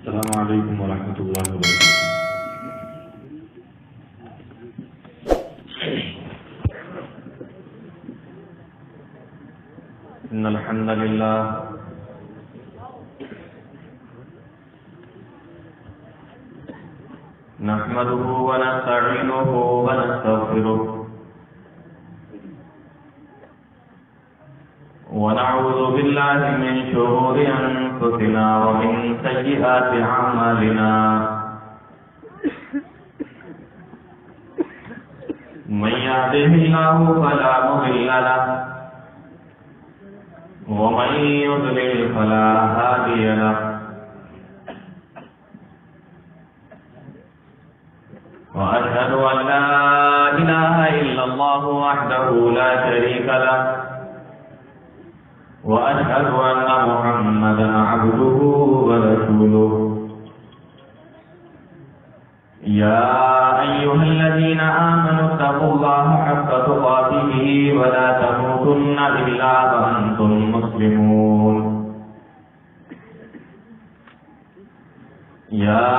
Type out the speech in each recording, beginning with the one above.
السلام علیکم ورحمۃ اللہ وبرکاتہ۔ ان الحمد للہ نحمده ونستعینه ونستغفره ونعوذ بالله من شرور انفسنا ومن سيئات اعمالنا من يهده الله فلا مضل له ومن يضلل فلا هادي له وأشهد أن لا إله إلا الله وحده لا شريك له وأشهد أن محمدا عبده ورسوله يا أيها الذين آمنوا اتقوا الله حق تقاته ولا تموتن إلا وأنتم مسلمون يا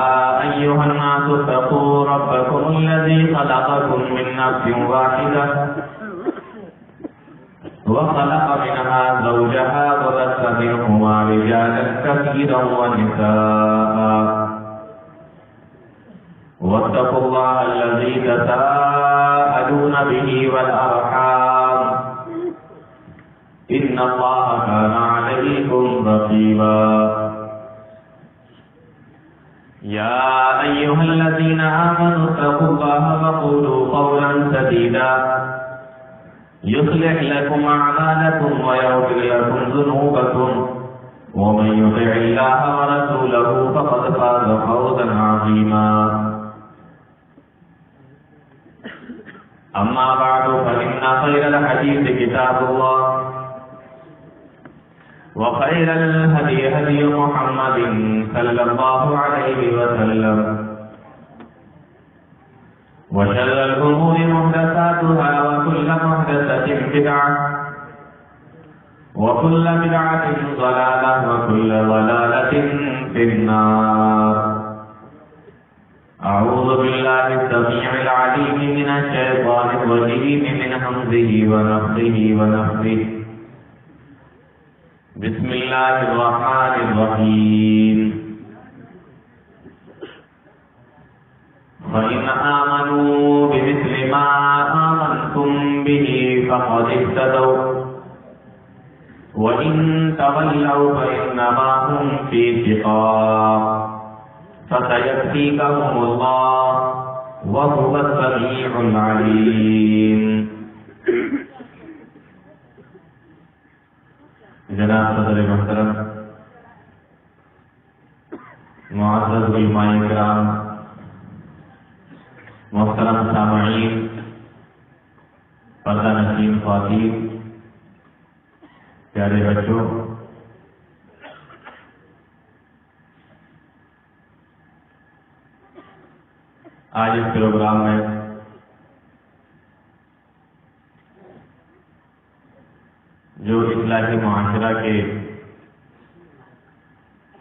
أيها الناس اتقوا ربكم الذي خلقكم من نفس واحدة وخلق منها زوجها وبث منهما رجالا كثيرا ونساء واتقوا الله الذي تساءلون به والأرحام إن الله كان عليكم رقيبا يا أيها الذين آمنوا اتقوا الله وقولوا قولا سديدا يصلح لكم أعمالكم ويغفر لكم ذنوبكم ومن يطع الله ورسوله فقد فاز فوزا عظيما أما بعد فإن خير الحديث كتاب الله وخير الهدي هدي محمد صلى الله عليه وسلم وشر الأمور محدثاتها وكل محدثة بدعة وكل بدعة ضلالة وكل ضلالة في النار أعوذ بالله السميع العليم من الشيطان الرجيم من همزه ونفخه ونفثه بسم الله الرحمن الرحيم فإن آمنوا بمثل ما آمنتم به فقد اهتدوا وإن تولوا فإنما هم في شقاق فسيكفيكهم الله وهو السميع العليم۔ جناب صدر محترم، معزز علماء کرام، محترم سامعین، پردہ نشین خواتین، پیارے بچوں، آج اس پروگرام میں جو اصلاح معاشرہ کے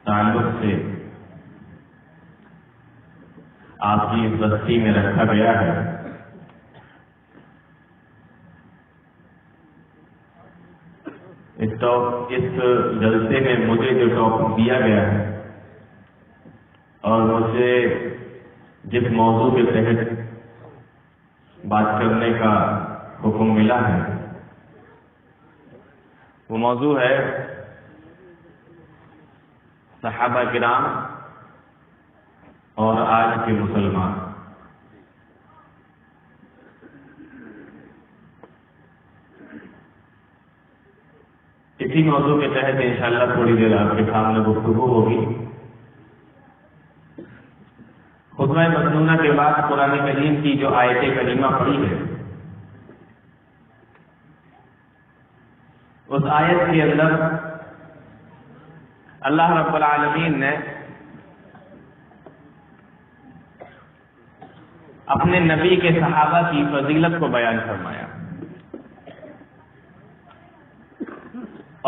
تعلق سے آپ کی اس بستی میں رکھا گیا ہے، اس جلسے میں مجھے جو ٹاپک دیا گیا ہے اور مجھے جس موضوع کے تحت بات کرنے کا حکم ملا ہے وہ موضوع ہے صحابہ کرام اور آج کے مسلمان۔ اسی موضوع کے تحت انشاءاللہ تھوڑی دیر آپ کے سامنے گفتگو ہوگی۔ خطبہ مسنونہ کے بعد قرآن کریم کی جو آیت کریمہ پڑھی ہے، اس آیت کے اندر اللہ رب العالمین نے اپنے نبی کے صحابہ کی فضیلت کو بیان فرمایا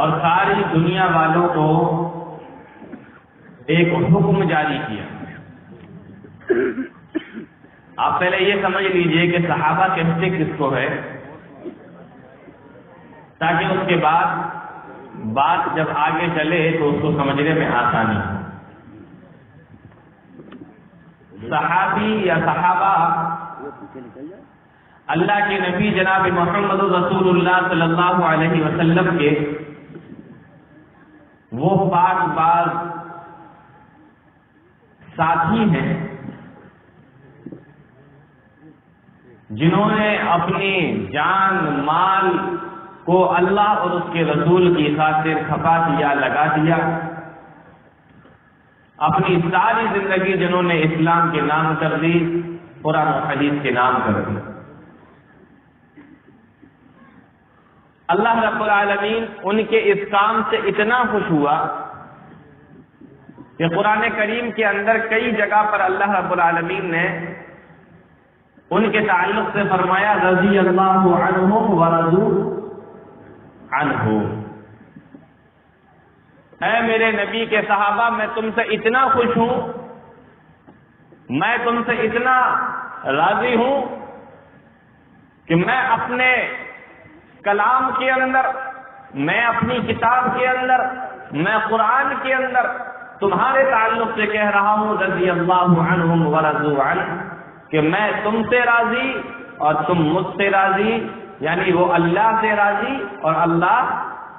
اور ساری دنیا والوں کو ایک حکم جاری کیا. آپ پہلے یہ سمجھ لیجئے کہ صحابہ کہتے کس کو ہے، تاکہ اس کے بعد بات جب آگے چلے تو اس کو سمجھنے میں آسانی ہو. صحابی یا صحابہ اللہ کے نبی جناب محمد رسول اللہ صلی اللہ علیہ وسلم کے وہ پاک باز ساتھی ہیں جنہوں نے اپنی جان مال کو اللہ اور اس کے رسول کی خاطر کھپا دیا، لگا دیا. اپنی ساری زندگی جنہوں نے اسلام کے نام کر دی، قرآن و حدیث کے نام کر دی. اللہ رب العالمین ان کے اس کام سے اتنا خوش ہوا کہ قرآن کریم کے اندر کئی جگہ پر اللہ رب العالمین نے ان کے تعلق سے فرمایا رضی اللہ عنہم ورضوا عنہ. اے میرے نبی کے صحابہ، میں تم سے اتنا خوش ہوں، میں تم سے اتنا راضی ہوں کہ میں اپنے کلام کے اندر، میں اپنی کتاب کے اندر، میں قرآن کے اندر تمہارے تعلق سے کہہ رہا ہوں رضی اللہ عنہم ورضوا عنہ، کہ میں تم سے راضی اور تم مجھ سے راضی، یعنی وہ اللہ سے راضی اور اللہ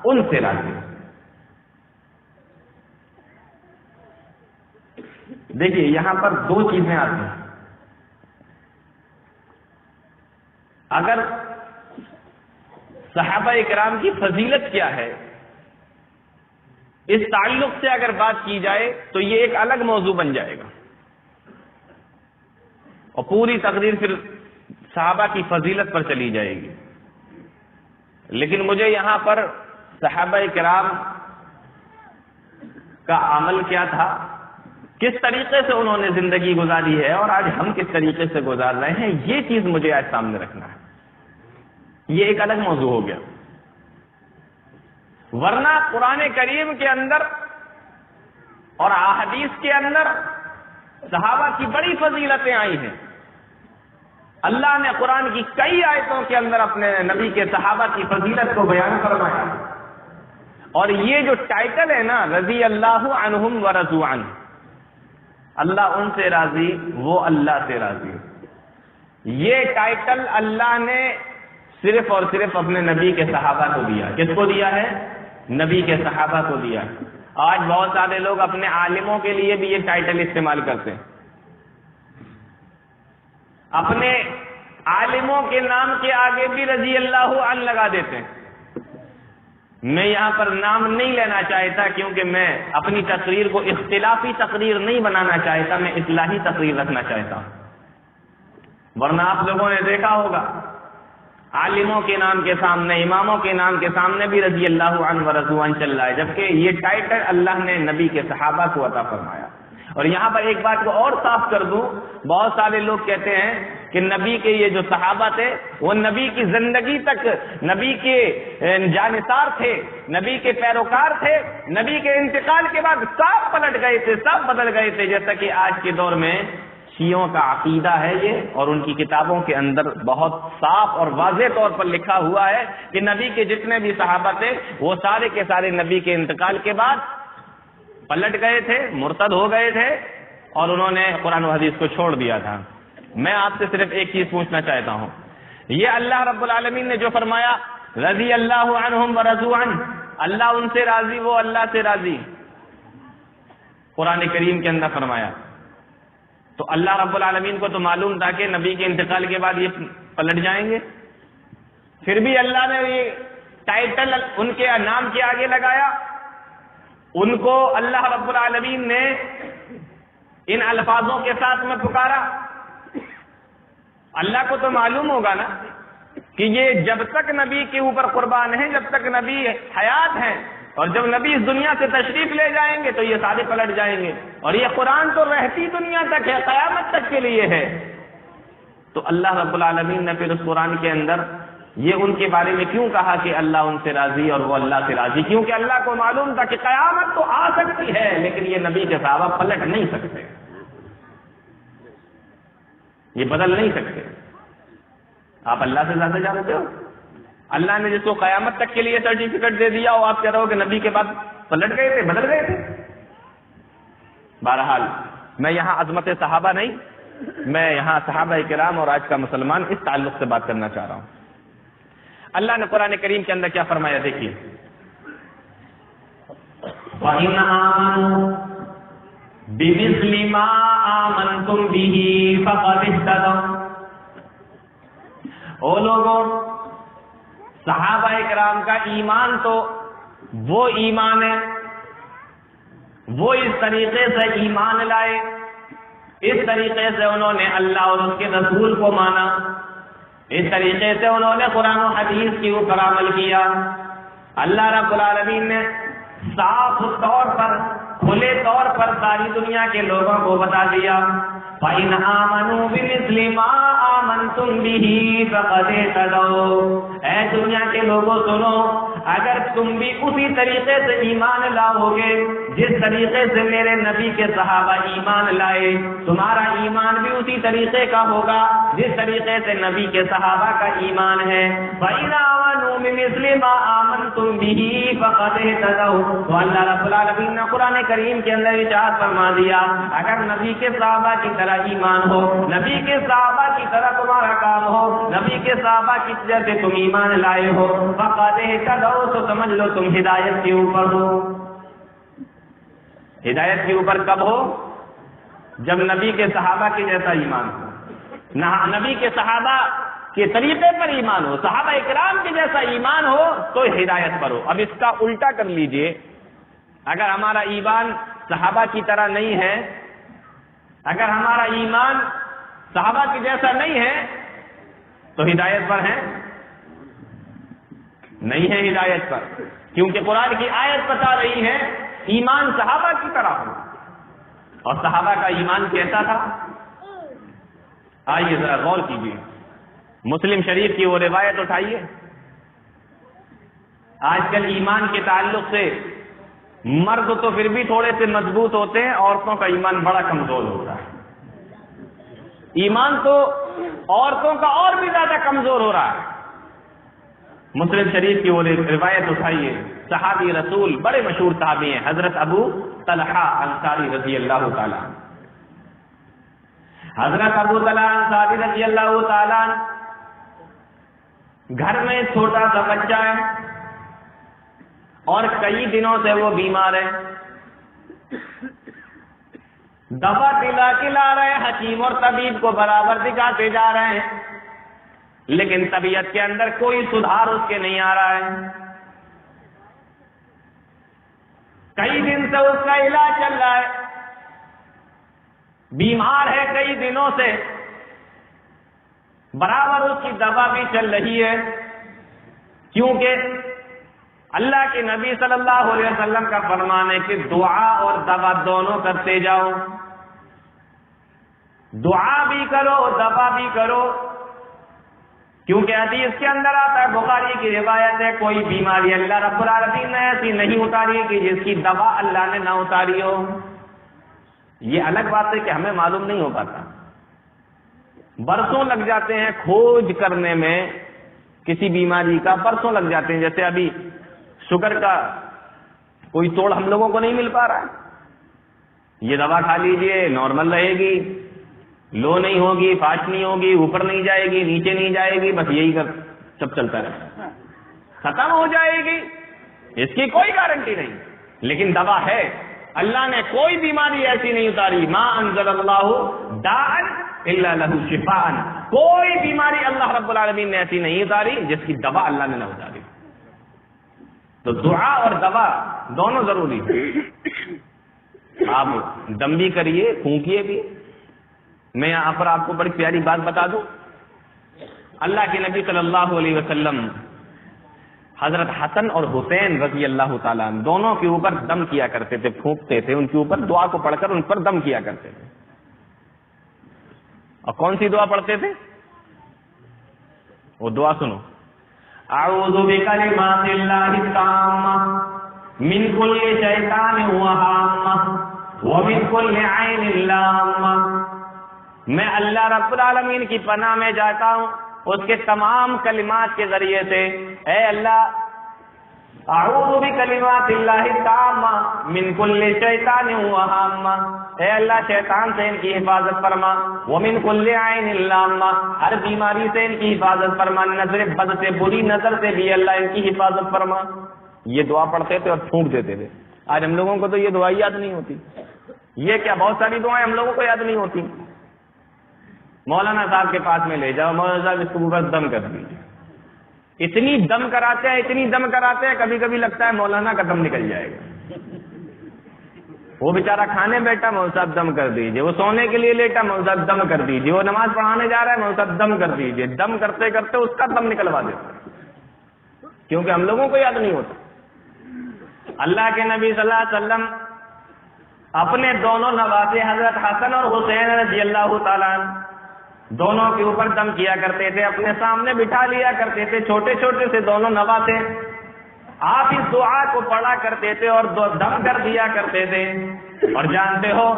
ان سے راضی. دیکھیے یہاں پر دو چیزیں آتی ہیں. اگر صحابہ اکرام کی فضیلت کیا ہے اس تعلق سے اگر بات کی جائے تو یہ ایک الگ موضوع بن جائے گا، اور پوری تقریر پھر صحابہ کی فضیلت پر چلی جائے گی. لیکن مجھے یہاں پر صحابہ کرام کا عمل کیا تھا، کس طریقے سے انہوں نے زندگی گزاری ہے اور آج ہم کس طریقے سے گزار رہے ہیں، یہ چیز مجھے آج سامنے رکھنا ہے. یہ ایک الگ موضوع ہو گیا. ورنہ قرآن کریم کے اندر اور احادیث کے اندر صحابہ کی بڑی فضیلتیں آئی ہیں. اللہ نے قرآن کی کئی آیتوں کے اندر اپنے نبی کے صحابہ کی فضیلت کو بیان فرمایا. اور یہ جو ٹائٹل ہے نا رضی اللہ عنہم ورضوا عنہ، اللہ ان سے راضی، وہ اللہ سے راضی، یہ ٹائٹل اللہ نے صرف اور صرف اپنے نبی کے صحابہ کو دیا. کس کو دیا ہے؟ نبی کے صحابہ کو دیا. آج بہت سارے لوگ اپنے عالموں کے لیے بھی یہ ٹائٹل استعمال کرتے ہیں، اپنے عالموں کے نام کے آگے بھی رضی اللہ عنہ لگا دیتے ہیں. میں یہاں پر نام نہیں لینا چاہتا کیونکہ میں اپنی تقریر کو اختلافی تقریر نہیں بنانا چاہتا، میں اصلاحی تقریر رکھنا چاہتا ہوں. ورنہ آپ لوگوں نے دیکھا ہوگا عالموں کے نام کے سامنے، اماموں کے نام کے سامنے بھی رضی اللہ عنہ ورضوا عنہ چل رہا ہے، جبکہ یہ ٹائٹل اللہ نے نبی کے صحابہ کو عطا فرمایا. اور یہاں پر ایک بات کو اور صاف کر دوں، بہت سارے لوگ کہتے ہیں کہ نبی کے یہ جو صحابہ تھے وہ نبی کی زندگی تک نبی کے جانثار تھے، نبی کے پیروکار تھے، نبی کے انتقال کے بعد سب پلٹ گئے تھے، سب بدل گئے تھے. جیسا کہ آج کے دور میں شیعوں کا عقیدہ ہے یہ، اور ان کی کتابوں کے اندر بہت صاف اور واضح طور پر لکھا ہوا ہے کہ نبی کے جتنے بھی صحابہ تھے وہ سارے کے سارے نبی کے انتقال کے بعد پلٹ گئے تھے، مرتد ہو گئے تھے، اور انہوں نے قرآن و حدیث کو چھوڑ دیا تھا. میں آپ سے صرف ایک چیز پوچھنا چاہتا ہوں، یہ اللہ رب العالمین نے جو فرمایا رضی اللہ عنہم ورضوا عنہ، اللہ ان سے راضی، وہ اللہ سے راضی، قرآن کریم کے اندر فرمایا، تو اللہ رب العالمین کو تو معلوم تھا کہ نبی کے انتقال کے بعد یہ پلٹ جائیں گے. پھر بھی اللہ نے یہ ٹائٹل ان کے نام کے آگے لگایا. ان کو اللہ رب العالمین نے ان الفاظوں کے ساتھ میں پکارا. اللہ کو تو معلوم ہوگا نا کہ یہ جب تک نبی کے اوپر قربان ہیں، جب تک نبی حیات ہیں، اور جب نبی اس دنیا سے تشریف لے جائیں گے تو یہ سارے پلٹ جائیں گے. اور یہ قرآن تو رہتی دنیا تک ہے، قیامت تک کے لیے ہے. تو اللہ رب العالمین نے پھر اس قرآن کے اندر یہ ان کے بارے میں کیوں کہا کہ اللہ ان سے راضی اور وہ اللہ سے راضی؟ کیونکہ اللہ کو معلوم تھا کہ قیامت تو آ سکتی ہے لیکن یہ نبی کے صحابہ پلٹ نہیں سکتے، یہ بدل نہیں سکتے۔ آپ اللہ سے زیادہ جانتے ہو؟ اللہ نے جس کو قیامت تک کے لیے سرٹیفکیٹ دے دیا اور آپ کہہ رہے ہو کہ نبی کے بعد پلٹ گئے تھے، بدل گئے تھے۔ بہرحال میں یہاں عظمت صحابہ نہیں، میں یہاں صحابہ کرام اور آج کا مسلمان اس تعلق سے بات کرنا چاہ رہا ہوں۔ اللہ نے قرآن کریم کے اندر کیا فرمایا دیکھیے، وَإِنْ آمَنُوا بِمِثْلِ مَا آمَنْتُمْ بِهِ فَقَدِ اهْتَدَوْا۔ او لوگوں، صحابہ کرام کا ایمان تو وہ ایمان ہے، وہ اس طریقے سے ایمان لائے، اس طریقے سے انہوں نے اللہ اور اس کے رسول کو مانا، اس طریقے سے انہوں نے قرآن و حدیث کے اوپر عمل کیا۔ اللہ رب العالمین نے صاف طور پر، کھلے طور پر ساری دنیا کے لوگوں کو بتا دیا، فَإِنْ آمَنُوا بِمِثْلِ مَا آمَنْتُمْ بِهِ فَقَدِ اهْتَدَوْا۔ اے دنیا کے لوگوں سنو، اگر تم بھی اسی طریقے سے ایمان لاؤ گے جس طریقے سے میرے نبی کے صحابہ ایمان لائے، تمہارا ایمان بھی اسی طریقے کا ہوگا جس طریقے سے نبی کے صحابہ کا ایمان ہے۔ فَإِنْ آمَنُوا بِمِثْلِ مَا آمَنْتُمْ بِهِ فَقَدِ اهْتَدَوْا۔ تو اللہ رب العالمین نے قرآن کریم کے اندر ارشاد فرما دیا، اگر نبی کے صحابہ کی طرح ایمان ہو، نبی کے صحابہ کی طرح تمہارا کام ہو، نبی کے صحابہ کی جیسے تم ایمان لائے ہو، فقد اہتدوا، تو سمجھ لو تم ہدایت کے اوپر ہو۔ ہدایت کے اوپر کب ہو؟ جب نبی کے صحابہ کے جیسا ایمان ہو، نبی کے صحابہ کے طریقے پر ایمان ہو، صحابہ اکرام کے جیسا ایمان ہو تو ہدایت پر ہو۔ اب اس کا الٹا کر لیجئے، اگر ہمارا ایمان صحابہ کی طرح نہیں ہے، اگر ہمارا ایمان صحابہ کی جیسا نہیں ہے تو ہدایت پر ہے؟ نہیں ہے ہدایت پر، کیونکہ قرآن کی آیت بتا رہی ہے ایمان صحابہ کی طرح ہو۔ اور صحابہ کا ایمان کیسا تھا؟ آئیے ذرا غور کیجیے، مسلم شریف کی وہ روایت اٹھائیے۔ آج کل ایمان کے تعلق سے مرد تو پھر بھی تھوڑے سے مضبوط ہوتے ہیں، عورتوں کا ایمان بڑا کمزور ہوتا ہے۔ ایمان تو عورتوں کا اور بھی زیادہ کمزور ہو رہا ہے۔ مسلم شریف کی وہ روایت اٹھائیے، صحابی رسول بڑے مشہور صحابی ہیں، حضرت ابو طلحہ انصاری رضی اللہ تعالیٰ۔ حضرت ابو طلحہ انصاری رضی اللہ تعالیٰ، گھر میں چھوٹا سا بچہ ہے اور کئی دنوں سے وہ بیمار ہے، دوا کھلا رہے ہیں، حکیم اور طبیب کو برابر دکھاتے جا رہے ہیں، لیکن طبیعت کے اندر کوئی سدھار اس کے نہیں آ رہا ہے۔ کئی دن سے اس کا علاج چل رہا ہے، بیمار ہے کئی دنوں سے، برابر اس کی دوا بھی چل رہی ہے، کیونکہ اللہ کے نبی صلی اللہ علیہ وسلم کا فرمان ہے کہ دعا اور دوا دونوں کرتے جاؤ، دعا بھی کرو دوا بھی کرو، کیونکہ حدیث کے اندر آتا ہے، بخاری کی روایت ہے، کوئی بیماری اللہ رب العالمین نے ایسی نہیں اتاری کہ جس کی دوا اللہ نے نہ اتاری ہو۔ یہ الگ بات ہے کہ ہمیں معلوم نہیں ہو پاتا، برسوں لگ جاتے ہیں کھوج کرنے میں، کسی بیماری کا برسوں لگ جاتے ہیں۔ جیسے ابھی شوگر کا کوئی توڑ ہم لوگوں کو نہیں مل پا رہا ہے، یہ دوا کھا لیجئے نارمل رہے گی، لو نہیں ہوگی، فاسٹ نہیں ہوگی، اوپر نہیں جائے گی، نیچے نہیں جائے گی، بس یہی کر سب چلتا رہے، ختم ہو جائے گی، اس کی کوئی گارنٹی نہیں، لیکن دوا ہے۔ اللہ نے کوئی بیماری ایسی نہیں اتاری، ما انزل اللہ داء الا لہ شفاء، کوئی بیماری اللہ رب العالمین نے ایسی نہیں اتاری جس کی دوا اللہ نے نہ اتاری۔ تو دعا اور دوا دونوں ضروری ہے۔ آپ دم بھی کریے، پھونکیے بھی۔ میں یہاں پر آپ کو بڑی پیاری بات بتا دوں، اللہ کے نبی صلی اللہ علیہ وسلم حضرت حسن اور حسین رضی اللہ تعالیٰ دونوں کے اوپر دم کیا کرتے تھے، پھونکتے تھے، ان کے اوپر دعا کو پڑھ کر ان پر دم کیا کرتے تھے۔ اور کون سی دعا پڑھتے تھے؟ وہ دعا سنو، اعوذ بکلمات اللہ التامہ من کل شیطان وہامہ ومن کل عین لامہ، میں اللہ رب العالمین کی پناہ میں جاتا ہوں اس کے تمام کلمات کے ذریعے سے، اے اللہ اعوذ بکلمات اللہ التامہ من کل شیطان وہامہ، اے اللہ شیطان سے ان کی حفاظت فرما، ومن کل عین لامہ، ہر بیماری سے ان کی حفاظت فرما، نظر بد سے، بری نظر سے بھی اللہ ان کی حفاظت فرما۔ یہ دعا پڑھتے تھے اور پھونک دیتے تھے۔ آج ہم لوگوں کو تو یہ دعا یاد نہیں ہوتی، یہ کیا بہت ساری دعائیں ہم لوگوں کو یاد نہیں ہوتی۔ مولانا صاحب کے پاس میں لے جاؤ، مولانا صاحب اس کو بس دم کر دیجیے، اتنی دم کراتے ہیں، اتنی دم کراتے ہیں، کبھی کبھی لگتا ہے مولانا کا دم نکل جائے گا۔ وہ بیچارہ کھانے بیٹھا، مولانا صاحب دم کر دیجیے، وہ سونے کے لیے لیٹا، مولانا صاحب دم کر دیجیے، وہ نماز پڑھانے جا رہا ہے، مولانا صاحب دم کر دیجیے۔ دم کرتے کرتے اس کا دم نکلوا دیتے، کیونکہ ہم لوگوں کو یاد نہیں ہوتا۔ اللہ کے نبی صلی اللہ علیہ وسلم اپنے دونوں نواسے حضرت حسن اور حسین رضی اللہ تعالیٰ عنہ دونوں کے اوپر دم کیا کرتے تھے، اپنے سامنے بٹھا لیا کرتے تھے، چھوٹے چھوٹے سے دونوں نواسے۔ آپ اس دعا کو پڑھا کرتے تھے اور دم کر دیا کرتے تھے۔ اور جانتے ہو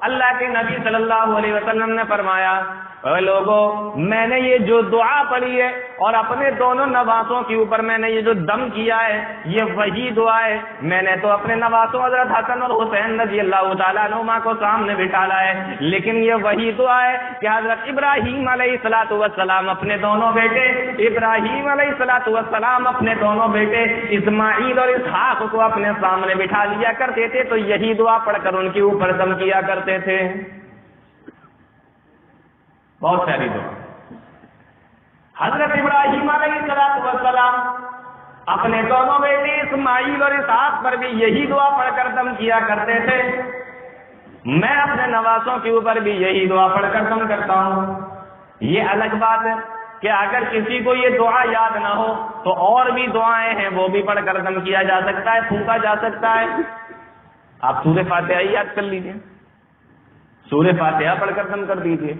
اللہ کے نبی صلی اللہ علیہ وسلم نے فرمایا، اے لوگوں، میں نے یہ جو دعا پڑھی ہے اور اپنے دونوں نواسوں کے اوپر میں نے یہ جو دم کیا ہے، یہ وہی دعا ہے۔ میں نے تو اپنے نواسوں حضرت حسن اور حسین رضی اللہ تعالیٰ عنہما کو سامنے بٹھالا ہے، لیکن یہ وہی دعا ہے کہ حضرت ابراہیم علیہ الصلوۃ والسلام اپنے دونوں بیٹے، ابراہیم علیہ الصلوۃ والسلام اپنے دونوں بیٹے اسماعیل اور اسحاق کو اپنے سامنے بٹھا لیا کرتے تھے، تو یہی دعا پڑھ کر ان کے اوپر دم کیا کرتے تھے۔ بہت پیاری دعا۔ حضرت ابراہیم علیہ السلام اپنے دونوں بیٹے اسماعیل اور اسحاق پر بھی یہی دعا پڑھ کر دم کیا کرتے تھے۔ میں اپنے نواسوں کے اوپر بھی یہی دعا پڑھ کر دم کرتا ہوں۔ یہ الگ بات ہے کہ اگر کسی کو یہ دعا یاد نہ ہو تو اور بھی دعائیں ہیں، وہ بھی پڑھ کر دم کیا جا سکتا ہے، پھونکا جا سکتا ہے۔ آپ سورہ فاتحہ یاد کر لیجیے، سورہ فاتحہ پڑھ کر دم کر دیجیے۔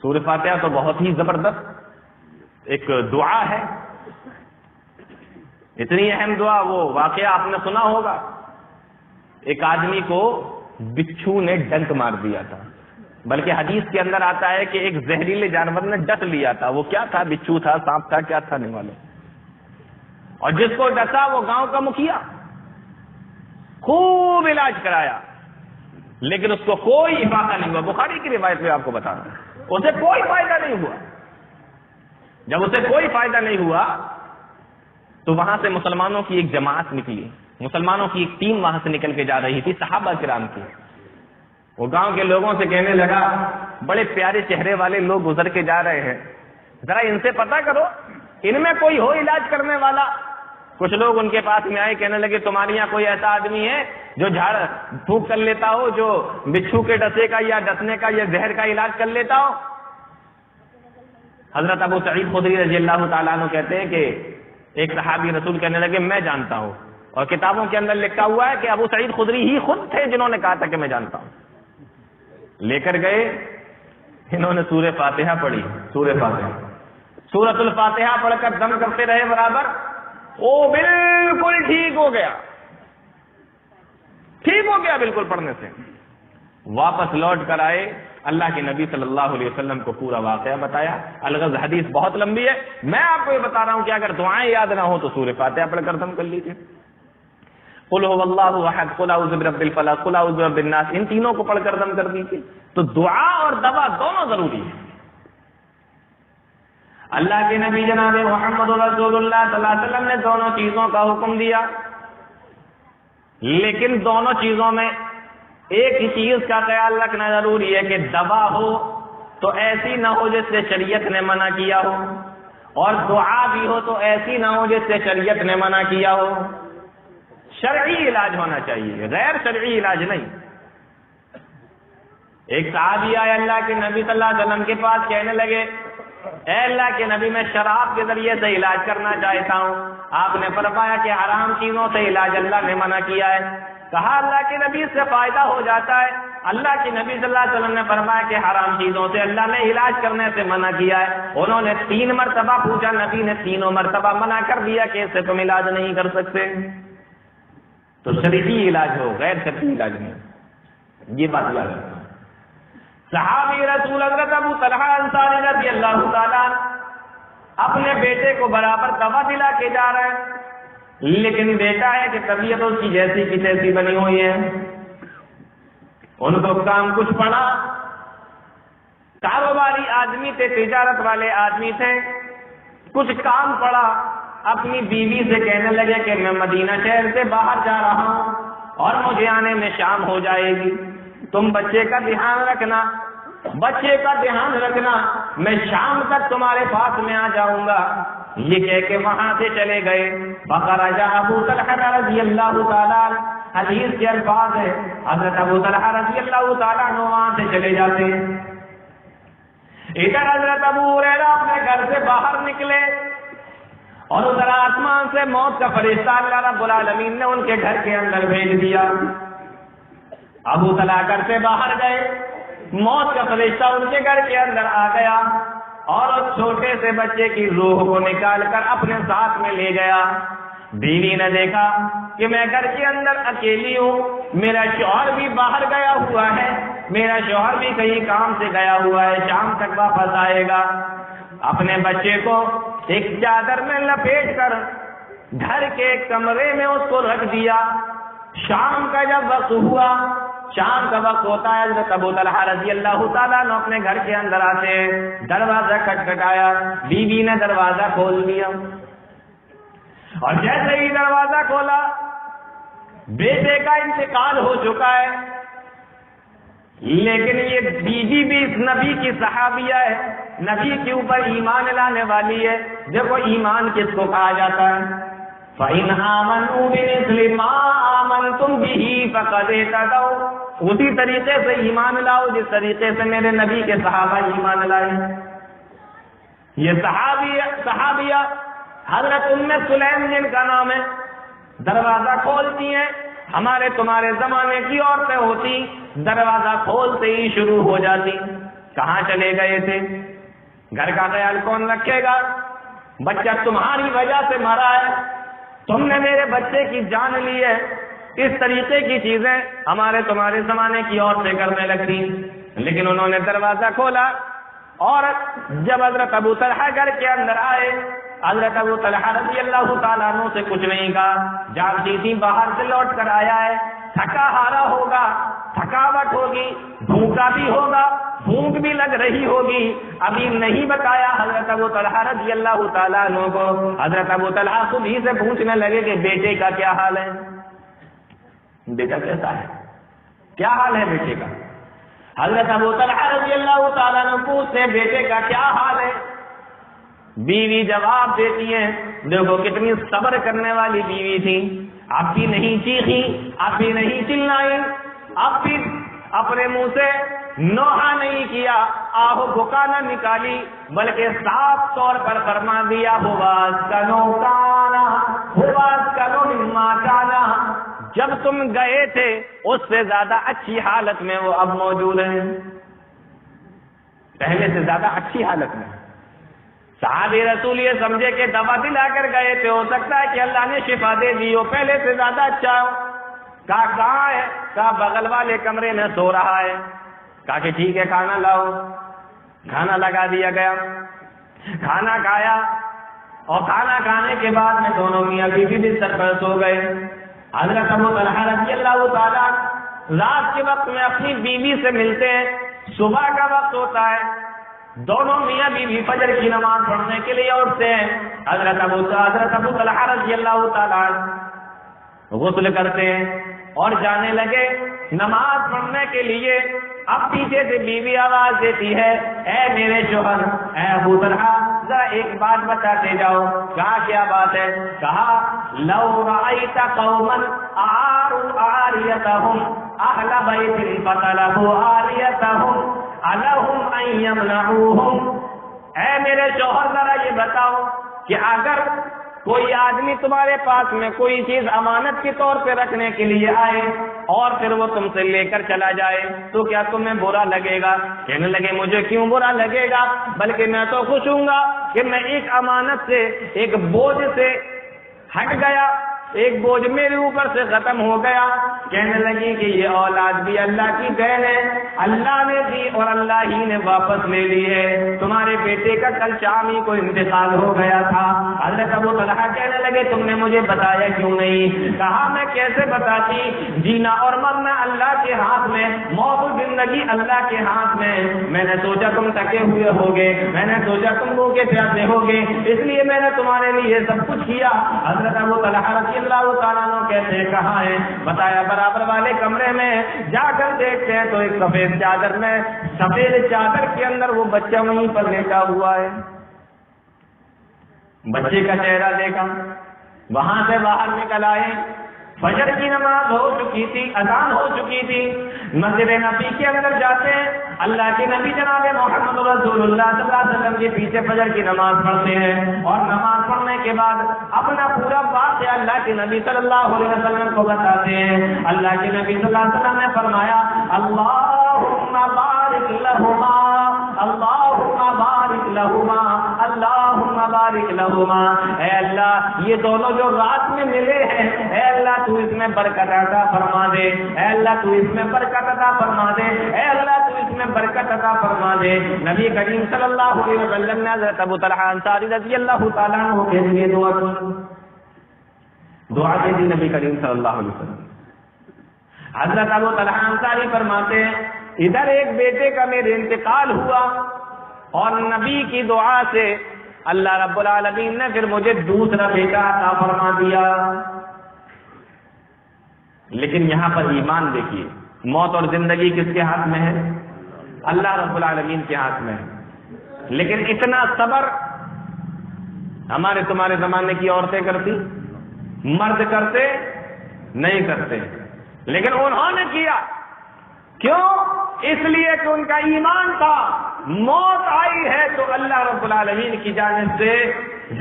سورہ فاتحہ تو بہت ہی زبردست ایک دعا ہے، اتنی اہم دعا۔ وہ واقعہ آپ نے سنا ہوگا، ایک آدمی کو بچھو نے ڈنک مار دیا تھا، بلکہ حدیث کے اندر آتا ہے کہ ایک زہریلے جانور نے ڈس لیا تھا۔ وہ کیا تھا؟ بچھو تھا، سانپ تھا، کیا تھا نہیں معلوم۔ اور جس کو ڈسا وہ گاؤں کا مکھیا، خوب علاج کرایا، لیکن اس کو کوئی افاقہ نہیں ہوا۔ بخاری کی روایت میں آپ کو بتا رہا ہوں، اسے کوئی فائدہ نہیں ہوا۔ جب اسے کوئی فائدہ نہیں ہوا تو وہاں سے مسلمانوں کی ایک جماعت نکلی، مسلمانوں کی ایک ٹیم وہاں سے نکل کے جا رہی تھی، صحابہ کرام کی۔ وہ گاؤں کے لوگوں سے کہنے لگا، بڑے پیارے چہرے والے لوگ گزر کے جا رہے ہیں، ذرا ان سے پتہ کرو ان میں کوئی ہو علاج کرنے والا۔ کچھ لوگ ان کے پاس میں آئے، کہنے لگے تمہارے یہاں کوئی ایسا آدمی ہے جو جھاڑ پھونک کر لیتا ہو، جو بچھو کے ڈسے کا یا ڈسنے کا یا زہر کا علاج کر لیتا ہو؟ حضرت ابو سعید خدری رضی اللہ تعالیٰ عنہ کہتے ہیں کہ ایک صحابی رسول کہنے لگے میں جانتا ہوں، اور کتابوں کے اندر لکھا ہوا ہے کہ ابو سعید خدری ہی خود تھے جنہوں نے کہا تھا کہ میں جانتا ہوں۔ لے کر گئے، انہوں نے سورہ فاتحہ پڑھی، سورۃ الفاتحہ پڑھ کر دم کرتے رہے برابر، وہ بالکل ٹھیک ہو گیا بالکل پڑھنے سے۔ واپس لوٹ کر آئے، اللہ کے نبی صلی اللہ علیہ وسلم کو پورا واقعہ بتایا۔ الغرض حدیث بہت لمبی ہے، میں آپ کو یہ بتا رہا ہوں کہ اگر دعائیں یاد نہ ہو تو سورہ فاتحہ پڑھ کر دم کر لیجیے۔ قل هو اللہ احد، قل اعوذ برب الفلق، قل اعوذ برب الناس، ان تینوں کو پڑھ کر دم کر دیجیے۔ تو دعا اور دوا دونوں ضروری ہے۔ اللہ کے نبی جناب محمد رسول اللہ صلی اللہ علیہ وسلم نے دونوں چیزوں کا حکم دیا، لیکن دونوں چیزوں میں ایک ہی چیز کا خیال رکھنا ضروری ہے کہ دوا ہو تو ایسی نہ ہو جس سے شریعت نے منع کیا ہو، اور دعا بھی ہو تو ایسی نہ ہو جس سے شریعت نے منع کیا ہو۔ شرعی علاج ہونا چاہیے، غیر شرعی علاج نہیں۔ ایک صحابی آئے اللہ کے نبی صلی اللہ علیہ وسلم کے پاس، کہنے لگے اے اللہ کے نبی میں شراب کے ذریعے سے علاج کرنا چاہتا ہوں۔ آپ نے فرمایا کہ حرام چیزوں سے علاج اللہ نے منع کیا ہے، کہا اللہ کے نبی سے فائدہ ہو جاتا ہے. اللہ کے نبی صلی اللہ علیہ وسلم نے فرمایا کہ حرام چیزوں سے اللہ نے علاج کرنے سے منع کیا ہے. انہوں نے 3 مرتبہ پوچھا, نبی نے تینوں مرتبہ منع کر دیا کہ اس سے تم علاج نہیں کر سکتے. تو شرعی علاج ہو, غیر شرعی علاج نہیں. یہ بات یاد رکھنا. صحابی رسول حضرت ابو طلحہ انصاری رضی اللہ تعالیٰ اپنے بیٹے کو برابر دوا دلا کے جا رہے ہیں, لیکن بیٹا ہے کہ طبیعت اس کی جیسی کی تیسی بنی ہوئی ہے. ان کو کام کچھ پڑا, کاروباری آدمی تھے, تجارت والے آدمی تھے, کچھ کام پڑا. اپنی بیوی سے کہنے لگے کہ میں مدینہ شہر سے باہر جا رہا ہوں اور مجھے آنے میں شام ہو جائے گی, تم بچے کا دھیان رکھنا, بچے کا دھیان رکھنا, میں شام تک تمہارے پاس میں آ جاؤں گا. یہ کہہ کے وہاں سے چلے گئے. فخرج ابو طلحہ رضی اللہ تعالیٰ, حدیث کے الفاظ ہے, حضرت ابو طلحہ رضی اللہ تعالیٰ عنہ وہاں سے چلے جاتے ہیں. ادھر حضرت ابو ہریرہ اپنے گھر سے باہر نکلے اور ادھر آسمان سے موت کا فرشتہ اللہ رب العالمین نے ان کے گھر کے اندر بھیج دیا. ابو طلحہ گھر سے باہر گئے, موت کا فرشتہ ان کے گھر کے اندر آ گیا اور اس چھوٹے سے بچے کی روح کو نکال کر اپنے ساتھ میں لے گیا. بیوی نے دیکھا کہ میں گھر کے اندر اکیلی ہوں, میرا شوہر بھی باہر گیا ہوا ہے, میرا شوہر بھی کہیں کام سے گیا ہوا ہے, شام تک واپس آئے گا. اپنے بچے کو ایک چادر میں لپیٹ کر گھر کے کمرے میں اس کو رکھ دیا. شام کا جب وقت ہوا, شام کا وقت ہوتا ہے, حضرت ابو طلحہ رضی اللہ تعالیٰ نے اپنے گھر کے اندر آتے, دروازہ کھٹکھٹایا. بیوی نے دروازہ کھول دیا اور جیسے ہی دروازہ کھولا, بیٹے کا انتقال ہو چکا ہے, لیکن یہ بیوی بھی اس نبی کی صحابیہ ہے, نبی کے اوپر ایمان لانے والی ہے. دیکھو ایمان کس کو کہا جاتا ہے, فَإِنْ آمَنُوا بِمِثْلِ مَا آمَنْتُمْ بِهِ فَقَدِ اهْتَدَوْا, اسی طریقے سے ایمان لاؤ جس طریقے سے میرے نبی کے صحابہ ایمان لائے. یہ صحابیہ حضرت ام سلیم جن کا نام ہے, دروازہ کھولتی ہیں. ہمارے تمہارے زمانے کی عورتیں ہوتی, دروازہ کھولتے ہی شروع ہو جاتی. کہاں چلے گئے تھے, گھر کا خیال کون رکھے گا, بچہ تمہاری وجہ سے مرا ہے, تم نے میرے بچے کی جان لی ہے. اس طریقے کی چیزیں ہمارے تمہارے زمانے کی عورتیں کرنے لگتی. لیکن انہوں نے دروازہ کھولا اور جب حضرت ابو طلحہ گھر کے اندر آئے, حضرت ابو طلحہ رضی اللہ تعالیٰ عنہ سے کچھ نہیں کہا. جانتی تھی باہر سے لوٹ کر آیا ہے, تھکا ہارا ہوگا, تھکاوٹ ہوگی, بھوکا بھی ہوگا, بھوک بھی لگ رہی ہوگی. ابھی نہیں بتایا حضرت ابو طلحہ رضی اللہ تعالیٰ عنہ کو. حضرت ابو طلحہ خود ہی سے پوچھنے لگے کہ بیٹے کا کیا حال ہے, بیٹا کیسا ہے, کیا حال ہے بیٹے کا. حضرت ابو طلحہ رضی اللہ تعالیٰ عنہ پوچھتے بیٹے کا کیا حال ہے. بیوی جواب دیتی ہے, دیکھو کتنی صبر کرنے والی بیوی تھی. اب بھی نہیں چیخی, اب بھی نہیں چلائی, اب بھی اپنے منہ سے نوحہ نہیں کیا, آہو بکا نہ نکالی, بلکہ صاف طور پر فرما دیا ہواز کنو کانا, ہواز کنو مما کانا, جب تم گئے تھے اس سے زیادہ اچھی حالت میں وہ اب موجود ہیں, پہلے سے زیادہ اچھی حالت میں. صحابی رسول یہ سمجھے کہ دوا دلا کر گئے تھے, ہو سکتا ہے کہ اللہ نے شفا دے دی ہو, پہلے سے زیادہ اچھا ہو. کہا کہاں ہے, کہا بغل والے کمرے میں سو رہا ہے. کہا کہ ٹھیک ہے کھانا لاؤ. کھانا لگا دیا گیا, کھانا کھایا اور کھانا کھانے کے بعد میں دونوں میاں بیوی بستر پر سو گئے. حضرت ابو طلحہ رضی اللہ تعالیٰ رات کے وقت میں اپنی بیوی سے ملتے ہیں, صبح کا وقت ہوتا ہے, دونوں میاں بیوی فجر کی نماز پڑھنے کے لیے اٹھتے ہیں. حضرت ابو طلحہ رضی اللہ تعالیٰ غسل کرتے ہیں اور جانے لگے نماز پڑھنے کے لیے. اب پیچھے سے بیوی آواز دیتی ہے, اے میرے شوہر, اے ابو طلحہ ذرا ایک بات بتاتے جاؤ. کہا کیا بات ہے؟ کہا لو رأیت قوما اعاروا عاریتهم اہل بیت فطلبوا عاریتهم الہم ان یمنعوہم. اے میرے شوہر ذرا یہ بتاؤ کہ اگر کوئی آدمی تمہارے پاس میں کوئی چیز امانت کے طور پہ رکھنے کے لیے آئے اور پھر وہ تم سے لے کر چلا جائے تو کیا تمہیں برا لگے گا؟ کہنے لگے مجھے کیوں برا لگے گا، بلکہ میں تو خوش ہوں گا کہ میں ایک امانت سے، ایک بوجھ سے ہٹ گیا، ایک بوجھ میرے اوپر سے ختم ہو گیا۔ کہنے لگی کہ یہ اولاد بھی اللہ کی دین ہے، اللہ نے دی اور اللہ ہی نے واپس لے لی ہے۔ تمہارے بیٹے کا کل شام ہی کو انتقال ہو گیا تھا۔ حضرت ابو طلحہ کہنے لگے تم نے مجھے بتایا کیوں نہیں؟ کہا میں کیسے بتاتی، جینا اور مرنا اللہ کے ہاتھ میں، موت و زندگی اللہ کے ہاتھ میں۔ میں نے سوچا تم تھکے ہوئے ہوگے، میں نے سوچا تم بھوکے پیاسے ہوگے، اس لیے میں نے تمہارے لیے سب کچھ کیا۔ حضرت ابو طلحہ رضی اللہ تعالیٰ عنہ کہتے ہیں کہاں ہے؟ بتایا برابر والے کمرے میں۔ جا کر دیکھتے ہیں تو ایک سفید چادر میں، سفید چادر کے اندر وہ بچہ وہیں پر لیٹا ہوا ہے۔ بچے کا چہرہ دیکھا، وہاں سے باہر نکل آئے۔ فجر کی نماز ہو چکی تھی، اذان ہو چکی تھی۔ مسجد نبی کے اندر جاتے ہیں، اللہ کے نبی جناب محمد رسول اللہ صلی اللہ علیہ وسلم کے پیچھے فجر کی نماز پڑھتے ہیں، اور نماز پڑھنے کے بعد اپنا پورا واقعہ اللہ کے نبی صلی اللہ علیہ وسلم کو بتاتے ہیں۔ اللہ کے نبی صلی اللہ علیہ وسلم نے فرمایا اللہم بارک لہما، اللہم بارک لہما، اللہم بارک لہما۔ اے اللہ یہ دونوں جو رات میں ملے ہیں، اے اللہ تو اس میں برکت عطا فرما دے، اے اللہ تو اس میں برکت عطا فرما دے، اے اللہ تو اس میں برکت عطا فرما دے۔ نبی کریم صلی اللہ علیہ وسلم نے حضرت ابو طلحہ انصاری رضی اللہ تعالیٰ عنہ کے لیے دعا کی تھی۔ نبی کریم صلی اللہ علیہ وسلم حضرت ابو طلحہ انصاری فرماتے ہیں ادھر ایک بیٹے کا میرے انتقال ہوا اور نبی کی دعا سے اللہ رب العالمین نے پھر مجھے دوسرا بیٹا عطا فرما دیا۔ لیکن یہاں پر ایمان دیکھیے، موت اور زندگی کس کے ہاتھ میں ہے؟ اللہ رب العالمین کے ہاتھ میں ہے۔ لیکن اتنا صبر ہمارے تمہارے زمانے کی عورتیں کرتی، مرد کرتے نہیں کرتے، لیکن انہوں نے کیا۔ کیوں؟ اس لیے کہ ان کا ایمان تھا موت آئی ہے تو اللہ رب العالمین کی جانب سے،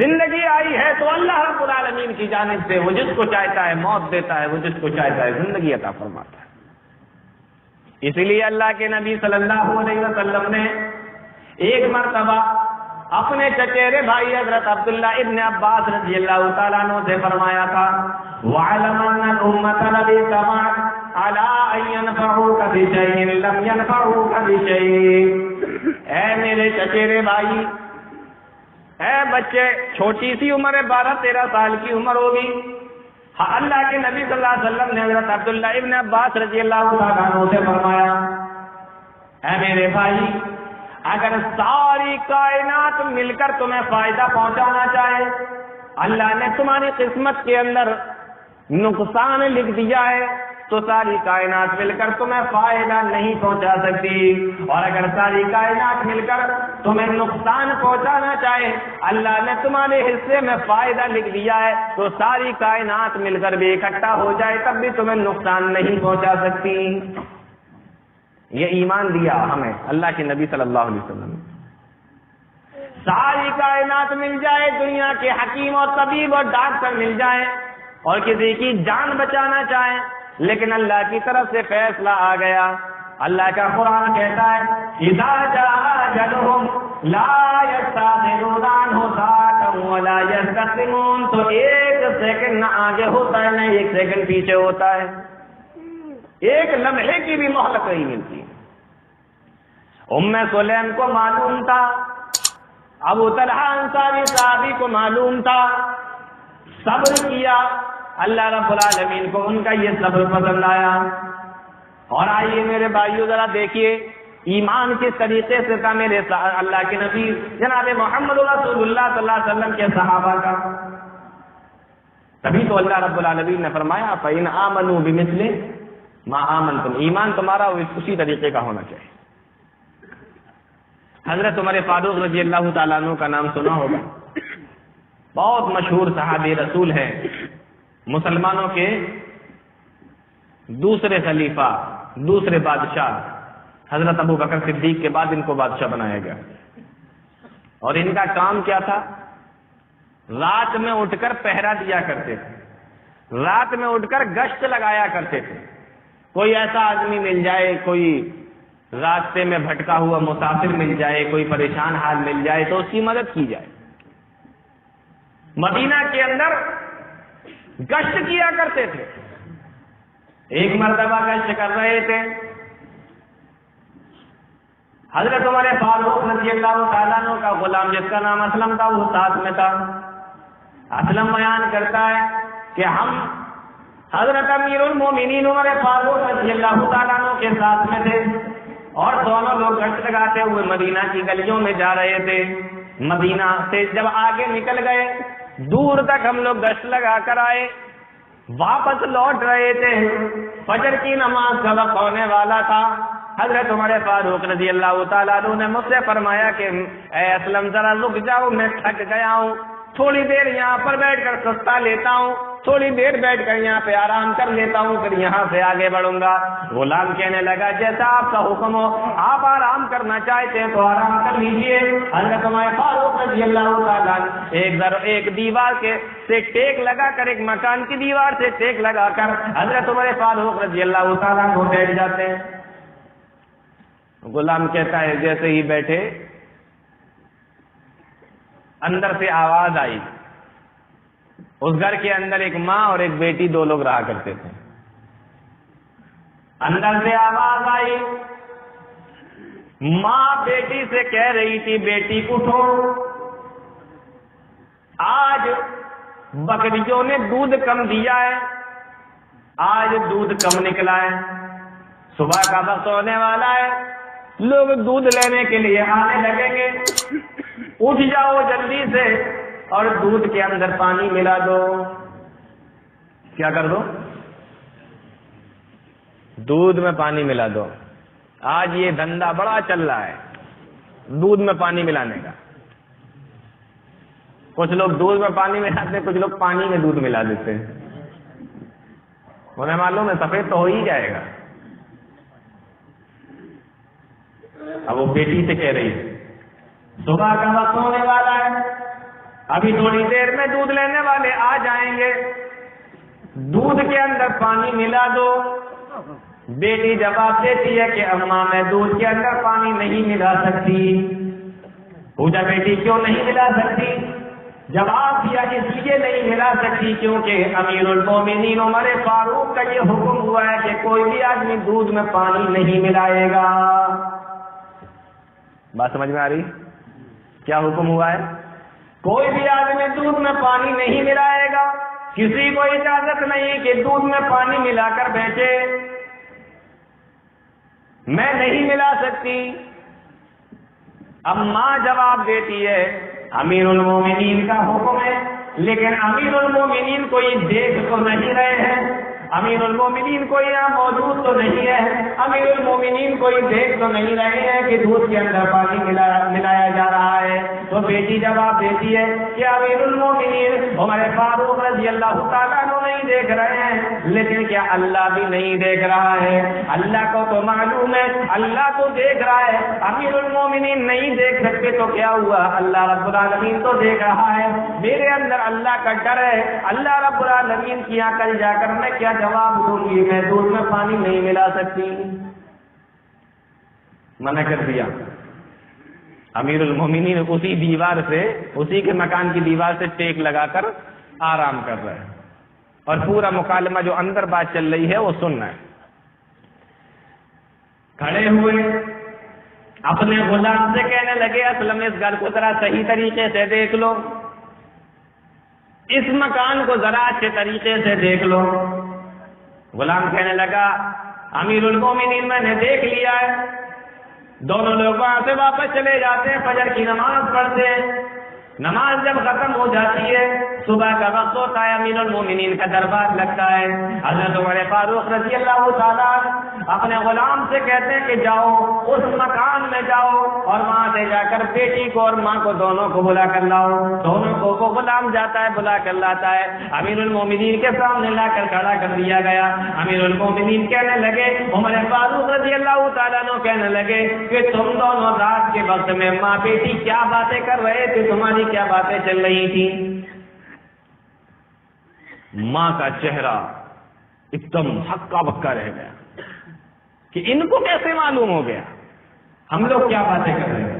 زندگی آئی ہے تو اللہ رب العالمین کی جانب سے، وہ جس کو چاہتا ہے موت دیتا ہے، وہ جس کو چاہتا ہے زندگی عطا فرماتا ہے۔ اسی لیے اللہ کے نبی صلی اللہ علیہ وسلم نے ایک مرتبہ اپنے چچیرے بھائی حضرت عبداللہ ابن عباس رضی اللہ تعالیٰ عنہ سے فرمایا تھا وَعَلَمَ أَنَّ الْأُمَّةَ لَمْ تَجْتَمِعْ عَلَىٰ أَن يَنفَعُوكَ بِشَيْءٍ لَّمْ يَنفَعُوكَ بِشَيْءٍ۔ اے میرے چچیرے بھائی، اے بچے، چھوٹی سی عمر ہے، 12-13 سال کی عمر ہوگی۔ اللہ کے نبی صلی اللہ علیہ وسلم نے حضرت عبداللہ ابن عباس رضی اللہ تعالیٰ عنہ سے فرمایا اے میرے بھائی، اگر ساری کائنات مل کر تمہیں فائدہ پہنچانا چاہے، اللہ نے تمہاری قسمت کے اندر نقصان لکھ دیا ہے تو ساری کائنات مل کر تمہیں فائدہ نہیں پہنچا سکتی، اور اگر ساری کائنات مل کر تمہیں نقصان پہنچانا چاہے، اللہ نے تمہارے حصے میں فائدہ لکھ دیا ہے تو ساری کائنات مل کر بھی اکٹھا ہو جائے تب بھی تمہیں نقصان نہیں پہنچا سکتی۔ یہ ایمان دیا ہمیں اللہ کے نبی صلی اللہ علیہ وسلم۔ ساری کائنات مل جائے، دنیا کے حکیم اور طبیب اور ڈاکٹر مل جائیں اور کسی کی جان بچانا چاہیں، لیکن اللہ کی طرف سے فیصلہ آ گیا۔ اللہ کا قرآن کہتا ہے اذا جاء اجلهم لا يستأخرون عنه ساعة ولا يستقدمون، تو ایک سیکنڈ نہ آگے ہوتا ہے نہ ایک سیکنڈ پیچھے ہوتا ہے، ایک لمحے کی بھی مہلت نہیں ملتی۔ ام سلیم کو معلوم تھا، ابو طلحہ انصاری صحابی کو معلوم تھا، صبر کیا، اللہ رب العالمین کو ان کا یہ صبر پسند آیا۔ اور آئیے میرے بھائیو ذرا دیکھیے ایمان کس طریقے سے تھا میرے اللہ کے نبی جناب محمد رسول اللہ صلی اللہ علیہ وسلم کے صحابہ کا۔ تبھی تو اللہ رب العالمین نے فرمایا فَإِنْ آمَنُوا بِمِثْلِ مَا آمَنْتُمْ، ایمان تمہارا اسی طریقے کا ہونا چاہیے۔ حضرت عمر فاروق رضی اللہ تعالیٰ عنہ کا نام سنا ہوگا، بہت مشہور صحابی رسول ہیں، مسلمانوں کے دوسرے خلیفہ، دوسرے بادشاہ، حضرت ابو بکر صدیق کے بعد ان کو بادشاہ بنایا گیا۔ اور ان کا کام کیا تھا؟ رات میں اٹھ کر پہرا دیا کرتے تھے، رات میں اٹھ کر گشت لگایا کرتے تھے. کوئی ایسا آدمی مل جائے، کوئی راستے میں بھٹکا ہوا مسافر مل جائے، کوئی پریشان حال مل جائے تو اس کی مدد کی جائے. مدینہ کے اندر گشت کیا کرتے تھے. ایک مرتبہ گشت کر رہے تھے، حضرت عمر فاروق رضی اللہ تعالیٰ عنہ کا غلام جس کا نام اسلم تھا وہ ساتھ میں تھا. اسلم بیان کرتا ہے کہ ہم حضرت امیر المومنین عمر فاروق رضی اللہ تعالیٰ عنہ کے ساتھ میں تھے اور دونوں لوگ گشت لگاتے ہوئے مدینہ کی گلیوں میں جا رہے تھے. مدینہ سے جب آگے نکل گئے، دور تک ہم لوگ گشت لگا کر آئے، واپس لوٹ رہے تھے، فجر کی نماز کا وقت ہونے والا تھا. حضرت عمر فاروق رضی اللہ تعالیٰ عنہ نے مجھ سے فرمایا کہ اے اسلم ذرا رک جاؤ، میں تھک گیا ہوں، تھوڑی دیر یہاں پر بیٹھ کر سستا لیتا ہوں، تھوڑی دیر بیٹھ کر یہاں پہ آرام کر لیتا ہوں، پھر یہاں سے آگے بڑھوں گا. غلام کہنے لگا جیسا آپ کا حکم ہو، آپ آرام کرنا چاہتے ہیں تو آرام کر لیجئے. حضرت عمر فاروق رضی اللہ تعالیٰ ایک دیوار کے سے ٹیک لگا کر، ایک مکان کی دیوار سے ٹیک لگا کر حضرت عمر فاروق رضی اللہ تعالیٰ کو بیٹھ جاتے ہیں. غلام کہتا ہے جیسے ہی بیٹھے اندر سے آواز آئی. اس گھر کے اندر ایک ماں اور ایک بیٹی دو لوگ رہا کرتے تھے. اندر سے آواز آئی، ماں بیٹی سے کہہ رہی تھی بیٹی اٹھو، آج بکریوں نے دودھ کم دیا ہے، آج دودھ کم نکلا ہے، صبح کا وقت ہونے والا ہے، لوگ دودھ لینے کے لیے آنے لگیں گے، اٹھ جاؤ جلدی سے اور دودھ کے اندر پانی ملا دو. کیا کر دو؟ دودھ میں پانی ملا دو. آج یہ دھندا بڑا چل رہا ہے دودھ میں پانی ملانے کا. کچھ لوگ دودھ میں پانی ملاتے ہیں، کچھ لوگ پانی میں دودھ ملا دیتے ہیں. انہیں معلوم ہے سفید تو ہو ہی جائے گا. اب وہ بیٹی سے کہہ رہی ہے صبح کا وقت ہونے والا ہے، ابھی تھوڑی دیر میں دودھ لینے والے آ جائیں گے، دودھ کے اندر پانی ملا دو. بیٹی جواب دیتی ہے کہ اماں میں دودھ کے اندر پانی نہیں ملا سکتی. پوچھا بیٹی کیوں نہیں ملا سکتی؟ جواب دیا اس لیے نہیں ملا سکتی کیونکہ امیر المومنین عمر فاروق کا یہ حکم ہوا ہے کہ کوئی بھی آدمی دودھ میں پانی نہیں ملائے گا. بات سمجھ میں آ رہی؟ کیا حکم ہوا ہے؟ کوئی بھی آدمی دودھ میں پانی نہیں ملائے گا. کسی کو اجازت نہیں کہ دودھ میں پانی ملا کر بیچے. میں نہیں ملا سکتی. اب ماں جواب دیتی ہے امیر المومنین کا حکم ہے، لیکن امیر المومنین کوئی دیکھ تو نہیں رہے ہیں، امیر المومنین کوئی یہاں موجود تو نہیں ہے، امیر المومنین کوئی دیکھ تو نہیں رہے ہیں کہ دودھ کے اندر پانی ملایا جا رہا ہے. تو بیٹی جواب دیتی ہے کہ امیر المومنین عمر فاروق رضی اللہ تعالیٰ عنہ نہیں دیکھ رہے ہیں، لیکن کیا اللہ بھی نہیں دیکھ رہا ہے؟ اللہ کو تو معلوم ہے، اللہ تو دیکھ رہا ہے. امیر المومنین نہیں دیکھ سکتے تو کیا ہوا؟ اللہ رب العالمین تو دیکھ رہا ہے. میرے اندر اللہ کا ڈر ہے، اللہ رب العالمین کی یہاں کل جا کر میں کیا جواب دوں گی؟ میں دودھ میں پانی نہیں ملا سکتی. منع کر دیا. امیر المومنین اسی دیوار سے، اسی کے مکان کی دیوار سے ٹیک لگا کر آرام کر رہے ہیں اور پورا مکالمہ جو اندر بات چل رہی ہے وہ سننا ہے. کھڑے ہوئے اپنے غلام سے کہنے لگے اسلم اس گھر کو ذرا صحیح طریقے سے دیکھ لو، اس مکان کو ذرا اچھے طریقے سے دیکھ لو. غلام کہنے لگا امیر المومنین میں نے دیکھ لیا ہے. دونوں لوگ وہاں سے واپس چلے جاتے ہیں، فجر کی نماز پڑھتے ہیں. نماز جب ختم ہو جاتی ہے، صبح کا وقت ہوتا ہے، امیر المومنین کا دربار لگتا ہے. حضرت عمر فاروق رضی اللہ تعالیٰ اپنے غلام سے کہتے ہیں کہ جاؤ اس مکان میں جاؤ اور وہاں سے جا کر بیٹی کو اور ماں کو دونوں کو بلا کر لاؤ. دونوں کو وہ غلام جاتا ہے، بلا کر لاتا ہے. امیر المومنین کے سامنے لا کر کھڑا کر دیا گیا. امیر المومنین کہنے لگے، عمر فاروق رضی اللہ تعالیٰ عنہ کہنے لگے کہ تم دونوں رات کے وقت میں ماں بیٹی کیا باتیں کر رہے تھے، تمہاری کیا باتیں چل رہی تھی؟ ماں کا چہرہ ایک دم ہکا بکا رہ گیا کہ ان کو کیسے معلوم ہو گیا ہم لوگ کیا باتیں کر رہے ہیں.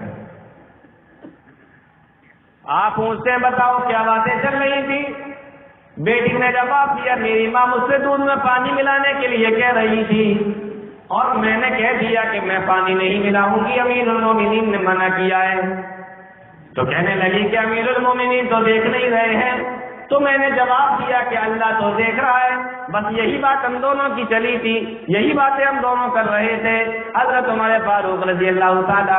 آپ پوچھتے ہیں بتاؤ کیا باتیں چل رہی تھی؟ بیٹی نے جواب دیا میری ماں مجھ سے دودھ میں پانی ملانے کے لیے کہہ رہی تھی اور میں نے کہہ دیا کہ میں پانی نہیں ملاؤں گی، امیر المومنین نے منع کیا ہے. تو کہنے لگی کہ امیر المومنین تو دیکھ نہیں رہے ہیں. تو میں نے جواب دیا کہ اللہ تو دیکھ رہا ہے. بس یہی بات ہم دونوں کی چلی تھی، یہی باتیں ہم دونوں کر رہے تھے. حضرت عمر فاروق رضی اللہ تعالیٰ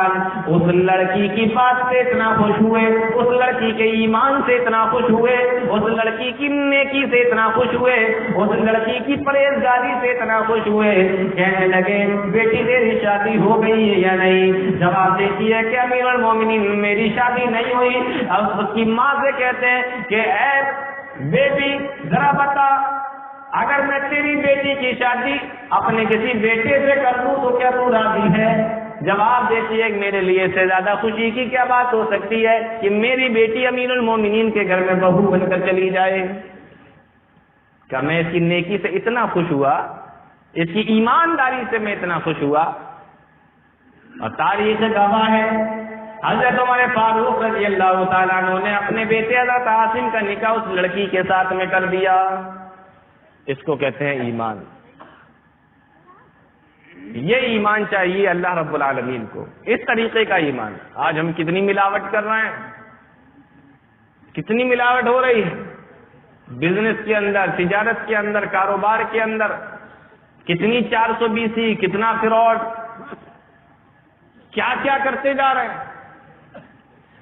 اس لڑکی کی بات سے اتنا خوش ہوئے، اس لڑکی کے ایمان سے اتنا خوش ہوئے، اس لڑکی کی نیکی سے اتنا خوش ہوئے، اس لڑکی کی پرہیزگاری سے اتنا خوش ہوئے. کہنے لگے بیٹی تیری شادی ہو گئی ہے یا نہیں؟ جواب دیتی ہے کہ امیر المومنین میری شادی نہیں ہوئی. اب اس کی ماں سے کہتے ہیں کہ اے بیٹی ذرا بتا، اگر میں تیری بیٹی کی شادی اپنے کسی بیٹے سے کر دوں تو کیا تو راضی ہے؟ جواب دیتی ہے کہ میرے لیے سے زیادہ خوشی کی کیا بات ہو سکتی ہے کہ میری بیٹی امیر المومنین کے گھر میں بہو بن کر چلی جائے. کیا میں اس کی نیکی سے اتنا خوش ہوا، اس کی ایمانداری سے میں اتنا خوش ہوا. اور تاریخ گواہ ہے حضرت عمر فاروق رضی اللہ تعالیٰ عنہ نے اپنے بیٹے حضرت عاصم کا نکاح اس لڑکی کے ساتھ میں کر دیا. اس کو کہتے ہیں ایمان. یہ ایمان چاہیے اللہ رب العالمین کو، اس طریقے کا ایمان. آج ہم کتنی ملاوٹ کر رہے ہیں، کتنی ملاوٹ ہو رہی ہے بزنس کے اندر، تجارت کے اندر، کاروبار کے اندر. کتنی 420، کتنا فراڈ، کیا کیا کرتے جا رہے ہیں.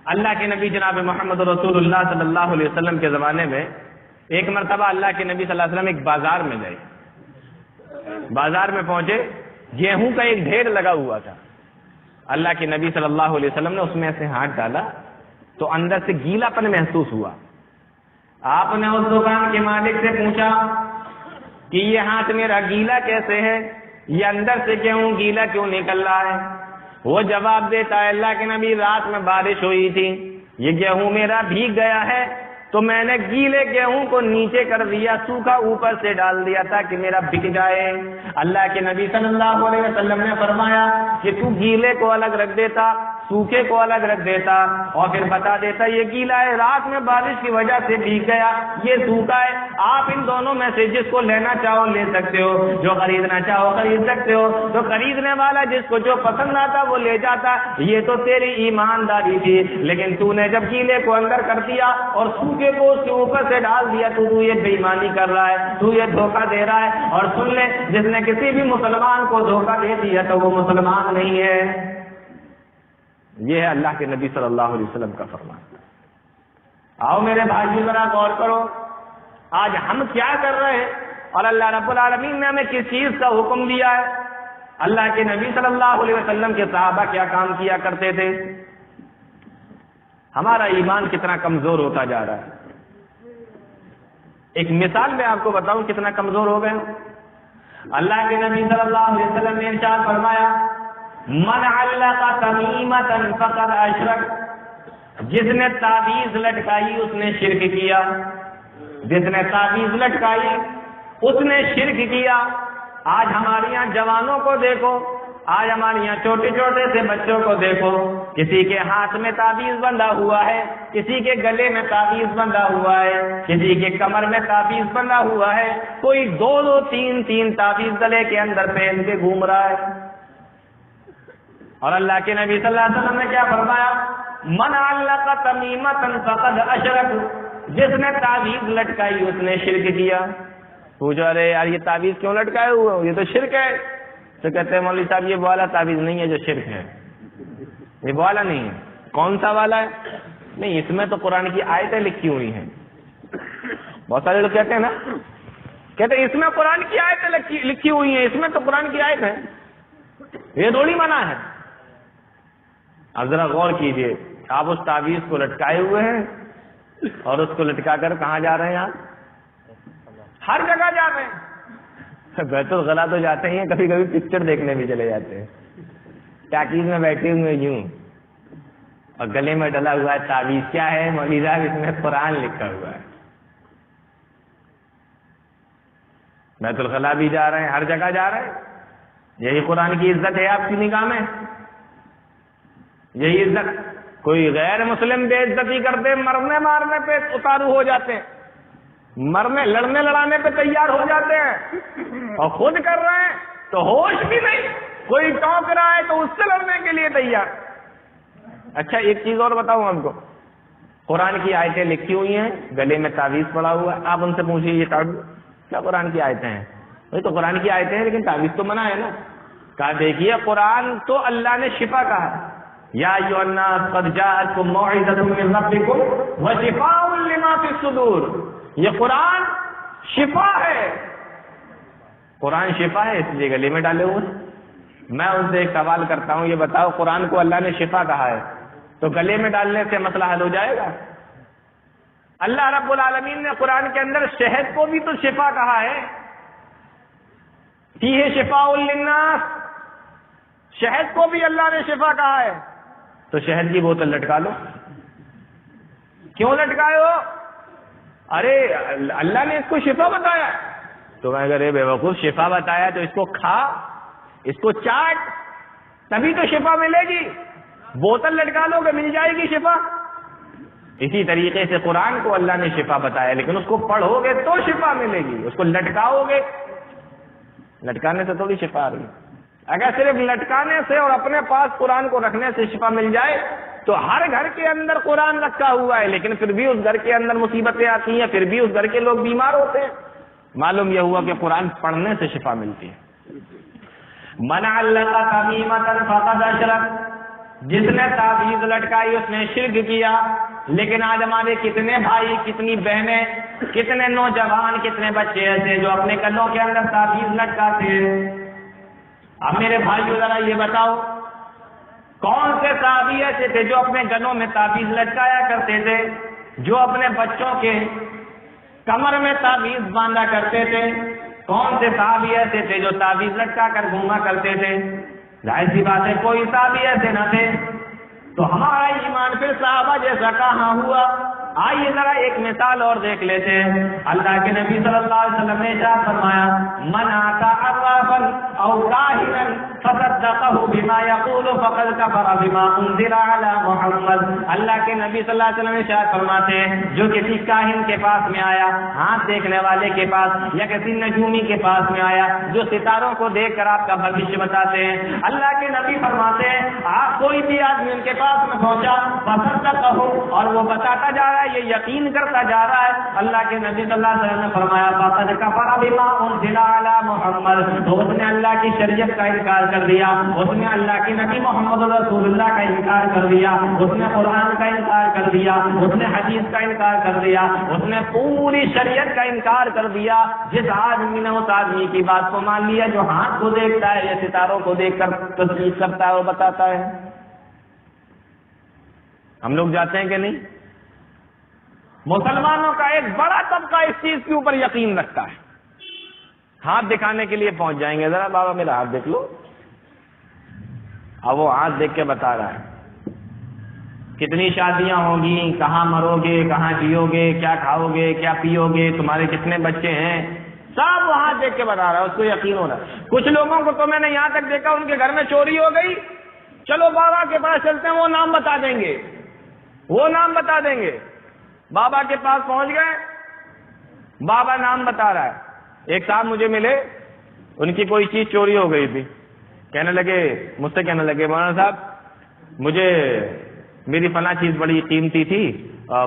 اللہ کے نبی جناب محمد رسول اللہ صلی اللہ علیہ وسلم کے زمانے میں ایک مرتبہ اللہ کے نبی صلی اللہ علیہ وسلم ایک بازار میں گئے. بازار میں پہنچے، گیہوں کا ایک ڈھیر لگا ہوا تھا. اللہ کے نبی صلی اللہ علیہ وسلم نے اس میں سے ہاتھ ڈالا تو اندر سے گیلا پن محسوس ہوا. آپ نے اس دکان کے مالک سے پوچھا کہ یہ ہاتھ میرا گیلا کیسے ہے، یہ اندر سے گیہوں گیلا کیوں نکل رہا ہے؟ وہ جواب دیتا ہے اللہ کے نبی رات میں بارش ہوئی تھی، یہ گیہوں میرا بھیگ گیا ہے تو میں نے گیلے گیہوں کو نیچے کر دیا، سوکھا اوپر سے ڈال دیا تاکہ میرا بک جائے. اللہ کے نبی صلی اللہ علیہ وسلم نے فرمایا کہ تو گیلے کو الگ رکھ دیتا، سوکھے کو الگ رکھ دیتا اور پھر بتا دیتا یہ گیلا ہے، رات میں بارش کی وجہ سے بھیگ گیا، یہ سوکھا ہے. آپ ان دونوں میں سے جس کو لینا چاہو لے سکتے ہو، جو خریدنا چاہو خرید سکتے ہو. تو خریدنے والا جس کو جو پسند آتا وہ لے جاتا. یہ تو تیری ایمانداری تھی، لیکن تو نے جب گیلے کو اندر کر دیا اور سوکھے کو اس کے اوپر سے ڈال دیا تو یہ بے ایمانی کر رہا ہے، تو یہ دھوکہ دے رہا ہے. اور سن لے، جس نے کسی بھی مسلمان کو دھوکہ دے دیا تو وہ مسلمان نہیں ہے. یہ ہے اللہ کے نبی صلی اللہ علیہ وسلم کا فرمان. آؤ میرے بھائی ذرا غور کرو، آج ہم کیا کر رہے ہیں اور اللہ رب العالمین نے ہمیں کس چیز کا حکم دیا ہے. اللہ کے نبی صلی اللہ علیہ وسلم کے صحابہ کیا کام کیا کرتے تھے. ہمارا ایمان کتنا کمزور ہوتا جا رہا ہے. ایک مثال میں آپ کو بتاؤں کتنا کمزور ہو گئے. اللہ کے نبی صلی اللہ علیہ وسلم نے ارشاد فرمایا من علق تمیمۃ فقد اشرک، جس نے تعویذ لٹکائی اس نے شرک کیا. جس نے تعویذ لٹکائی اس نے شرک کیا. آج ہمارے یہاں جوانوں کو دیکھو، آج ہمارے یہاں چھوٹے چھوٹے سے بچوں کو دیکھو، کسی کے ہاتھ میں تعویذ بندھا ہوا ہے، کسی کے گلے میں تعویذ بندھا ہوا ہے، کسی کے کمر میں تعویذ بندھا ہوا ہے، کوئی دو دو تین تین تعویذ گلے کے اندر پہن کے گھوم رہا ہے. اور اللہ کے نبی صلی اللہ علیہ وسلم نے کیا فرمایا من علق تمیمۃ فقد اشرک، جس نے تعویذ لٹکائی اس نے شرک کیا. پوچھو ارے یار یہ تعویذ کیوں لٹکائے ہوئے ہو، یہ تو شرک ہے. تو کہتے ہیں مولوی صاحب یہ والا تعویذ نہیں ہے جو شرک ہے، یہ والا نہیں ہے. کون سا والا ہے؟ نہیں، اس میں تو قرآن کی آیتیں لکھی ہوئی ہیں. بہت سارے لوگ کہتے ہیں نا، کہتے ہیں اس میں قرآن کی آیتیں لکھی ہوئی ہیں، اس میں تو قرآن کی آیت ہے، یہ تھوڑی منع ہے. اب ذرا غور کیجئے، آپ اس تعویذ کو لٹکائے ہوئے ہیں اور اس کو لٹکا کر کہاں جا رہے ہیں؟ آپ ہر جگہ جا رہے ہیں. بیت الخلا تو جاتے ہیں، کبھی کبھی پکچر دیکھنے بھی چلے جاتے ہیں. ٹاکیز میں بیٹھے ہوئے یوں اور گلے میں ڈلا ہوا ہے تعویذ. کیا ہے مولوی صاحب؟ اس میں قرآن لکھا ہوا ہے. بیت الخلاء بھی جا رہے ہیں، ہر جگہ جا رہے ہیں. یہی قرآن کی عزت ہے آپ کی نگاہ میں؟ یہی عزت؟ کوئی غیر مسلم بے عزتی کرتے مرنے مارنے پہ اتارو ہو جاتے ہیں، مرنے لڑنے لڑانے پہ تیار ہو جاتے ہیں، اور خود کر رہے ہیں تو ہوش بھی نہیں. کوئی ٹوک رہا ہے تو اس سے لڑنے کے لیے تیار. اچھا ایک چیز اور بتاؤں ہم کو، قرآن کی آیتیں لکھی ہوئی ہیں، گلے میں تعویذ پڑا ہوا ہے، آپ ان سے پوچھیے یہ تعویذ کیا قرآن کی آیتیں ہیں؟ وہی تو قرآن کی آیتیں ہیں لیکن تعویذ تو منع ہے نا. کہا دیکھیے قرآن تو اللہ نے شفا کہا ہے، یا ایھا الناس قد جاءتکم موعظۃ من ربکم وشفاء لما فی الصدور. یہ قرآن شفا ہے، قرآن شفا ہے اس لیے گلے میں ڈالے ہوئے. میں ان سے ایک سوال کرتا ہوں، یہ بتاؤ قرآن کو اللہ نے شفا کہا ہے تو گلے میں ڈالنے سے مسئلہ حل ہو جائے گا؟ اللہ رب العالمین نے قرآن کے اندر شہد کو بھی تو شفا کہا ہے، فیہ شفاء للناس. شہد کو بھی اللہ نے شفا کہا ہے، تو شہد کی بوتل لٹکا لو. کیوں لٹکائے ہو؟ ارے اللہ نے اس کو شفا بتایا. تو میں اگر بے وقوف شفا بتایا تو اس کو کھا، اس کو چاٹ، تبھی تو شفا ملے گی. بوتل لٹکا لو گے مل جائے گی شفا. اسی طریقے سے قرآن کو اللہ نے شفا بتایا لیکن اس کو پڑھو گے تو شفا ملے گی. اس کو لٹکاؤ گے، لٹکانے سے تھوڑی شفا آ رہی ہے. اگر صرف لٹکانے سے اور اپنے پاس قرآن کو رکھنے سے شفا مل جائے تو ہر گھر کے اندر قرآن رکھا ہوا ہے لیکن پھر بھی اس گھر کے اندر مصیبتیں آتی ہیں، پھر بھی اس گھر کے لوگ بیمار ہوتے ہیں. معلوم یہ ہوا کہ قرآن پڑھنے سے شفا ملتی ہے. من علق تمیمۃ فقد اشرک، جس نے تعویذ لٹکائی اس نے شرک کیا. لیکن آج ہمارے کتنے بھائی، کتنی بہنیں، کتنے نوجوان، کتنے بچے ایسے جو اپنے گلوں کے اندر تعویذ لٹکاتے ہیں. اب میرے بھائیو ذرا یہ بتاؤ کون سے صحابی ایسے تھے جو اپنے گلوں میں تعویذ لٹکایا کرتے تھے، جو اپنے بچوں کے کمر میں تعویذ باندھا کرتے تھے؟ کون سے صحابی ایسے تھے جو تعویذ لٹکا کر گھوما کرتے تھے؟ ظاہر سی بات ہے کوئی صحابی ایسے نہ تھے. تو ہمارا ایمان پھر صحابہ جیسا کہاں ہوا؟ آئیے ذرا ایک مثال اور دیکھ لیتے ہیں. اللہ کے نبی صلی اللہ علیہ وسلم نے ارشاد فرمایا من آتا عرافا او کاہنا فصدقه بما يقول فقد كفر بما انزل على محمد. اللہ کے نبی صلی اللہ علیہ وسلم نے ارشاد فرماتے ہیں جو کسی کاہن کے پاس میں آیا، ہاتھ دیکھنے والے کے پاس یا کسی نجومی کے پاس میں آیا جو ستاروں کو دیکھ کر آپ کا بھوشیہ بتاتے ہیں، اللہ کے نبی فرماتے ہیں آپ کوئی بھی آدمی ان کے پاس میں پہنچا فصدقه اور وہ بتاتا جا رہا ہے، یہ یقین کرتا جا رہا ہے، اللہ کے نبی صلی اللہ علیہ وسلم نے فرمایا فقد کفر بما انزل علی محمد، تو اس نے اللہ کی شریعت کا انکار کر دیا، اس نے اللہ کے نبی محمد رسول اللہ کا انکار کر دیا، اس نے قرآن کا انکار کر دیا، اس نے حدیث کا انکار کر دیا، اس نے پوری شریعت کا انکار کر دیا. جس آدمی نے اس آدمی کی بات کو مان لیا جو ہاتھ کو دیکھتا ہے یا ستاروں کو دیکھ کر تصدیق کرتا ہے اور بتاتا ہے. ہم لوگ جاتے ہیں کہ نہیں؟ مسلمانوں کا ایک بڑا طبقہ اس چیز کے اوپر یقین رکھتا ہے. ہاتھ دکھانے کے لیے پہنچ جائیں گے، ذرا بابا میرا ہاتھ دیکھ لو. اب وہ ہاتھ دیکھ کے بتا رہا ہے کتنی شادیاں ہوں گی، کہاں مرو گے، کہاں جیو گے، کیا کھاؤ گے، کیا پیو گے، تمہارے کتنے بچے ہیں، سب وہ ہاتھ دیکھ کے بتا رہا ہے، اس کو یقین ہو رہا ہے. کچھ لوگوں کو تو میں نے یہاں تک دیکھا ان کے گھر میں چوری ہو گئی، چلو بابا کے پاس چلتے ہیں، وہ نام بتا دیں گے، وہ نام بتا دیں گے. بابا کے پاس پہنچ گئے، بابا نام بتا رہا ہے. ایک صاحب مجھے ملے، ان کی کوئی چیز چوری ہو گئی تھی، کہنے لگے مجھ سے، کہنے لگے مولانا صاحب مجھے میری فلاں چیز بڑی قیمتی تھی،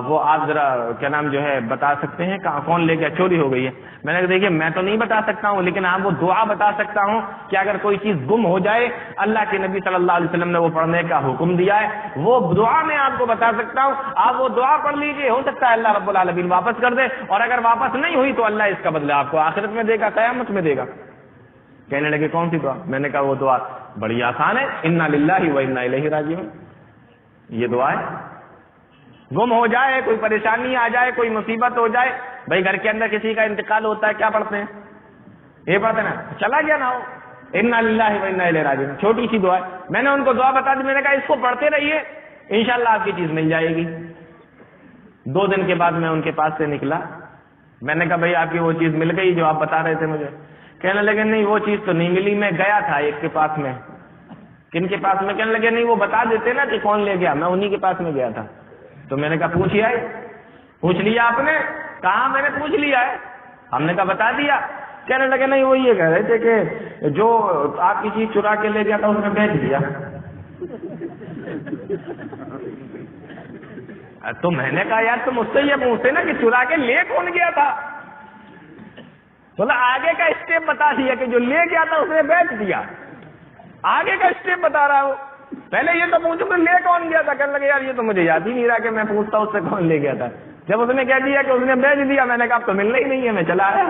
وہ آپ ذرا کیا نام جو ہے بتا سکتے ہیں کہاں کون لے گیا، چوری ہو گئی ہے. میں نے کہا دیکھیے میں تو نہیں بتا سکتا ہوں لیکن آپ وہ دعا بتا سکتا ہوں کہ اگر کوئی چیز گم ہو جائے اللہ کے نبی صلی اللہ علیہ وسلم نے وہ پڑھنے کا حکم دیا ہے، وہ دعا میں آپ کو بتا سکتا ہوں. آپ وہ دعا پڑھ لیجیے، ہو سکتا ہے اللہ رب العالمین واپس کر دے، اور اگر واپس نہیں ہوئی تو اللہ اس کا بدلہ آپ کو آخرت میں دے گا، قیامت میں دے گا. کہنے لگے کون سی دعا؟ میں نے کہا وہ دعا بڑی آسان ہے، انا للہ و انا الیہ راجعون. یہ دعا ہے، گم ہو جائے، کوئی پریشانی آ جائے، کوئی مصیبت ہو جائے، بھائی گھر کے اندر کسی کا انتقال ہوتا ہے، کیا پڑھتے ہیں؟ یہ پڑھتے ہیں نا، چلا گیا نہ ہو، انا للہ و انا الیہ راجعون. چھوٹی سی دعا ہے. میں نے ان کو دعا بتا دی، میں نے کہا اس کو پڑھتے رہیے، انشاءاللہ آپ کی چیز مل جائے گی. 2 دن کے بعد میں ان کے پاس سے نکلا، میں نے کہا بھائی آپ کی وہ چیز مل گئی جو آپ بتا رہے تھے مجھے؟ کہنے لگے نہیں وہ چیز تو نہیں ملی، میں گیا تھا ایک کے پاس میں۔ کن کے پاس میں؟ کہنے لگے نہیں وہ بتا دیتے نا کہ کون لے گیا، میں انہی کے پاس میں گیا تھا۔ تو میں نے کہا پوچھ آئے؟ پوچھ لیا آپ نے؟ کہا میں نے پوچھ لیا ہے۔ ہم نے کہا بتا دیا؟ کہنے لگے نہیں وہ یہ کہہ رہے تھے کہ جو آپ کی چیز چرا کے لے گیا تھا اس نے بیچ دیا۔ تو میں نے کہا یار تم مجھ سے یہ پوچھتے نا کہ چرا کے لے کون گیا تھا؟ بولا آگے کا اسٹیپ بتا دیا کہ جو لے گیا تھا اس نے بیچ دیا۔ آگے کا اسٹیپ بتا رہا ہوں، پہلے یہ تو پوچھو کہ لے کون گیا تھا۔ کہنے لگے یار یہ تو مجھے یاد ہی نہیں رہا کہ میں پوچھتا اس سے کون لے گیا تھا۔ جب اس نے کہہ دیا کہ اس نے بیچ دیا، میں نے کہا اب تو ملنا ہی نہیں ہے، میں چلا آیا۔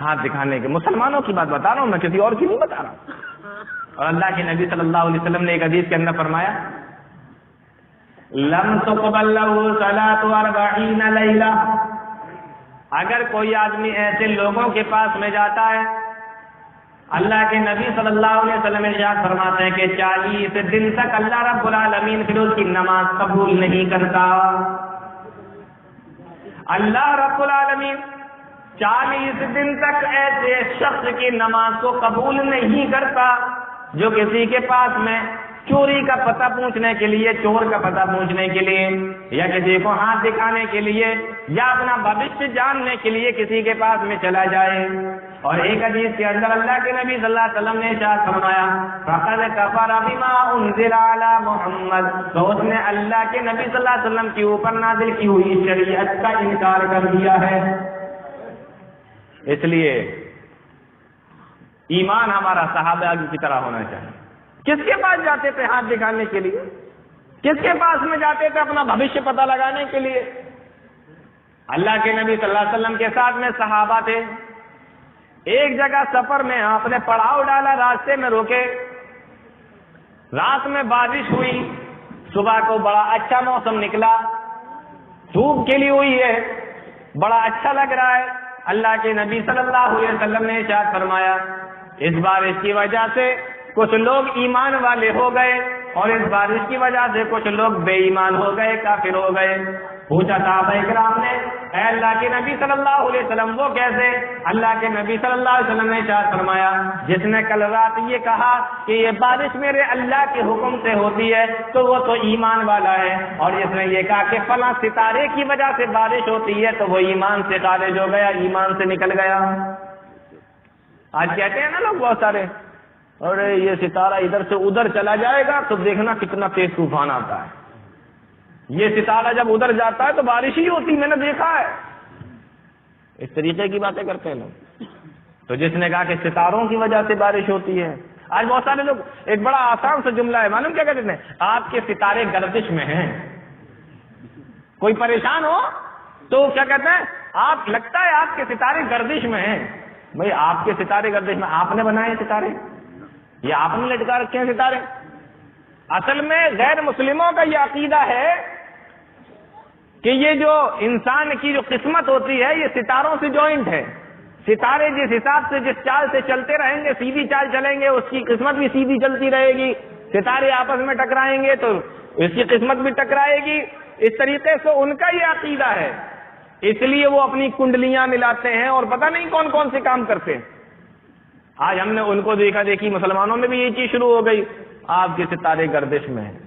ہاتھ دکھانے کے مسلمانوں کی بات بتا رہا ہوں، میں کسی اور کی نہیں بتا رہا ہوں۔ اور اللہ کے نبی صلی اللہ علیہ وسلم نے ایک حدیث کے اندر فرمایا لم تقبل له صلاۃ 40 لیلہ، اگر کوئی آدمی ایسے لوگوں کے پاس میں جاتا ہے، اللہ کے نبی صلی اللہ علیہ وسلم ارشاد فرماتے ہیں کہ 40 دن تک اللہ رب العالمین پھر اس کی نماز قبول نہیں کرتا۔ اللہ رب العالمین 40 دن تک ایسے شخص کی نماز کو قبول نہیں کرتا جو کسی کے پاس میں چوری کا پتہ پوچھنے کے لیے، چور کا پتہ پوچھنے کے لیے، یا کسی کو ہاتھ دکھانے کے لیے، یا اپنا بھوشیہ جاننے کے لیے کسی کے پاس میں چلا جائے۔ اور ایک حدیث کے اندر اللہ کے نبی صلی اللہ علیہ وسلم نے ارشاد فرمایا فقد کفر بما انزل علی محمد، تو اس نے اللہ کے نبی صلی اللہ علیہ وسلم کے اوپر نازل کی ہوئی شریعت کا انکار کر دیا ہے۔ اس لیے ایمان ہمارا صحابہ کی طرح ہونا چاہیے۔ کس کے پاس جاتے تھے ہاتھ دکھانے کے لیے؟ کس کے پاس میں جاتے تھے اپنا بھوشیہ پتہ لگانے کے لیے؟ اللہ کے نبی صلی اللہ علیہ وسلم کے ساتھ میں صحابہ تھے۔ ایک جگہ سفر میں آپ نے پڑاؤ ڈالا، راستے میں روکے، رات میں بارش ہوئی، صبح کو بڑا اچھا موسم نکلا، دھوپ کھلی ہوئی ہے، بڑا اچھا لگ رہا ہے۔ اللہ کے نبی صلی اللہ علیہ وسلم نے ارشاد فرمایا اس بارش کی وجہ سے کچھ لوگ ایمان والے ہو گئے اور اس بارش کی وجہ سے کچھ لوگ بے ایمان ہو گئے، کافر ہو گئے۔ پوچھا صحابہ کرام نے اے اللہ کے نبی صلی اللہ علیہ وسلم وہ کیسے؟ اللہ کے نبی صلی اللہ علیہ وسلم نے ارشاد فرمایا جس نے کل رات یہ کہا کہ یہ بارش میرے اللہ کے حکم سے ہوتی ہے تو وہ تو ایمان والا ہے، اور جس نے یہ کہا کہ فلاں ستارے کی وجہ سے بارش ہوتی ہے تو وہ ایمان سے خارج ہو گیا، ایمان سے نکل گیا۔ آج کہتے ہیں نا لوگ بہت سارے اور یہ ستارہ ادھر سے ادھر چلا جائے گا تو دیکھنا کتنا تیز طوفان آتا ہے، یہ ستارہ جب ادھر جاتا ہے تو بارش ہی ہوتی، میں نے دیکھا ہے۔ اس طریقے کی باتیں کرتے ہیں لوگ۔ تو جس نے کہا کہ ستاروں کی وجہ سے بارش ہوتی ہے، آج بہت سارے لوگ ایک بڑا آسان سا جملہ ہے، معلوم کیا کہتے ہیں؟ آپ کے ستارے گردش میں ہیں۔ کوئی پریشان ہو تو کیا کہتے ہیں؟ آپ لگتا ہے آپ کے ستارے گردش میں ہیں۔ بھائی آپ کے ستارے گردش میں، آپ نے بنائے ستارے یا آپ نے لٹکا رکھے ہیں ستارے؟ اصل میں غیر مسلموں کا یہ عقیدہ ہے کہ یہ جو انسان کی جو قسمت ہوتی ہے یہ ستاروں سے جوائنٹ ہے۔ ستارے جس حساب سے جس چال سے چلتے رہیں گے، سیدھی چال چلیں گے، اس کی قسمت بھی سیدھی چلتی رہے گی۔ ستارے آپس میں ٹکرائیں گے تو اس کی قسمت بھی ٹکرائے گی۔ اس طریقے سے ان کا یہ عقیدہ ہے، اس لیے وہ اپنی کنڈلیاں ملاتے ہیں اور پتہ نہیں کون کون سے کام کرتے ہیں۔ آج ہم نے ان کو دیکھا دیکھی مسلمانوں میں بھی یہ چیز شروع ہو گئی، آپ کے ستارے گردش میں ہیں۔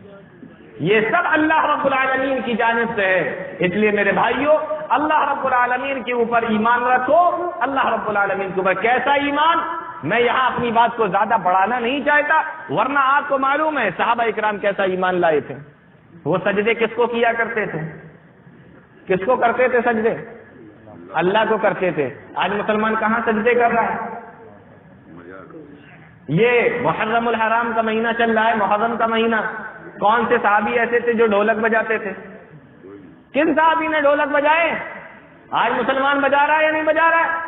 یہ سب اللہ رب العالمین کی جانب سے ہے۔ اس لیے میرے بھائیوں، اللہ رب العالمین کے اوپر ایمان رکھو۔ اللہ رب العالمین کے اوپر کیسا ایمان؟ میں یہاں اپنی بات کو زیادہ بڑھانا نہیں چاہتا، ورنہ آپ کو معلوم ہے صحابہ اکرام کیسا ایمان لائے تھے۔ وہ سجدے کس کو کیا کرتے تھے؟ کس کو کرتے تھے سجدے؟ اللہ کو کرتے تھے۔ آج مسلمان کہاں سجدے کر رہا ہے؟ یہ محرم الحرام کا مہینہ چل رہا ہے، محرم کا مہینہ، کون سے صحابی ایسے تھے جو ڈھولک بجاتے تھے؟ کن صحابی نے ڈھولک بجائے؟ آج مسلمان بجا رہا ہے یا نہیں بجا رہا ہے؟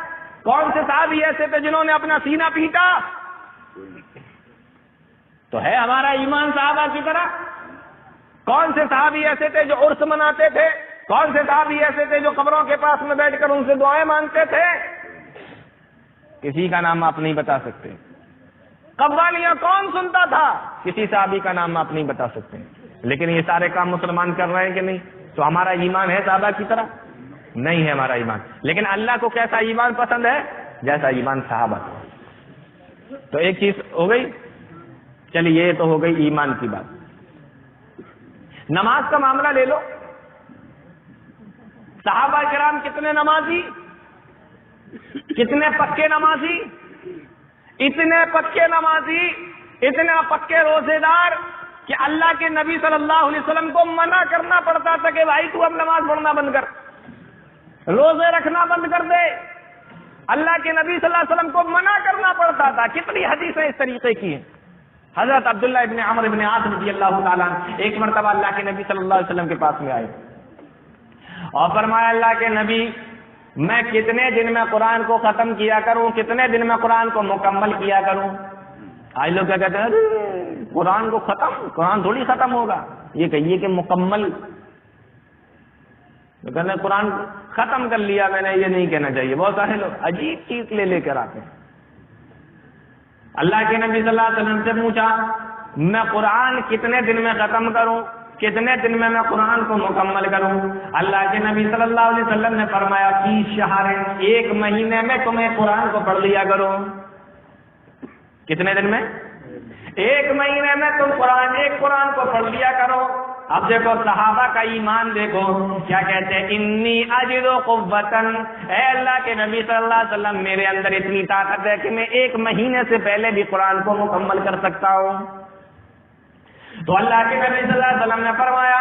کون سے صحابی ایسے تھے جنہوں نے اپنا سینہ پیٹا؟ تو ہے ہمارا ایمان صحابہ کی طرح؟ کون سے صحابی ایسے تھے جو عرس مناتے تھے؟ کون سے صحابی ایسے تھے جو قبروں کے پاس میں بیٹھ کر ان سے دعائیں مانگتے تھے؟ کسی کا نام آپ نہیں بتا سکتے۔ قوالیاں کون سنتا تھا؟ کسی صحابی کا نام آپ نہیں بتا سکتے۔ لیکن یہ سارے کام مسلمان کر رہے ہیں کہ نہیں؟ تو ہمارا ایمان ہے صحابہ کی طرح؟ نہیں ہے ہمارا ایمان. لیکن اللہ کو کیسا ایمان پسند ہے؟ جیسا ایمان صحابہ کو. تو ایک چیز ہو گئی. چلیے یہ تو ہو گئی ایمان کی بات. نماز کا معاملہ لے لو. صحابہ کرام کتنے نمازی، کتنے پکے نمازی، اتنے پکے نمازی، اتنا پکے روزے دار کہ اللہ کے نبی صلی اللہ علیہ وسلم کو منع کرنا پڑتا تھا کہ بھائی تو اب نماز پڑھنا بند کر، روزے رکھنا بند کر دے. اللہ کے نبی صلی اللہ علیہ وسلم کو منع کرنا پڑتا تھا. کتنی حدیثیں اس طریقے کی ہیں. حضرت عبداللہ ابن عمرو ابن عاص رضی اللہ تعالیٰ ایک مرتبہ اللہ کے نبی صلی اللہ علیہ وسلم کے پاس میں آئے اور فرمایا اللہ کے نبی میں کتنے دن میں قرآن کو ختم کیا کروں، کتنے دن میں قرآن کو مکمل کیا کروں. آج لوگ کیا کہتے ہیں قرآن کو ختم، قرآن تھوڑی ختم ہوگا، یہ کہیے کہ مکمل. کہتے ہیں قرآن ختم کر لیا میں نے، یہ نہیں کہنا چاہیے. بہت سارے لوگ عجیب چیز لے کر آتے ہیں. اللہ کے نبی صلی اللہ علیہ وسلم سے پوچھا میں قرآن کتنے دن میں ختم کروں، کتنے دن میں قرآن کو مکمل کروں. اللہ کے نبی صلی اللہ علیہ وسلم نے فرمایا فی شہر، ایک مہینے میں تمہیں قرآن کو پڑھ لیا کرو. کتنے دن میں؟ ایک مہینے میں تم ایک قرآن کو پڑھ لیا کرو. اب دیکھو صحابہ کا ایمان دیکھو کیا کہتے ہیں، انی اجد قوتن، اے اللہ کے نبی صلی اللہ علیہ وسلم میرے اندر اتنی طاقت ہے کہ میں ایک مہینے سے پہلے بھی قرآن کو مکمل کر سکتا ہوں. تو اللہ کے نبی صلی اللہ علیہ وسلم نے فرمایا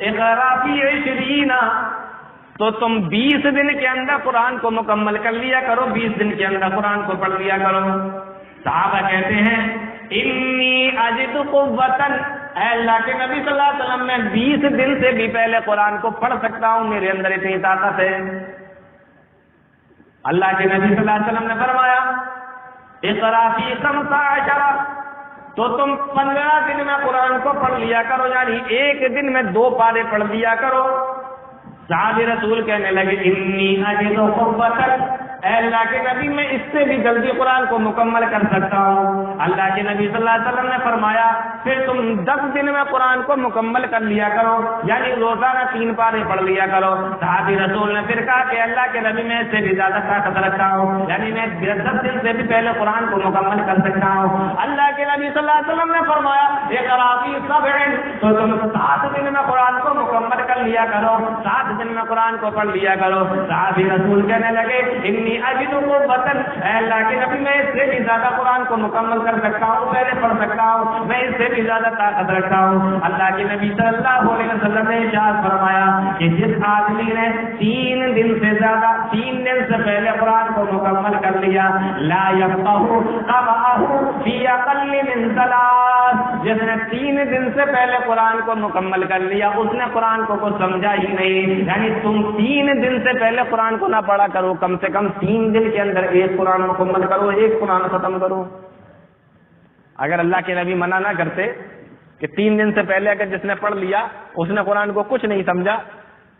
اقرا فی 20، تو تم 20 دن کے اندر قرآن کو مکمل کر لیا کرو، 20 دن کے اندر قرآن کو پڑھ لیا کرو. صحابہ کہتے ہیں انی اجد قوتن، اے اللہ کے نبی صلی اللہ علیہ وسلم میں 20 دن سے بھی پہلے قرآن کو پڑھ سکتا ہوں، میرے اندر اتنی طاقت ہے. اللہ کے نبی صلی اللہ علیہ وسلم نے فرمایا اقرا فی 15، تو تم 15 دن میں قرآن کو پڑھ لیا کرو، یعنی ایک دن میں 2 پارے پڑھ لیا کرو. صحابی رسول کہنے لگے انی اجد قوتن، اے اللہ کے نبی میں اس سے بھی جلدی قرآن کو مکمل کر سکتا ہوں. اللہ کے نبی صلی اللہ علیہ وسلم نے فرمایا پھر تم 10 دن میں قرآن کو مکمل کر لیا کرو، یعنی روزانہ 3 پارے پڑھ لیا کرو. صحابی رسول نے پھر کہا کہ اللہ کے نبی میں اس سے بھی زیادہ طاقت رکھتا ہوں، یعنی میں 10 دن سے بھی پہلے قرآن کو مکمل کر سکتا ہوں. اللہ کے نبی صلی اللہ علیہ وسلم نے فرمایا اقرا فی 7، تو تم 7 دن میں قرآن کو مکمل کر لیا کرو، 7 دن میں قرآن کو پڑھ لیا کرو. صحابی رسول کہنے لگے انی اجد قوتن، اے اللہ کے نبی میں اس سے بھی زیادہ قرآن کو مکمل کر سکتا ہوں، پہلے پڑھ سکتا ہوں، میں اس سے بھی زیادہ طاقت رکھتا ہوں. اللہ کے نبی صلی اللہ علیہ وسلم نے ارشاد فرمایا کہ جس آدمی نے 3 دن سے پہلے قرآن کو مکمل کر لیا لا یفقہ قرأہ فی اقل من 3، جس نے 3 دن سے پہلے قرآن کو مکمل کر لیا اس نے قرآن کو کچھ سمجھا ہی نہیں. یعنی تم 3 دن سے پہلے قرآن کو نہ پڑھا کرو، کم سے کم 3 دن کے اندر ایک قرآن مکمل کرو، ایک قرآن ختم کرو. اگر اللہ کے نبی منع نہ کرتے کہ 3 دن سے پہلے اگر جس نے پڑھ لیا اس نے قرآن کو کچھ نہیں سمجھا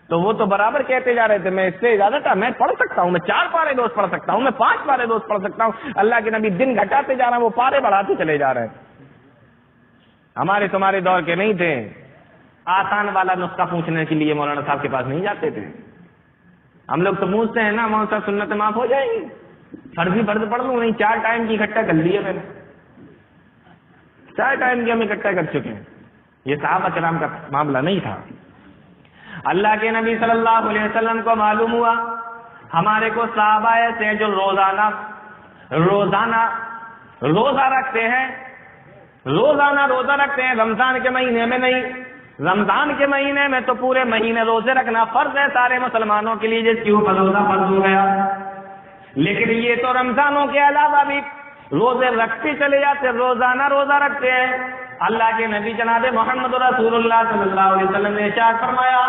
تو وہ تو برابر کہتے جا رہے تھے میں اس سے زیادہ تھا، میں پڑھ سکتا ہوں، میں 4 پارے روز پڑھ سکتا ہوں، میں 5 پارے روز پڑھ سکتا ہوں. اللہ کے نبی دن گھٹاتے جا رہے ہیں، وہ پارے بڑھاتے چلے جا رہے ہیں. ہمارے تمہارے دور کے نہیں تھے، آسان والا نسخہ پوچھنے کے لیے مولانا صاحب کے پاس نہیں جاتے تھے. ہم لوگ تو پوچھتے ہیں نا مولانا صاحب سنت معاف ہو جائیں گی، فرض پڑھ لوں نہیں، 4 ٹائم کی اکٹھا کر لی ہے میں نے، 4 ٹائم کی ہم اکٹھا کر چکے ہیں. یہ صحابہ کرام کا معاملہ نہیں تھا. اللہ کے نبی صلی اللہ علیہ وسلم کو معلوم ہوا ہمارے کو صحابہ ایسے ہیں جو روزانہ روزہ رکھتے ہیں، روزہ رکھتے ہیں. رمضان کے مہینے میں نہیں، رمضان کے مہینے میں تو پورے مہینے روزے رکھنا فرض ہے سارے مسلمانوں کے لیے، جس کے اوپر روزہ فرض ہو گیا. لیکن یہ تو رمضانوں کے علاوہ بھی روزے رکھتے چلے جاتے، روزانہ روزہ رکھتے ہیں. اللہ کے نبی جناب محمد رسول اللہ صلی اللہ علیہ وسلم نے ارشاد فرمایا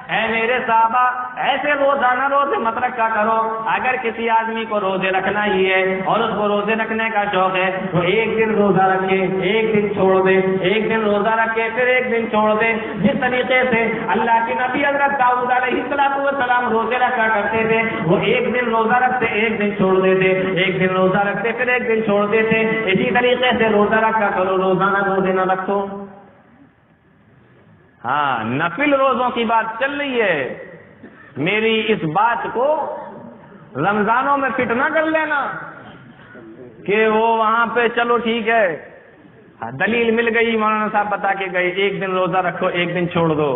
اے میرے صحابہ ایسے روزانہ روزے مت رکھا کرو. اگر کسی آدمی کو روزے رکھنا ہی ہے اور اس کو روزے رکھنے کا شوق ہے تو 1 دن روزہ رکھے، 1 دن چھوڑ دے، 1 دن روزہ رکھے پھر 1 دن چھوڑ دے. جس طریقے سے اللہ کے نبی حضرت داؤد علیہ السلام روزے رکھا کرتے تھے، وہ 1 دن روزہ رکھتے 1 دن چھوڑ دیتے، 1 دن روزہ رکھتے پھر 1 دن چھوڑ دیتے. اسی طریقے سے روزہ رکھا کرو، روزانہ روزے نہ رکھو. ہاں نفل روزوں کی بات چل رہی ہے، میری اس بات کو رمضانوں میں فٹ نہ کر لینا کہ وہ وہاں پہ چلو ٹھیک ہے دلیل مل گئی، مولانا صاحب بتا کے گئے ایک دن روزہ رکھو ایک دن چھوڑ دو۔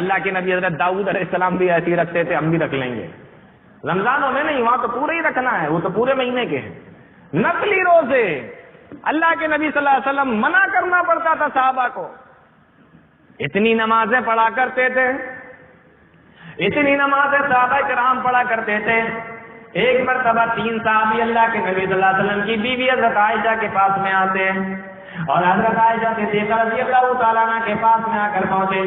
اللہ کے نبی حضرت داؤد علیہ السلام بھی ایسے ہی رکھتے تھے، ہم بھی رکھ لیں گے۔ رمضانوں میں نہیں، وہاں تو پورے ہی رکھنا ہے، وہ تو پورے مہینے کے ہیں۔ نفلی روزے اللہ کے نبی صلی اللہ علیہ وسلم منع کرنا پڑتا تھا صحابہ کو، اتنی نمازیں پڑھا کرتے تھے، اتنی نمازیں صحابہ کرام پڑھا کرتے تھے۔ ایک مرتبہ 3 صحابی اللہ کے نبی صلی اللہ علیہ وسلم کی بیوی حضرت عائشہ کے پاس میں آتے ہیں، اور حضرت عائشہ صدیقہ رضی اللہ تعالیٰ عنہ کے پاس میں آ کر پہنچے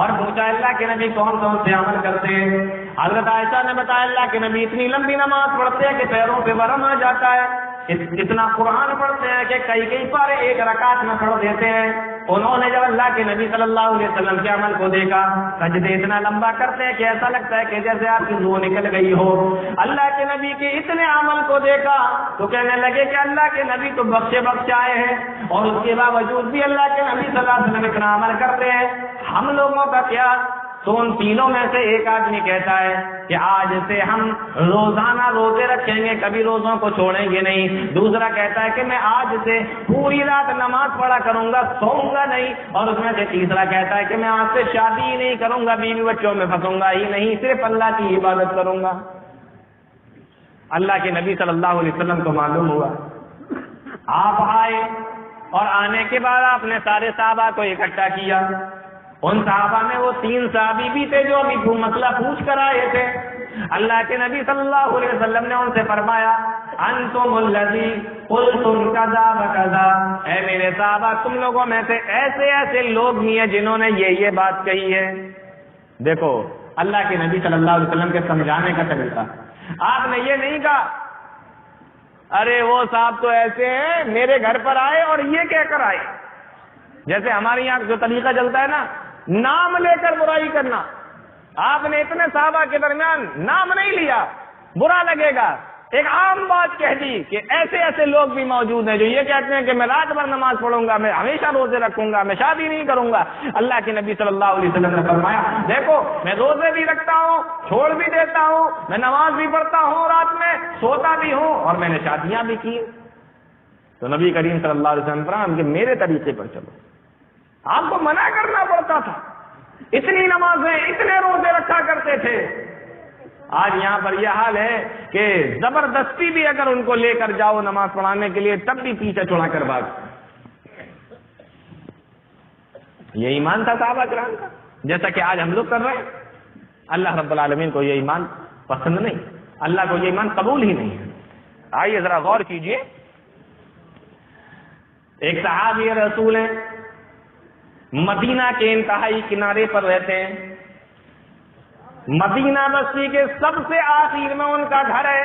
اور پوچھا اللہ کے نبی کون کون سے عمل کرتے ہیں؟ حضرت عائشہ نے بتایا اللہ کے نبی اتنی لمبی نماز پڑھتے ہیں کہ پیروں پہ ورم آ جاتا ہے، اتنا قرآن پڑھتے ہیں کہ کئی پارے ایک رکعت میں پڑھ دیتے ہیں۔ انہوں نے جب اللہ کے نبی صلی اللہ علیہ وسلم کے عمل کو دیکھا، سجدے اتنا لمبا کرتے ہیں کہ ایسا لگتا ہے کہ جیسے آپ کی روح نکل گئی ہو۔ اللہ کے نبی کے اتنے عمل کو دیکھا تو کہنے لگے کہ اللہ کے نبی تو بخشے بخشائے ہیں، اور اس کے باوجود بھی اللہ کے نبی صلی اللہ علیہ وسلم اتنا عمل کرتے ہیں، ہم لوگوں کا کیا؟ تو ان تینوں میں سے ایک آدمی کہتا ہے کہ آج سے ہم روزانہ روزے رکھیں گے، کبھی روزوں کو چھوڑیں گے نہیں۔ دوسرا کہتا ہے کہ میں آج سے پوری رات نماز پڑھا کروں گا، سوؤں گا نہیں۔ اور اس میں سے تیسرا کہتا ہے کہ میں آج سے شادی ہی نہیں کروں گا، بیوی بچوں میں پھنسوں گا ہی نہیں، صرف اللہ کی عبادت کروں گا۔ اللہ کے نبی صلی اللہ علیہ وسلم کو معلوم ہوا، آپ آئے اور آنے کے بعد آپ نے سارے صحابہ کو اکٹھا کیا۔ ان صحابہ میں وہ 3 صحابی بھی تھے جو ابھی مسئلہ پوچھ کر آئے تھے۔ اللہ کے نبی صلی اللہ علیہ وسلم نے ان سے فرمایا انتم الذی قلتم کذا وکذا، اے میرے صحابہ تم لوگوں میں سے ایسے ایسے لوگ بھی ہیں جنہوں نے یہ بات کہی ہے۔ دیکھو اللہ کے نبی صلی اللہ علیہ وسلم کے سمجھانے کا طریقہ، آپ نے یہ نہیں کہا ارے وہ صاحب تو ایسے ہیں میرے گھر پر آئے اور یہ کہہ کر آئے، جیسے ہمارے یہاں جو طریقہ چلتا ہے نا نام لے کر برائی کرنا۔ آپ نے اتنے صحابہ کے درمیان نام نہیں لیا، برا لگے گا، ایک عام بات کہہ دی کہ ایسے ایسے لوگ بھی موجود ہیں جو یہ کہتے ہیں کہ میں رات بھر نماز پڑھوں گا، میں ہمیشہ روزے رکھوں گا، میں شادی نہیں کروں گا۔ اللہ کے نبی صلی اللہ علیہ وسلم نے فرمایا دیکھو میں روزے بھی رکھتا ہوں، چھوڑ بھی دیتا ہوں، میں نماز بھی پڑھتا ہوں، رات میں سوتا بھی ہوں، اور میں نے شادیاں بھی کی۔ تو نبی کریم صلی اللہ علیہ وسلم فرمایا کہ میرے طریقے پر چلو۔ آپ کو منع کرنا پڑتا تھا، اتنی نمازیں اتنے روزے رکھا کرتے تھے۔ آج یہاں پر یہ حال ہے کہ زبردستی بھی اگر ان کو لے کر جاؤ نماز پڑھانے کے لیے تب بھی پیچھے چھوڑا کر بھاگ۔ یہ ایمان تھا صحابہ کرام کا، جیسا کہ آج ہم لوگ کر رہے ہیں۔ اللہ رب العالمین کو یہ ایمان پسند نہیں، اللہ کو یہ ایمان قبول ہی نہیں ہے۔ آئیے ذرا غور کیجئے، ایک صحابی رسول ہیں، مدینہ کے انتہائی کنارے پر رہتے ہیں، مدینہ بستی کے سب سے آخر میں ان کا گھر ہے،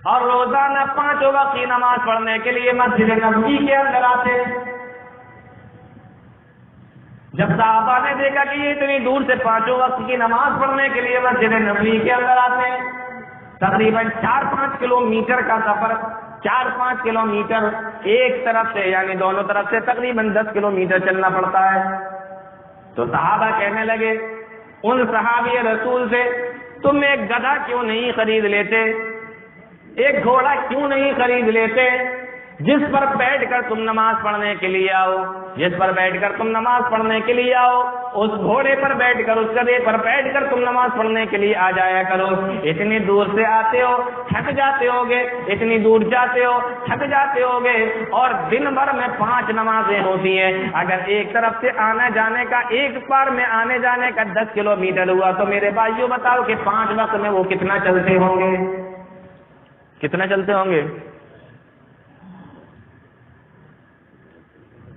اور روزانہ 5 وقت کی نماز پڑھنے کے لیے مسجد نبوی کے اندر آتے ہیں۔ جب صحابہ نے دیکھا کہ یہ اتنی دور سے 5 وقت کی نماز پڑھنے کے لیے مسجد نبوی کے اندر آتے ہیں، تقریباً 4-5 کلومیٹر کا سفر، 4-5 کلومیٹر ایک طرف سے یعنی دونوں طرف سے تقریباً 10 کلومیٹر چلنا پڑتا ہے۔ تو صحابہ کہنے لگے ان صحابی رسول سے تم ایک گدھا کیوں نہیں خرید لیتے، ایک گھوڑا کیوں نہیں خرید لیتے جس پر بیٹھ کر تم نماز پڑھنے کے لیے آؤ، جس پر بیٹھ کر تم نماز پڑھنے کے لیے آؤ، اس گھوڑے پر بیٹھ کر، اس گدھے پر بیٹھ کر تم نماز پڑھنے کے لیے آ جایا کرو۔ اتنی دور سے آتے ہو، تھک جاتے ہوگے، اتنی دور جاتے ہو، تھک جاتے ہوگے، اور دن بھر میں 5 نمازیں ہوتی ہیں، اگر ایک طرف سے آنے جانے کا، ایک بار میں آنے جانے کا 10 کلومیٹر ہوا تو میرے بھائیوں بتاؤ کہ 5 وقت میں وہ کتنا چلتے ہوں گے، کتنا چلتے ہوں گے؟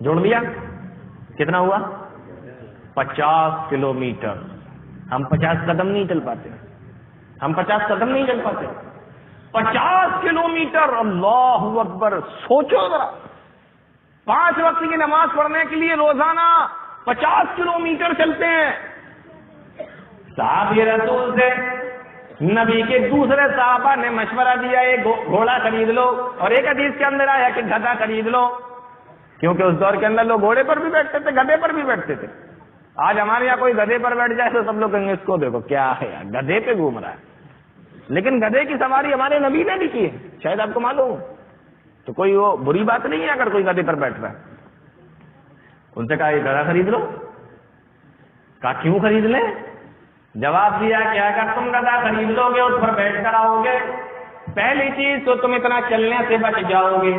جوڑ دیا کتنا ہوا؟ 50 کلومیٹر۔ ہم 50 قدم نہیں چل پاتے، ہم 50 قدم نہیں چل پاتے، 50 کلومیٹر، اللہ اکبر! سوچو ذرا، 5 وقت کی نماز پڑھنے کے لیے روزانہ 50 کلومیٹر چلتے ہیں۔ صحابی رسول سے نبی کے دوسرے صحابہ نے مشورہ دیا ایک گھوڑا خرید لو، اور ایک حدیث کے اندر آیا کہ گدھا خرید لو، کیونکہ اس دور کے اندر لوگ گھوڑے پر بھی بیٹھتے تھے، گدھے پر بھی بیٹھتے تھے۔ آج ہمارے یہاں کوئی گدھے پر بیٹھ جائے تو سب لوگ کہیں گے اس کو دیکھو کیا ہے یار، گدھے پہ گھوم رہا ہے. لیکن گدھے کی سواری ہمارے نبی نے بھی کی ہے، شاید آپ کو معلوم. تو کوئی وہ بری بات نہیں ہے اگر کوئی گدھے پر بیٹھ رہا ہے. ان سے کہا یہ گدھا خرید لو. کہا کیوں خرید لیں؟ جواب دیا کہ اگر تم گدھا خرید لو گے اس پر بیٹھ کر آؤ گے، پہلی چیز تو تم اتنا چلنے سے بچ جاؤ گے،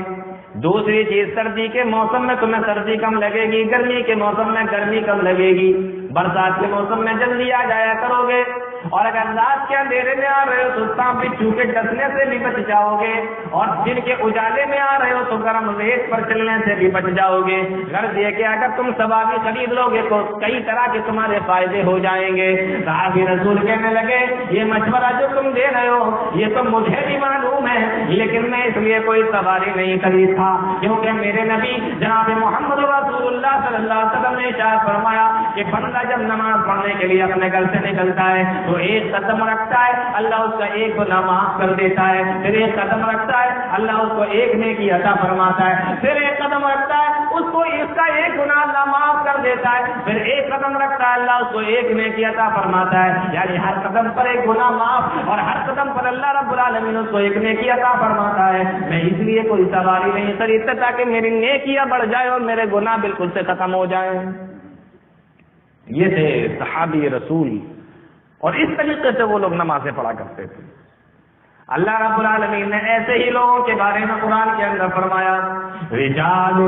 دوسری چیز سردی کے موسم میں تمہیں سردی کم لگے گی، گرمی کے موسم میں گرمی کم لگے گی، برسات کے موسم میں جلدی آ جایا کرو گے، اور اگر رات کے اندھیرے میں آ رہے ہو تو سانپ بچھو کے ڈسنے سے بھی بچ جاؤ گے، اور دن کے اجالے میں آ رہے ہو تو گرم ریت پر چلنے سے بھی بچ جاؤ گے. غرض یہ کہ اگر تم سواری خرید لو گے تو کئی طرح کے تمہارے فائدے ہو جائیں گے. صحابی رسول کہنے لگے یہ مشورہ جو تم دے رہے ہو یہ تو مجھے بھی معلوم ہے، لیکن میں اس لیے کوئی سواری نہیں خریدتا کیونکہ میرے نبی جناب محمد رسول اللہ صلی اللہ علیہ وسلم نے ارشاد فرمایا کہ بندہ جب نماز پڑھنے کے لیے اپنے گھر سے نکلتا ہے تو ایک قدم رکھتا ہے اللہ اس کا ایک گناہ معاف کر دیتا ہے، پھر ایک قدم رکھتا ہے اللہ اس کو ایک نیکی عطا فرماتا ہے، پھر ایک قدم رکھتا ہے اس کو اس کا ایک گناہ اللہ معاف کر دیتا ہے، پھر ایک قدم رکھتا ہے اللہ اس کو ایک نیکی عطا فرماتا ہے. یعنی ہر قدم پر ایک گناہ معاف اور ہر قدم پر اللہ رب العالمین اس کو ایک نیکی عطا فرماتا ہے. میں اس لیے کوئی سواری نہیں خریدتا تاکہ میری نیکیاں بڑھ جائے اور میرے گناہ بالکل سے ختم ہو جائیں. یہ تھے صحابی رسول، اور اس طریقے سے وہ لوگ نمازیں پڑھا کرتے تھے. اللہ رب العالمین نے ایسے ہی لوگوں کے بارے میں قرآن کے اندر فرمایا رجال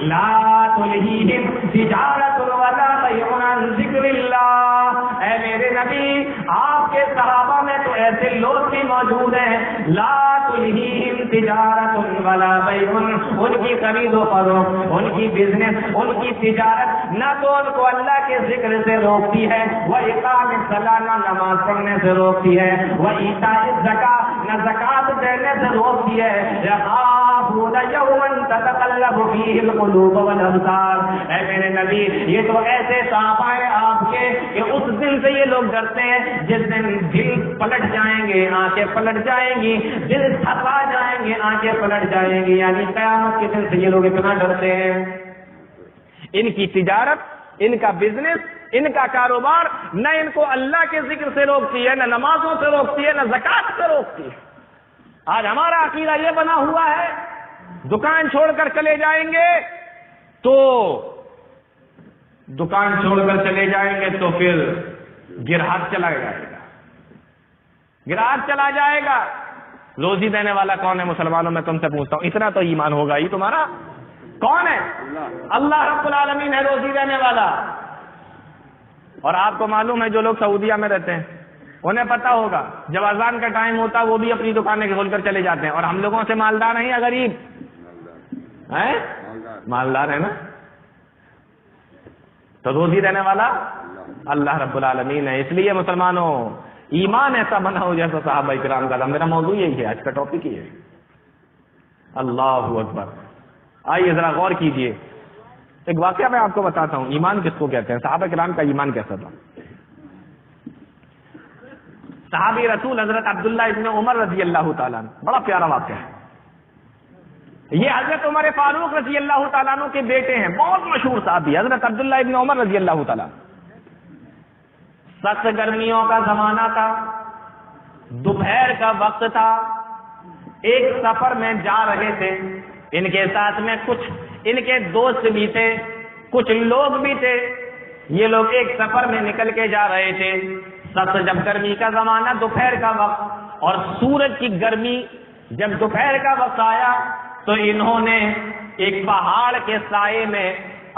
لا تلہیہم تجارت ولا بیع عن ذکر اللہ. اے میرے نبی آپ کے صحابہ میں تو ایسے لوگ بھی موجود ہیں لا تلہیہم تجارت ولا بیع، ان کی خرید و فروخت، ان کی بزنس، ان کی تجارت نہ تو ان کو اللہ کے ذکر سے روکتی ہے، وہ اقام الصلاۃ نہ نماز پڑھنے سے روکتی ہے، وہ ایتاء الزکاۃ نہ زکات دینے سے روکتی ہے، یخافون یوما تتقلب فیہ القلوب والابصار. اے میرے نبی یہ تو ایسے صحابہ ہیں آپ کے کہ اس دن سے یہ لوگ ڈرتے ہیں جس دن دل پلٹ جائیں گے، آنکھیں پلٹ جائیں گی، دل تھکا جائیں گے، آنکھیں پلٹ جائیں گی. یعنی قیامت کے دن سے یہ لوگ اتنا ڈرتے ہیں. ان کی تجارت، ان کا بزنس، ان کا کاروبار نہ ان کو اللہ کے ذکر سے روکتی ہے، نہ نمازوں سے روکتی ہے، نہ زکات سے روکتی ہے. آج ہمارا عقیدہ یہ بنا ہوا ہے دکان چھوڑ کر چلے جائیں گے تو دکان چھوڑ کر چلے جائیں گے تو پھر گراہک چلا جائے گا، گراہک چلا جائے گا. روزی دینے والا کون ہے مسلمانوں؟ میں تم سے پوچھتا ہوں، اتنا تو ایمان ہوگا ہی تمہارا. کون ہے؟ اللہ رب العالمین ہے روزی دینے والا. اور آپ کو معلوم ہے جو لوگ سعودیہ میں رہتے ہیں انہیں پتا ہوگا جب اذان کا ٹائم ہوتا وہ بھی اپنی دکانیں کھول کر چلے جاتے ہیں. اور ہم لوگوں سے مالدار ہیں یا غریب ہیں؟ مالدار ہے نا. تو روزی دینے والا اللہ رب العالمین ہے. اس لیے مسلمانوں ایمان ایسا بنا ہو جیسا صحابہ کرام کا. میرا موضوع یہی ہے، آج کا ٹاپک یہ ہے. اللہ اکبر. آئیے ذرا غور کیجئے. ایک واقعہ میں آپ کو بتاتا ہوں ایمان کس کو کہتے ہیں، صحابہ کرام کا ایمان کیسا تھا. صحابی رسول حضرت عبداللہ ابن عمر رضی اللہ تعالیٰ عنہ، بڑا پیارا واقعہ ہے. یہ حضرت عمر فاروق رضی اللہ تعالیٰ عنہ کے بیٹے ہیں، بہت مشہور صحابی حضرت عبداللہ ابن عمر رضی اللہ تعالیٰ. سخت گرمیوں کا زمانہ تھا، دوپہر کا وقت تھا، ایک سفر میں جا رہے تھے. ان کے ساتھ میں کچھ ان کے دوست بھی تھے، کچھ لوگ بھی تھے. یہ لوگ ایک سفر میں نکل کے جا رہے تھے. سخت جب گرمی کا زمانہ، دوپہر کا وقت، اور سورج کی گرمی جب دوپہر کا وقت آیا تو انہوں نے ایک پہاڑ کے سائے میں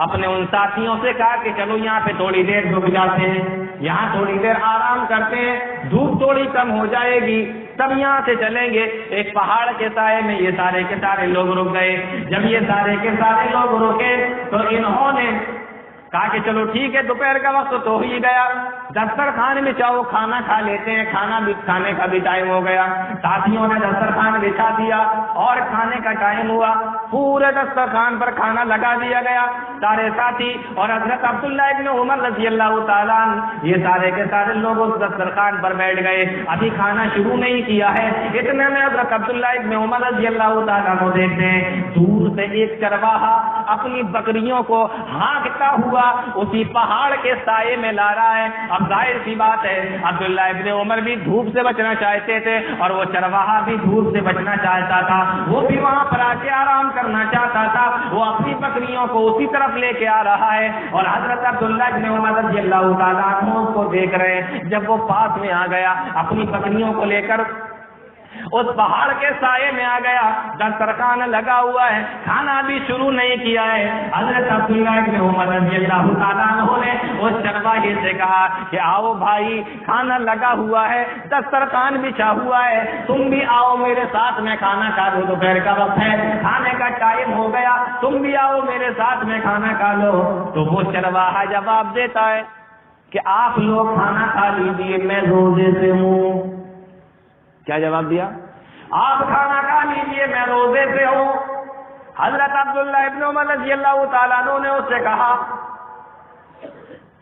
اپنے ان ساتھیوں سے کہا کہ چلو یہاں پہ تھوڑی دیر رک جاتے ہیں، یہاں تھوڑی دیر آرام کرتے ہیں، دھوپ تھوڑی کم ہو جائے گی تب یہاں سے چلیں گے. ایک پہاڑ کے سائے میں یہ سارے کے سارے لوگ رک گئے. جب یہ سارے کے سارے لوگ رکے تو انہوں نے کہا کہ چلو ٹھیک ہے دوپہر کا وقت تو ہی گیا، دسترخوان بچھاؤ کھانا کھا لیتے ہیں. کھانا بھی کھانے کا بھی ٹائم ہو گیا. ساتھیوں نے دسترخوان بچھا دیا اور کھانے کا ٹائم ہوا. پورے دسترخوان پر کھانا لگا دیا گیا. سارے ساتھی اور حضرت عبداللہ ابن عمر رضی اللہ تعالیٰ یہ سارے کے سارے لوگ اس دسترخوان پر بیٹھ گئے. ابھی کھانا شروع نہیں کیا ہے. اتنے میں حضرت عبداللہ ابن عمر رضی اللہ تعالیٰ کو دیکھتے ہیں دور سے ایک چرواہا اپنی بکریوں کو ہانکتا ہوا ہوا اسی پہاڑ کے سائے میں لا رہا ہے. اب ظاہر سی بات ہے عبداللہ ابن عمر بھی دھوپ سے بچنا چاہتے تھے اور وہ چرواہا بھی دھوپ سے بچنا چاہتا تھا. وہ بھی وہاں پر آ کے آرام کرنا چاہتا تھا. وہ اپنی بکریوں کو اسی طرف لے کے آ رہا ہے اور حضرت عبداللہ ابن عمر رضی اللہ تعالیٰ عنہ اس کو دیکھ رہے ہیں. جب وہ پاس میں آ گیا اپنی بکریوں کو لے کر اس پہاڑ کے سائے میں آ گیا, دسترخوان لگا ہوا ہے, کھانا بھی شروع نہیں کیا ہے. حضرت عبداللہ ابن عمر رضی اللہ تعالیٰ عنہ نے اس چرواہے سے کہا کہ آؤ بھائی, کھانا لگا ہوا ہے, دسترخوان بچھا ہوا ہے, تم بھی آؤ میرے ساتھ میں کھانا کھا لو. دوپہر کا وقت ہے, کھانے کا ٹائم ہو گیا, تم بھی آؤ میرے ساتھ میں کھانا کھا لو. تو وہ چرواہا جواب دیتا ہے کہ آپ لوگ کھانا کھا لیجیے, میں روزے سے ہوں. کیا جواب دیا؟ آپ کھانا کھا لیجیے, میں روزے سے ہوں. حضرت عبداللہ ابن عمر رضی اللہ تعالیٰ عنہ نے اس سے کہا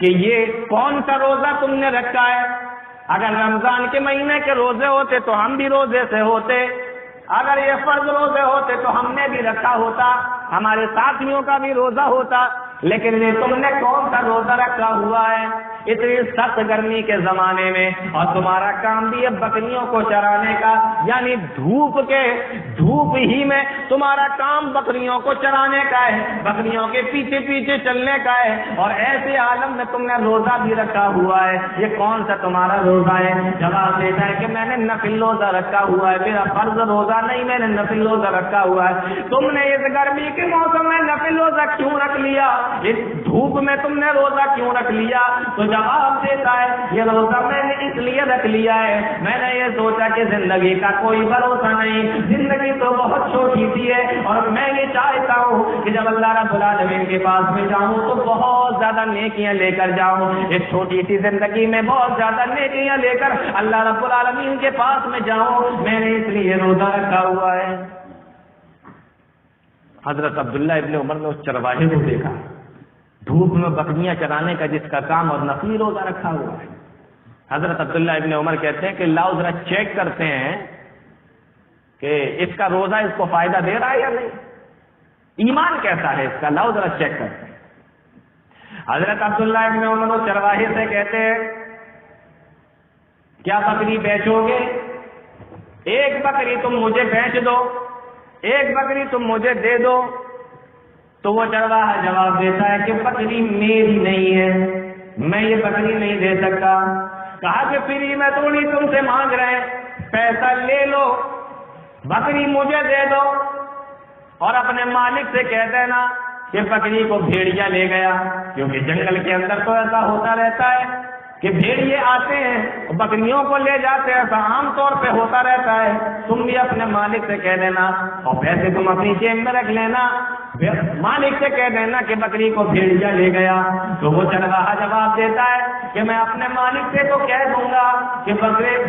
کہ یہ کون سا روزہ تم نے رکھا ہے؟ اگر رمضان کے مہینے کے روزے ہوتے تو ہم بھی روزے سے ہوتے, اگر یہ فرض روزے ہوتے تو ہم نے بھی رکھا ہوتا, ہمارے ساتھیوں کا بھی روزہ ہوتا, لیکن یہ تم نے کون سا روزہ رکھا ہوا ہے؟ اتنی سخت گرمی کے زمانے میں, اور تمہارا کام بھی ہے بکریوں کو چرانے کا, یعنی دھوپ ہی میں تمہارا کام بکریوں کو چرانے کا ہے, بکریوں کے پیچھے پیچھے چلنے کا ہے, اور ایسے عالم میں تم نے روزہ بھی رکھا ہوا ہے. یہ کون سا تمہارا روزہ ہے؟ جواب دیتا ہے کہ میں نے نفل روزہ رکھا ہوا ہے, میرا فرض روزہ نہیں, میں نے نفل روزہ رکھا ہوا ہے. تم نے اس گرمی کے موسم میں نفل روزہ کیوں رکھ لیا؟ اس دھوپ میں تم نے روزہ کیوں رکھ لیا؟ تو جواب دیتا ہے یہ روزہ میں نے اس لیے رکھ لیا ہے, میں نے یہ سوچا کہ زندگی کا کوئی بھروسہ نہیں, زندگی تو بہت چھوٹی سی ہے, اور میں یہ چاہتا ہوں کہ جب اللہ رب العالمین کے پاس میں جاؤں تو بہت زیادہ نیکیاں لے کر جاؤں. اس چھوٹی سی زندگی میں بہت زیادہ نیکیاں لے کر اللہ رب العالمین کے پاس میں جاؤں, میں نے اس لیے روزہ رکھا ہوا ہے. حضرت عبداللہ ابن عمر نے اس چرواہے کو دیکھا, دھوپ میں بکریاں چرانے کا جس کا کام, اور نفلی روزہ رکھا ہوا ہے. حضرت عبداللہ ابن عمر کہتے ہیں کہ لاؤ ذرا چیک کرتے ہیں کہ اس کا روزہ اس کو فائدہ دے رہا ہے یا نہیں, ایمان کیسا ہے اس کا, لاؤ ذرا چیک کرتے ہیں. حضرت عبداللہ ابن عمر اس چرواہے سے کہتے ہیں کیا بکری بیچو گے؟ ایک بکری تم مجھے بیچ دو, ایک بکری تم مجھے دے دو. تو وہ چرواہا جواب دیتا ہے کہ بکری میری نہیں ہے, میں یہ بکری نہیں دے سکتا. کہا کہ فری میں تھوڑی تم سے مانگ رہے ہیں, پیسہ لے لو, بکری مجھے دے دو, اور اپنے مالک سے کہہ دینا کہ بکری کو بھیڑیا لے گیا. کیونکہ جنگل کے اندر تو ایسا ہوتا رہتا ہے کہ بھیڑیے آتے ہیں بکریوں کو لے جاتے ہیں, ایسا عام طور پہ ہوتا رہتا ہے. تم بھی اپنے مالک سے کہہ دینا, اور پیسے تم اپنی جیب میں رکھ لینا, مالک سے کہہ دینا کہ بکری کو بھیڑیا لے گیا. تو وہ چرواہا جواب دیتا ہے کہ میں اپنے مالک سے تو کہہ دوں گا کہ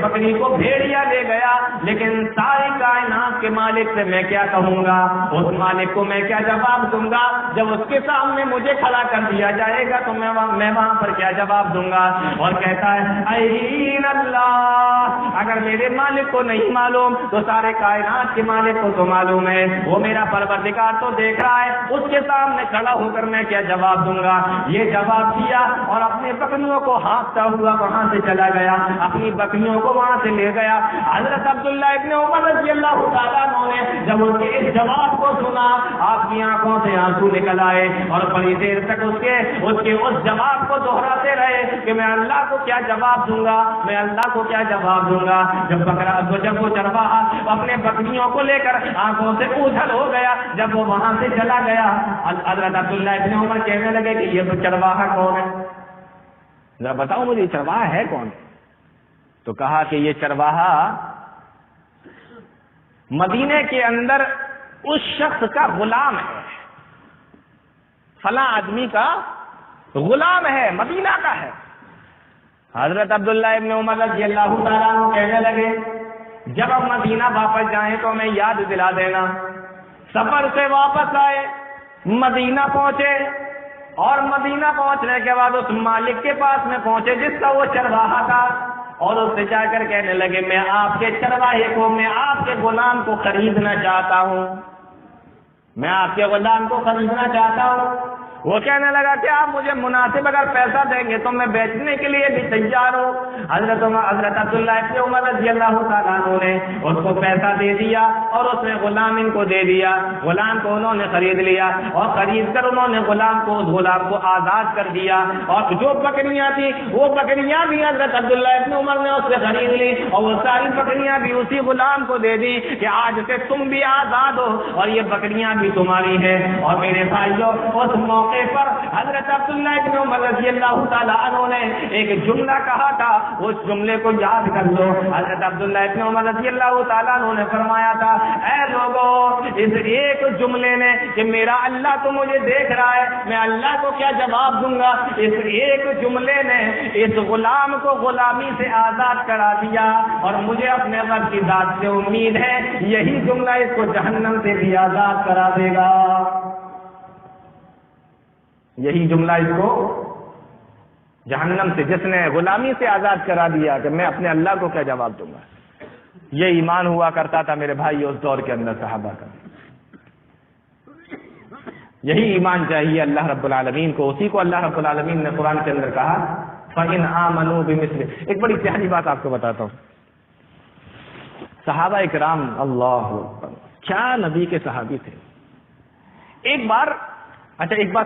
بکری کو بھیڑیا لے گیا, لیکن ساری کائنات کے مالک سے میں کیا کہوں گا, اس مالک کو میں کیا جواب دوں گا؟ جب اس کے سامنے مجھے کھڑا کر دیا جائے گا تو میں وہاں پر کیا جواب دوں گا؟ اور کہتا ہے این اللہ, اگر میرے مالک کو نہیں معلوم تو سارے کائنات کے مالک کو تو معلوم ہے, وہ میرا پروردگار تو دیکھ رہا ہے, اس کے سامنے کھڑا ہو کر میں کیا جواب دوں گا؟ یہ جواب دیا اور اپنے بکریوں کو ہانکتا ہوا وہاں سے چلا گیا, اپنی بکریوں کو وہاں سے لے گیا. حضرت عبداللہ ابن عمر رضی اللہ تعالیٰ عنہ نے جب ان کے اس جواب کو سنا, آپ کی آنکھوں سے آنسو نکل آئے, اور بڑی دیر تک اس جواب کو دہراتے رہے کہ میں اللہ کو کیا جواب دوں گا, میں اللہ کو کیا جواب دوں گا. جب وہ چرواہا اپنے بکریوں کو لے کر آنکھوں سے اوجھل ہو گیا, جب وہ وہاں سے چلا گیا, حضرت عبداللہ ابن عمر کہنے لگے کہ یہ چرواہا کون ہے؟ ذرا بتاؤ مجھے چرواہا ہے کون؟ تو کہا کہ یہ چرواہا مدینے کے اندر اس شخص کا غلام ہے, فلاں آدمی کا غلام ہے, مدینہ کا ہے. حضرت عبداللہ ابن عمر رضی اللہ تعالیٰ عنہ کہنے لگے جب ہم مدینہ واپس جائیں تو ہمیں یاد دلا دینا. سفر سے واپس آئے, مدینہ پہنچے, اور مدینہ پہنچنے کے بعد اس مالک کے پاس میں پہنچے جس کا وہ چرواہا تھا, اور اس سے جا کر کہنے لگے میں آپ کے چرواہے کو, میں آپ کے غلام کو خریدنا چاہتا ہوں, میں آپ کے غلام کو خریدنا چاہتا ہوں. وہ کہنے لگا کہ آپ مجھے مناسب اگر پیسہ دیں گے تو میں بیچنے کے لیے بھی تیار ہوں۔ حضرت عبداللہ ابن عمر رضی اللہ تعالیٰ عنہ نے اس کو پیسہ دے دیا اور اس نے غلام ان کو دے دیا۔ غلام کو انہوں نے خرید لیا اور خرید کر انہوں نے غلام کو آزاد کر دیا، اور جو بکریاں تھیں وہ بکریاں بھی حضرت عبداللہ ابن عمر نے اس سے خرید لی، اور وہ ساری بکریاں بھی اسی غلام کو دے دی کہ آج سے تم بھی آزاد ہو اور یہ بکریاں بھی تمہاری ہیں۔ اور میرے بھائیوں، اس موقع پر حضرت عبداللہ ابن عمر رضی اللہ تعالیٰ عنہ نے ایک جملہ کہا تھا، اس جملے کو یاد کر لو۔ حضرت عبداللہ ابن عمر رضی اللہ تعالیٰ عنہ نے فرمایا تھا، اے لوگوں، اس ایک جملے نے کہ میرا اللہ تو مجھے دیکھ رہا ہے، میں اللہ کو کیا جواب دوں گا، اس ایک جملے نے اس غلام کو غلامی سے آزاد کرا دیا، اور مجھے اپنے رب کی ذات سے امید ہے یہی جملہ اس کو جہنم سے بھی آزاد کرا دے گا۔ یہی جملہ اس کو جہنم سے، جس نے غلامی سے آزاد کرا دیا، کہ میں اپنے اللہ کو کیا جواب دوں گا۔ یہ ایمان ہوا کرتا تھا میرے بھائی اس دور کے اندر صحابہ کا۔ یہی ایمان چاہیے اللہ رب العالمین کو، اسی کو اللہ رب العالمین نے قرآن کے اندر کہا فَإِنْ آمَنُوا بِمِثْلِهِ۔ ایک بڑی پیاری بات آپ کو بتاتا ہوں، صحابہ اکرام اللہ اکبر کیا نبی کے صحابی تھے۔ ایک بار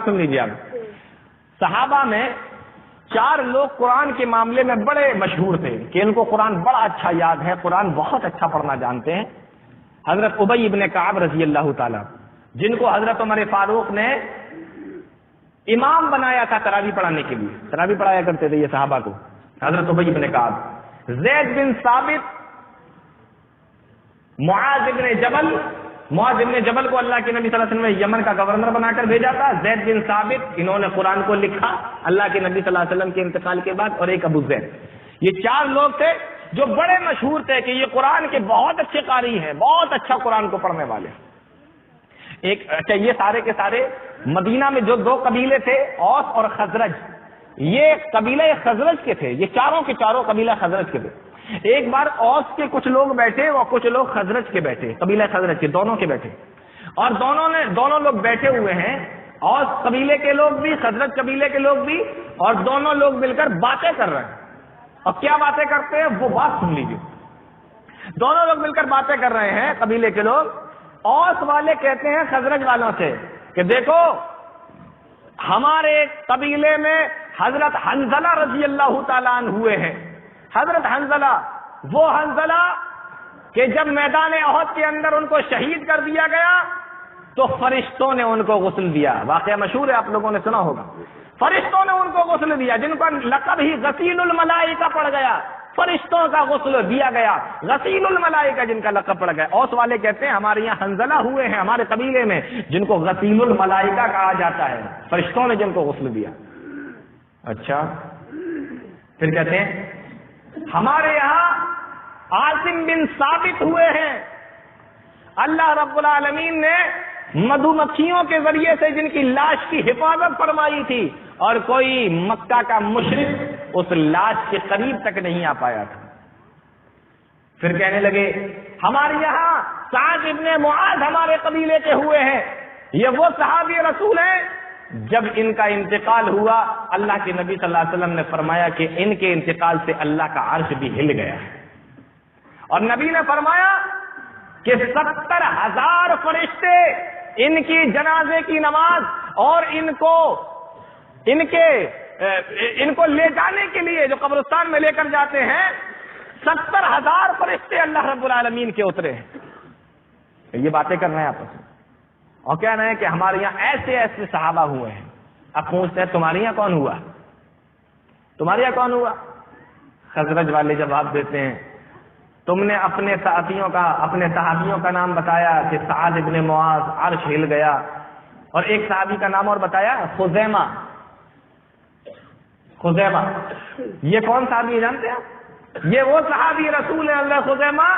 سن لیجیے آپ، صحابہ میں 4 لوگ قرآن کے معاملے میں بڑے مشہور تھے کہ ان کو قرآن بڑا اچھا یاد ہے، قرآن بہت اچھا پڑھنا جانتے ہیں۔ حضرت ابی ابن کعب رضی اللہ تعالیٰ، جن کو حضرت عمر فاروق نے امام بنایا تھا تراویح پڑھانے کے لیے، تراویح پڑھایا کرتے تھے یہ صحابہ کو، حضرت ابی ابن کعب، زید بن ثابت، معاذ ابن جبل کو اللہ کے نبی صلی اللہ علیہ وسلم نے یمن کا گورنر بنا کر بھیجا تھا، زید بن ثابت، انہوں نے قرآن کو لکھا اللہ کے نبی صلی اللہ علیہ وسلم کے انتقال کے بعد، اور ایک ابو زید۔ یہ 4 لوگ تھے جو بڑے مشہور تھے کہ یہ قرآن کے بہت اچھے قاری ہیں، بہت اچھا قرآن کو پڑھنے والے۔ یہ سارے کے سارے مدینہ میں جو 2 قبیلے تھے، اوس اور خزرج، یہ قبیلہ خزرج کے تھے، یہ چاروں کے چاروں قبیلہ خزرج کے تھے۔ ایک بار اوس کے کچھ لوگ بیٹھے اور کچھ لوگ خزرج کے بیٹھے، قبیلہ خزرج کے دونوں کے بیٹھے، اور دونوں لوگ بیٹھے ہوئے ہیں، اوس قبیلے کے لوگ بھی، خزرج قبیلے کے لوگ بھی، اور دونوں لوگ مل کر باتیں کر رہے ہیں۔ اور کیا باتیں کرتے ہیں وہ بات سن لیجیے۔ دونوں لوگ مل کر باتیں کر رہے ہیں قبیلے کے لوگ۔ اوس والے کہتے ہیں خزرج والوں سے کہ دیکھو، ہمارے قبیلے میں حضرت حنظلہ رضی اللہ تعالیٰ عنہ ہوئے ہیں۔ حضرت حنظلہ، وہ حنظلہ کہ جب میدان احد کے اندر ان کو شہید کر دیا گیا تو فرشتوں نے ان کو غسل دیا۔ واقعہ مشہور ہے، آپ لوگوں نے سنا ہوگا۔ فرشتوں نے ان کو غسل دیا، جن کا لقب ہی غسیل الملائکہ پڑ گیا، فرشتوں کا غسل دیا گیا، غسیل الملائکہ جن کا لقب پڑ گیا۔ اوس والے کہتے ہیں ہمارے یہاں حنظلہ ہوئے ہیں ہمارے قبیلے میں جن کو غسیل الملائکہ کہا جاتا ہے، فرشتوں نے جن کو غسل دیا۔ اچھا، پھر کہتے ہیں ہمارے یہاں عاصم بن ثابت ہوئے ہیں، اللہ رب العالمین نے مدھو مکھیوں کے ذریعے سے جن کی لاش کی حفاظت فرمائی تھی، اور کوئی مکہ کا مشرک اس لاش کے قریب تک نہیں آ پایا تھا۔ پھر کہنے لگے ہمارے یہاں سعد ابن معاذ ہمارے قبیلے کے ہوئے ہیں، یہ وہ صحابی رسول ہیں جب ان کا انتقال ہوا اللہ کے نبی صلی اللہ علیہ وسلم نے فرمایا کہ ان کے انتقال سے اللہ کا عرش بھی ہل گیا ہے، اور نبی نے فرمایا کہ 70,000 فرشتے ان کی جنازے کی نماز اور ان کو لے جانے کے لیے جو قبرستان میں لے کر جاتے ہیں، 70,000 فرشتے اللہ رب العالمین کے اترے ہیں۔ یہ باتیں کر رہے ہیں آپس میں اور کہہ رہے ہیں کہ ہمارے یہاں ایسے ایسے صحابہ ہوئے ہیں۔ اب پوچھتے ہیں تمہارے یہاں کون ہوا، تمہارے یہاں کون ہوا؟ خزرج والے جواب دیتے ہیں تم نے اپنے صحابیوں کا نام بتایا کہ سعد ابن معاذ، عرش ہل گیا، اور ایک صحابی کا نام اور بتایا خزیمہ۔ یہ کون صحابی ہے جانتے ہیں؟ یہ وہ صحابی رسول اللہ خزیمہ،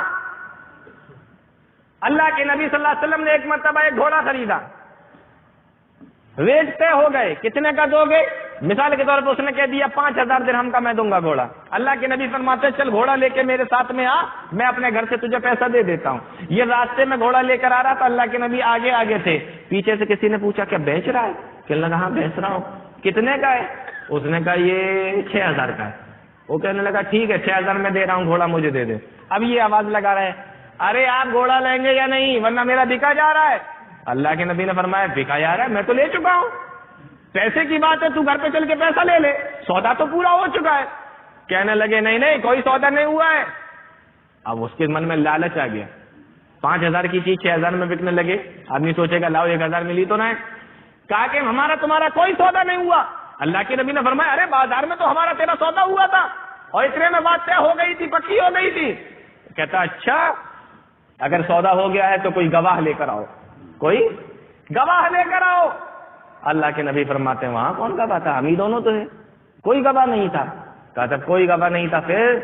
اللہ کے نبی صلی اللہ علیہ وسلم نے ایک مرتبہ ایک گھوڑا خریدا، ریٹ طے ہو گئے, کتنے کا دو گے؟ مثال کے طور پر اس نے کہہ دیا 5000 درہم کا میں دوں گا گھوڑا. اللہ کے نبی فرماتے ہیں چل گھوڑا لے کے میرے ساتھ میں آ, میں اپنے گھر سے تجھے پیسہ دے دیتا ہوں. یہ راستے میں گھوڑا لے کر آ رہا تھا, اللہ کے نبی آگے آگے تھے. پیچھے سے کسی نے پوچھا کیا بیچ رہا ہے؟ کہنے لگا ہاں بیچ رہا ہوں. کتنے کا ہے؟ اس نے کہا یہ 6000 کا ہے. وہ کہنے لگا ٹھیک ہے 6000 میں دے رہا ہوں, گھوڑا مجھے دے دے. اب یہ آواز لگا رہا ہے ارے آپ گھوڑا لیں گے یا نہیں ورنہ میرا بکا جا رہا ہے. اللہ کے نبی نے فرمایا بکا جا رہا ہے, میں تو لے چکا ہوں, پیسے کی بات ہے, تو گھر پہ چل کے پیسہ لے لے, سودا تو پورا ہو چکا ہے. کہنے لگے نہیں نہیں کوئی سودا نہیں ہوا ہے. اب اس کے من میں لالچ آ گیا, 5000 کی چیز 6000 میں بکنے لگے, آدمی سوچے گا لاؤ 1000 ملی تو نہ ہے. کہا کہ ہمارا تمہارا کوئی سودا نہیں ہوا. اللہ کے نبی نے فرمایا ارے بازار میں تو ہمارا تیرا سودا ہوا تھا اور اتنے میں بات طے ہو گئی تھی, پکی ہو گئی تھی. کہتا اچھا اگر سودا ہو گیا ہے تو کوئی گواہ لے کر آؤ, کوئی گواہ لے کر آؤ. اللہ کے نبی فرماتے ہیں وہاں کون گواہ تھا, ہم ہی دونوں تو ہیں, کوئی گواہ نہیں تھا. کہا جب کوئی گواہ نہیں تھا پھر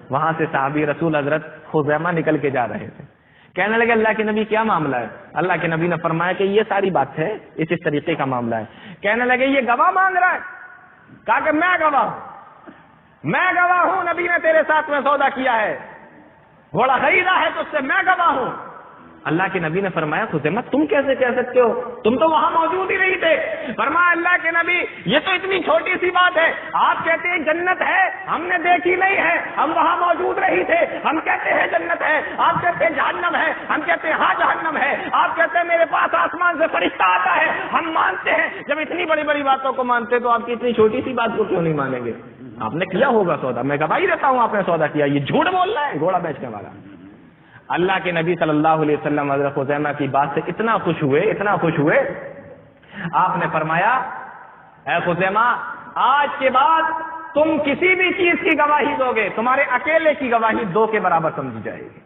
وہاں سے صحابی رسول حضرت خزیمہ نکل کے جا رہے تھے. کہنے لگے اللہ کے نبی کیا معاملہ ہے؟ اللہ کے نبی نے فرمایا کہ یہ ساری بات ہے, اس طریقے کا معاملہ ہے. کہنے لگے یہ گواہ مانگ رہا ہے. کہا کہ میں گواہ ہوں, میں گواہ ہوں, نبی نے تیرے ساتھ میں سودا کیا ہے, گھوڑا خریدا ہے تو اس سے میں گواہ ہوں. اللہ کے نبی نے فرمایا خزیمہ تم کیسے کہہ سکتے ہو, تم تو وہاں موجود ہی نہیں تھے. فرمایا اللہ کے نبی یہ تو اتنی چھوٹی سی بات ہے, آپ کہتے ہیں جنت ہے, ہم نے دیکھی نہیں ہے, ہم وہاں موجود نہیں تھے, ہم کہتے ہیں جنت ہے, آپ کہتے ہیں جہنم ہے, ہم کہتے ہیں ہاں جہنم ہے, آپ کہتے ہیں میرے پاس آسمان سے فرشتہ آتا ہے, ہم مانتے ہیں. جب اتنی بڑی بڑی باتوں کو مانتے تو آپ کی اتنی چھوٹی سی بات کو کیوں نہیں مانیں گے؟ آپ نے کیا ہوگا سودا, میں گواہی دیتا ہوں آپ نے سودا کیا. یہ جھوٹ بول رہا ہے گھوڑا بیچنے والا. اللہ کے نبی صلی اللہ علیہ وسلم حضرت خزیمہ کی بات سے اتنا خوش ہوئے, اتنا خوش ہوئے, آپ نے فرمایا اے خزیمہ آج کے بعد تم کسی بھی چیز کی گواہی دو گے, تمہارے اکیلے کی گواہی 2 کے برابر سمجھی جائے گی.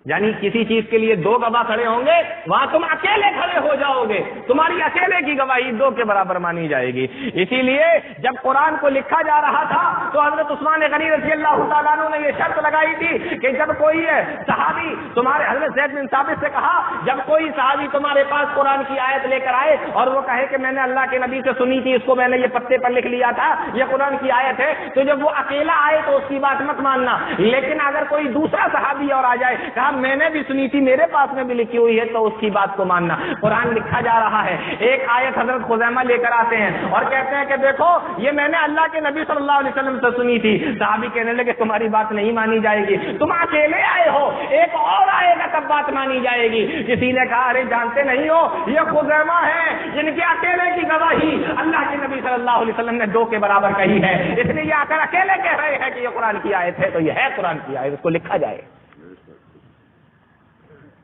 یعنی کسی چیز کے لیے 2 گواہ کھڑے ہوں گے, وہاں تم اکیلے کھڑے ہو جاؤ گے, تمہاری اکیلے کی گواہی 2 کے برابر مانی جائے گی. اسی لیے جب قرآن کو لکھا جا رہا تھا تو حضرت عثمان غنی رضی اللہ تعالیٰ عنہ نے یہ شرط لگائی تھی کہ جب کوئی صحابی تمہارے, حضرت زید بن ثابت سے کہا جب کوئی صحابی تمہارے پاس قرآن کی آیت لے کر آئے اور وہ کہے کہ میں نے اللہ کے نبی سے سنی تھی, اس کو میں نے یہ پتے پر لکھ لیا تھا, یہ قرآن کی آیت ہے, تو جب وہ اکیلا آئے تو اس کی بات مت ماننا. لیکن اگر کوئی دوسرا صحابی اور آ جائے, کہا میں نے بھی سنی تھی, میرے پاس میں بھی لکھی ہوئی ہے, تو اس کی بات کو ماننا. قرآن لکھا جا رہا ہے, ایک آیت حضرت خزیمہ لے کر آتے ہیں اور کہتے ہیں کہ دیکھو یہ میں نے اللہ کے نبی صلی اللہ علیہ وسلم سے سنی تھی. صحابی کہنے لگے تمہاری بات نہیں مانی جائے گی, تم اکیلے آئے ہو, ایک اور آئے گا تب بات مانی جائے گی. کسی نے کہا ارے جانتے نہیں ہو یہ خزیمہ ہے جن کے اکیلے کی گواہی اللہ کے نبی صلی اللہ علیہ وسلم نے 2 کے برابر کہی ہے, اس لیے یہ آ کر اکیلے کہہ رہے ہیں کہ یہ قرآن کی آیت ہے, تو یہ ہے قرآن کی آیت, اس کو لکھا جائے.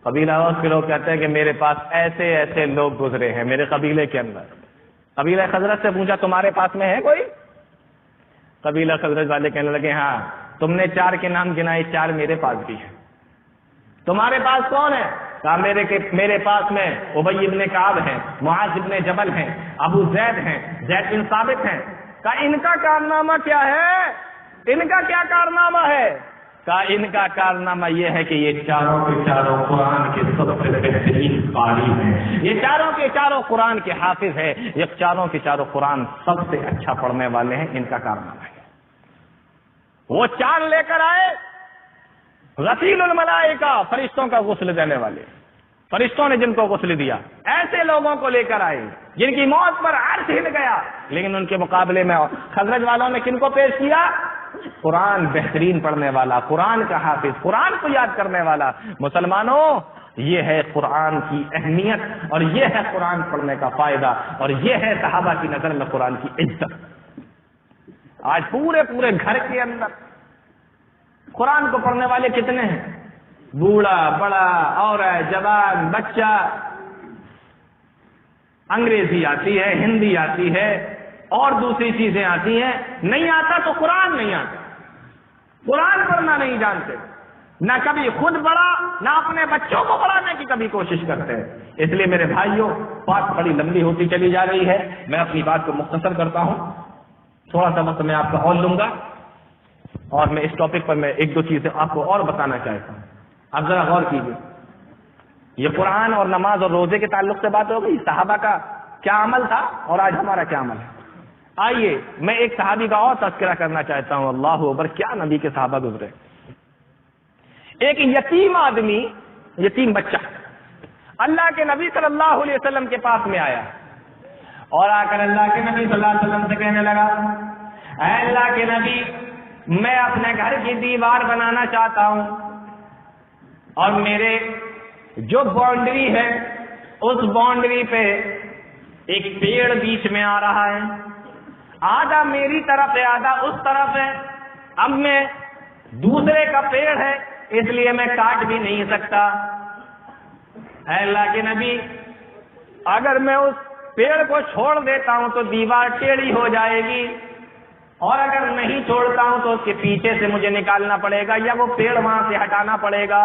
قبیلہ اوس کے لوگ کہتے ہیں کہ میرے پاس ایسے ایسے لوگ گزرے ہیں میرے قبیلے کے اندر. قبیلہ خزرج سے پوچھا تمہارے پاس میں ہے کوئی؟ قبیلہ خزرج والے کہنے لگے ہاں تم نے 4 کے نام گنائے, 4 میرے پاس بھی ہیں. تمہارے پاس کون ہے؟ کہا میرے پاس میں ابی ابن کعب ہیں, معاذ ابن جبل ہیں, ابو زید ہیں, زید بن ثابت ہیں. کہا ان کا کارنامہ کیا ہے, ان کا کیا کارنامہ ہے؟ کہا ان کا کارنامہ یہ ہے کہ یہ چاروں کے چاروں قرآن کے سب سے بہترین قاری ہیں, یہ چاروں کے چاروں قرآن کے حافظ ہیں, یہ چاروں کے چاروں قرآن سب سے اچھا پڑھنے والے ہیں, ان کا کارنامہ ہے. وہ 4 لے کر آئے, غسیل الملائکہ, فرشتوں کا غسل دینے والے, فرشتوں نے جن کو غسل دیا, ایسے لوگوں کو لے کر آئے جن کی موت پر عرش ہل گیا. لیکن ان کے مقابلے میں خزرج والوں نے کن کو پیش کیا؟ قرآن بہترین پڑھنے والا, قرآن کا حافظ, قرآن کو یاد کرنے والا. مسلمانوں یہ ہے قرآن کی اہمیت اور یہ ہے قرآن پڑھنے کا فائدہ اور یہ ہے صحابہ کی نظر میں قرآن کی عزت. آج پورے گھر کے اندر قرآن کو پڑھنے والے کتنے ہیں؟ بوڑھا بڑا, عورت, جوان, بچہ. انگریزی آتی ہے, ہندی آتی ہے اور دوسری چیزیں آتی ہیں, نہیں آتا تو قرآن نہیں آتا, قرآن پڑھنا نہیں جانتے, نہ کبھی خود پڑھا نہ اپنے بچوں کو پڑھانے کی کبھی کوشش کرتے ہیں. اس لیے میرے بھائیوں بات بڑی لمبی ہوتی چلی جا رہی ہے, میں اپنی بات کو مختصر کرتا ہوں, تھوڑا سا وقت میں آپ کا اور لوں گا اور میں اس ٹاپک پر میں 1-2 چیزیں آپ کو اور بتانا چاہتا ہوں. آپ ذرا غور کیجیے, یہ قرآن اور نماز اور روزے کے تعلق سے بات ہو گئی, صحابہ کا کیا عمل تھا اور آج ہمارا کیا عمل ہے. آئیے میں ایک صحابی کا اور تذکرہ کرنا چاہتا ہوں. اللہ اکبر، کیا نبی کے صحابہ گزرے. ایک یتیم آدمی، یتیم بچہ اللہ کے نبی صلی اللہ علیہ وسلم کے پاس میں آیا اور آ کر اللہ کے نبی صلی اللہ علیہ وسلم سے کہنے لگا، اے اللہ کے نبی، میں اپنے گھر کی دیوار بنانا چاہتا ہوں اور میرے جو باؤنڈری ہے اس باؤنڈری پہ ایک پیڑ بیچ میں آ رہا ہے، آدھا میری طرف ہے آدھا اس طرف ہے. اب میں دوسرے کا پیڑ ہے اس لیے میں کاٹ بھی نہیں سکتا. اے اللہ کے نبی، اگر میں اس پیڑ کو چھوڑ دیتا ہوں تو دیوار ٹیڑھی ہو جائے گی، اور اگر نہیں چھوڑتا ہوں تو اس کے پیچھے سے مجھے نکالنا پڑے گا یا وہ پیڑ وہاں سے ہٹانا پڑے گا.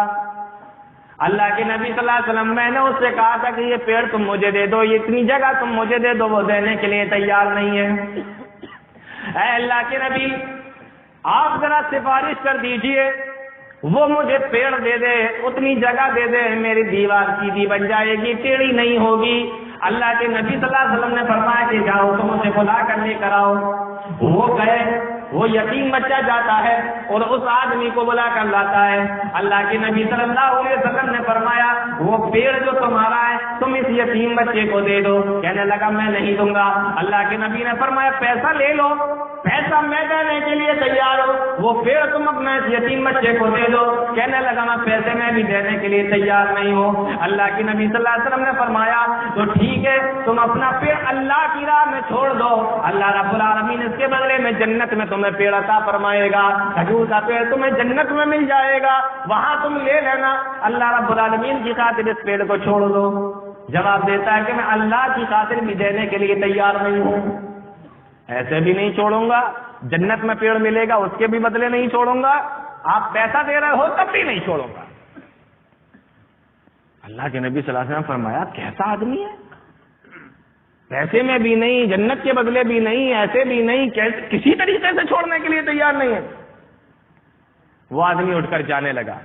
اللہ کے نبی صلی اللہ علیہ وسلم، میں نے اس سے کہا تھا کہ یہ پیڑ تم مجھے دے دو، یہ اتنی جگہ تم مجھے دے دو. وہ دینے کے لیے تیار نہیں ہے. اے اللہ کے نبی، آپ ذرا سفارش کر دیجئے، وہ مجھے پیڑ دے دے، اتنی جگہ دے دے، میری دیوار سیدھی بن جائے گی، ٹیڑھی نہیں ہوگی. اللہ کے نبی صلی اللہ علیہ وسلم نے فرمایا کہ جاؤ تم اسے بلا کر لے کر آؤ. وہ گئے، وہ یتیم بچہ جاتا ہے اور اس آدمی کو بلا کر لاتا ہے. اللہ کے نبی صلی اللہ علیہ وسلم نے فرمایا وہ پیڑ جو تمہارا ہے تم اس یتیم بچے کو دے دو. کہنے لگا میں نہیں دوں گا. اللہ کے نبی نے فرمایا پیسہ لے لو، پیسہ میں دینے کے لیے تیار ہوں، وہ پیڑ تم اپنے یتیم بچے کو دے دو. کہنے لگا میں پیسے میں بھی دینے کے لیے تیار نہیں ہوں. اللہ کے نبی صلی اللہ علیہ وسلم نے فرمایا تو ٹھیک ہے، تم اپنا پیڑ اللہ کی راہ میں چھوڑ دو، اللہ رب العالمین اس کے بدلے میں جنت میں تمہیں پیڑ عطا فرمائے گا. کھجور کا پیڑ تمہیں جنت میں مل جائے گا، وہاں تم لے لینا. اللہ رب العالمین کی خاطر اس پیڑ کو چھوڑ دو. جواب دیتا ہے کہ میں اللہ کی خاطر بھی دینے کے لیے تیار نہیں ہوں، ایسے بھی نہیں چھوڑوں گا. جنت میں پیڑ ملے گا اس کے بھی بدلے نہیں چھوڑوں گا، آپ پیسہ دے رہے ہو تب بھی نہیں چھوڑوں گا. اللہ کے نبی صلی اللہ علیہ وسلم فرمایا کیسا آدمی ہے، پیسے میں بھی نہیں، جنت کے بدلے بھی نہیں، ایسے بھی نہیں، کسی طریقے سے چھوڑنے کے لیے تیار نہیں ہے. وہ آدمی اٹھ کر جانے لگا.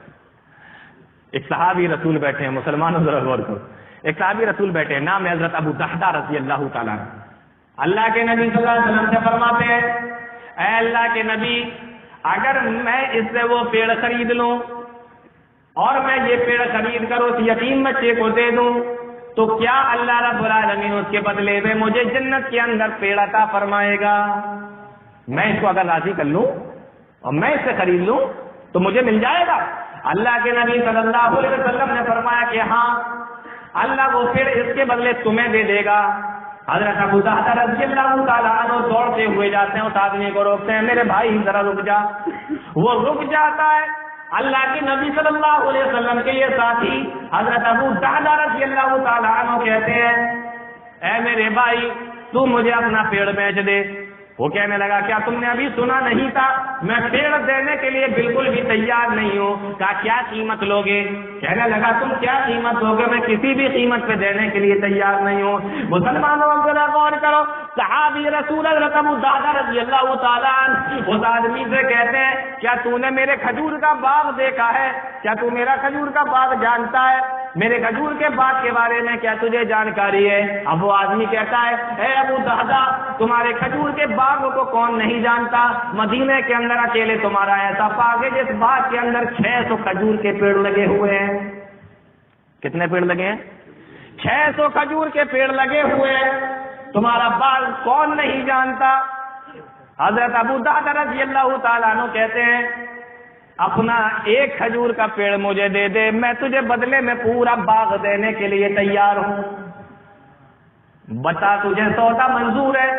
ایک صحابی رسول بیٹھے ہیں، مسلمانوں ذرا غور کرو، ایک صحابی رسول بیٹھے ہیں، نام ہے حضرت ابو دحدہ رضی اللہ تعالیٰ عنہ. اللہ کے نبی صلی اللہ علیہ وسلم سے فرماتے ہیں اے اللہ کے نبی، اگر میں اس سے وہ پیڑ خرید لوں اور میں یہ پیڑ خرید کر اس یتیم بچے کو دے دوں تو کیا اللہ رب العالمین اس کے بدلے میں مجھے جنت کے اندر پیڑ عطا فرمائے گا؟ میں اس کو اگر راضی کر لوں اور میں اس سے خرید لوں تو مجھے مل جائے گا. اللہ کے نبی صلی اللہ علیہ وسلم نے فرمایا کہ ہاں، اللہ وہ پیڑ اس کے بدلے تمہیں دے دے گا. حضرت ابو دحدہ رضی اللہ تعالیٰ عنہ دوڑتے ہوئے جاتے ہیں، اس آدمی کو روکتے ہیں، میرے بھائی ذرا رک جا. وہ رک جاتا ہے. اللہ کے نبی صلی اللہ علیہ وسلم کے یہ ساتھی حضرت ابو دحدہ رضی اللہ تعالیٰ عنہ کہتے ہیں اے میرے بھائی تو مجھے اپنا پیڑ بیچ دے. وہ کہنے لگا کیا تم نے ابھی سنا نہیں تھا میں پیڑ دینے کے لیے بالکل بھی تیار نہیں ہوں. کہا کیا قیمت لوگے؟ کہنے لگا تم کیا قیمت لوگے؟ میں کسی بھی قیمت پہ دینے کے لیے تیار نہیں ہوں. مسلمانوں ذرا غور کرو، صحابی رسول حضرت ابو دحدہ رضی اللہ تعالیٰ عنہ اس آدمی سے کہتے ہیں کیا تو نے میرے کھجور کا باغ دیکھا ہے؟ کیا تو میرا کھجور کا باغ جانتا ہے؟ میرے کھجور کے باغ کے بارے میں کیا تجھے جانکاری ہے؟ اب وہ آدمی کہتا ہے اے ابو دحدہ، تمہارے کھجور کے باغ کو کون نہیں جانتا؟ مدینے کے اندر اکیلے تمہارا ایسا باغ ہے جس باغ کے اندر 600 کھجور کے پیڑ لگے ہوئے ہیں. کتنے پیڑ لگے ہیں؟ 600 کھجور کے پیڑ لگے ہوئے ہیں. تمہارا باغ کون نہیں جانتا؟ حضرت ابو دحدہ رضی اللہ تعالیٰ عنہ کہتے ہیں اپنا ایک کھجور کا پیڑ مجھے دے دے، میں تجھے بدلے میں پورا باغ دینے کے لیے تیار ہوں. بتا تجھے سودا منظور ہے؟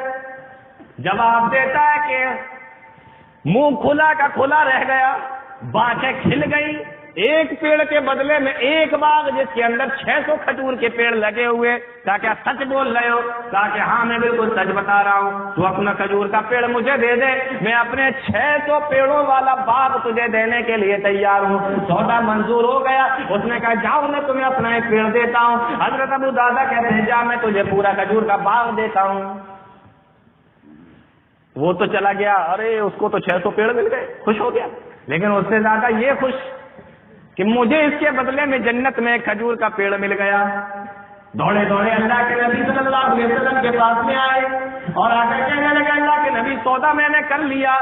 جواب دیتا ہے کہ منہ کھلا کا کھلا رہ گیا، بانچیں کھل گئی. ایک پیڑ کے بدلے میں ایک باغ جس کے اندر 600 کھجور کے پیڑ لگے ہوئے. کہا کیا سچ بول رہے ہو؟ کہا کہ ہاں میں بالکل سچ بتا رہا ہوں. تو اپنا کھجور کا پیڑ مجھے دے دے، میں اپنے 600 پیڑوں والا باغ تجھے دینے کے لیے تیار ہوں. سودا منظور ہو گیا. اس نے کہا جاؤ میں تمہیں اپنا ایک پیڑ دیتا ہوں. حضرت ابو دحدہ کہتے ہیں جا میں تجھے پورا کھجور کا باغ دیتا ہوں. وہ تو چلا گیا، ارے اس کو تو 600 پیڑ مل گئے، خوش ہو گیا. لیکن اس سے زیادہ یہ خوش کہ مجھے اس کے بدلے میں جنت میں کھجور کا پیڑ مل گیا. دوڑے دوڑے اللہ کے نبی صلی اللہ علیہ وسلم پاس میں آئے اور آ کر کہنے لگے اللہ کے نبی سودا میں نے کر لیا.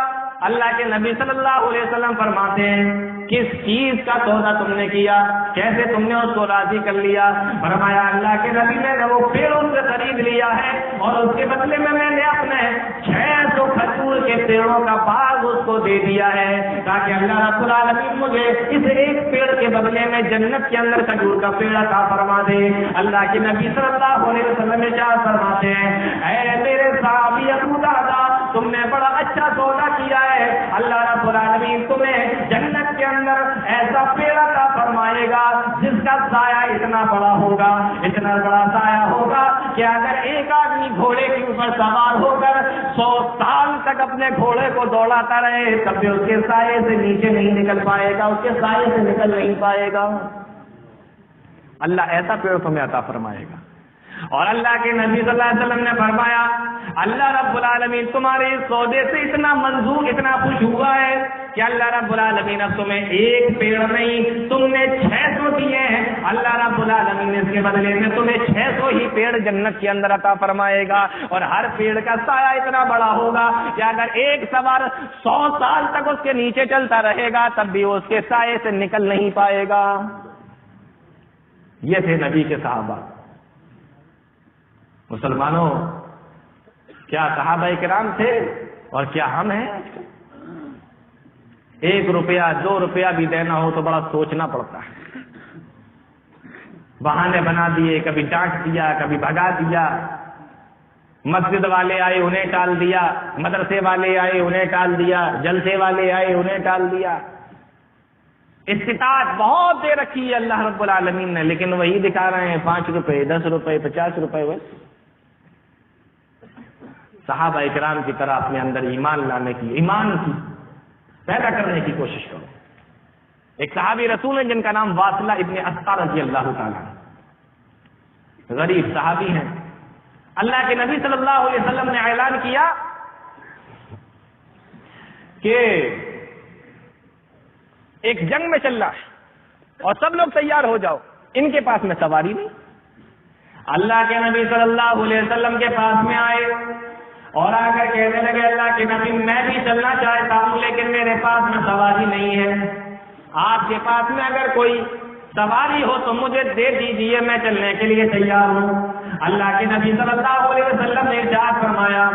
اللہ کے نبی صلی اللہ علیہ وسلم فرماتے ہیں کس چیز کا سودا تم نے کیا, کیسے تم نے اس کو راضی کر لیا؟ فرمایا اللہ کے نبی میں نے وہ پیڑ ان سے خرید لیا ہے اور اس کے بدلے میں نے اپنے 600 کھجور کے پیڑوں کا باغ اس کو دے دیا ہے تاکہ اللہ رب العالمین مجھے اس ایک پیڑ کے بدلے میں جنت کے اندر کھجور کا پیڑ عطا فرما دے. اللہ کے نبی صلی اللہ علیہ وسلم ارشاد فرماتے ہیں اے میرے صحابی ابو درداء تم نے بڑا اچھا سودا کیا ہے, اللہ رب العالمین تمہیں جنت کے اندر ایسا پیڑ عطا فرمائے گا جس کا سایہ اتنا بڑا ہوگا, اتنا بڑا سایہ ہوگا کہ اگر ایک آدمی گھوڑے کے اوپر سوار ہو کر 100 سال تک اپنے گھوڑے کو دوڑاتا رہے تب بھی اس کے سائے سے نیچے نہیں نکل پائے گا, اس کے سائے سے نکل نہیں پائے گا. اللہ ایسا پیڑ تمہیں عطا فرمائے گا. اور اللہ کے نبی صلی اللہ علیہ وسلم نے فرمایا اللہ رب العالمین تمہارے اس سودے سے اتنا منظور, اتنا خوش ہوا ہے کہ اللہ رب العالمین اب تمہیں ایک پیڑ نہیں تم نے 600 دیے ہیں. اللہ رب العالمین نے اس کے بدلے میں تمہیں 600 ہی پیڑ جنت کے اندر عطا فرمائے گا اور ہر پیڑ کا سایہ اتنا بڑا ہوگا کہ اگر ایک سوار 100 سال تک اس کے نیچے چلتا رہے گا تب بھی وہ اس کے سائے سے نکل نہیں پائے گا. یہ تھے نبی کے صحابہ. مسلمانوں کیا صحابہ کرام تھے اور کیا ہم ہیں؟ 1 روپیہ 2 روپیہ بھی دینا ہو تو بڑا سوچنا پڑتا ہے. بہانے بنا دیے, کبھی ڈانٹ دیا, کبھی بھگا دیا. مسجد والے آئے انہیں ٹال دیا, مدرسے والے آئے انہیں ٹال دیا, جلسے والے آئے انہیں ٹال دیا. استطاعت بہت دے رکھی ہے اللہ رب العالمین نے, لیکن وہی دکھا رہے ہیں 5 روپے 10 روپے 50 روپے. بس صحابہ اکرام کی طرح اپنے اندر ایمان لانے کی, ایمان کی پیدا کرنے کی کوشش کرو. ایک صحابی رسول ہیں جن کا نام واصلہ ابن اسقر رضی اللہ تعالیٰ, غریب صحابی ہیں. اللہ کے نبی صلی اللہ علیہ وسلم نے اعلان کیا کہ ایک جنگ میں چل رہا ہے اور سب لوگ تیار ہو جاؤ, ان کے پاس میں سواری نہیں. اللہ کے نبی صلی اللہ علیہ وسلم کے پاس میں آئے اور آ کر کہنے لگے اللہ کے نبی میں بھی چلنا چاہتا ہوں لیکن میرے پاس میں سواری نہیں ہے, آپ کے پاس میں اگر کوئی سواری ہو تو مجھے دے دیجیے, میں چلنے کے لیے تیار ہوں. اللہ کے نبی صلی اللہ علیہ وسلم نے ارشاد فرمایا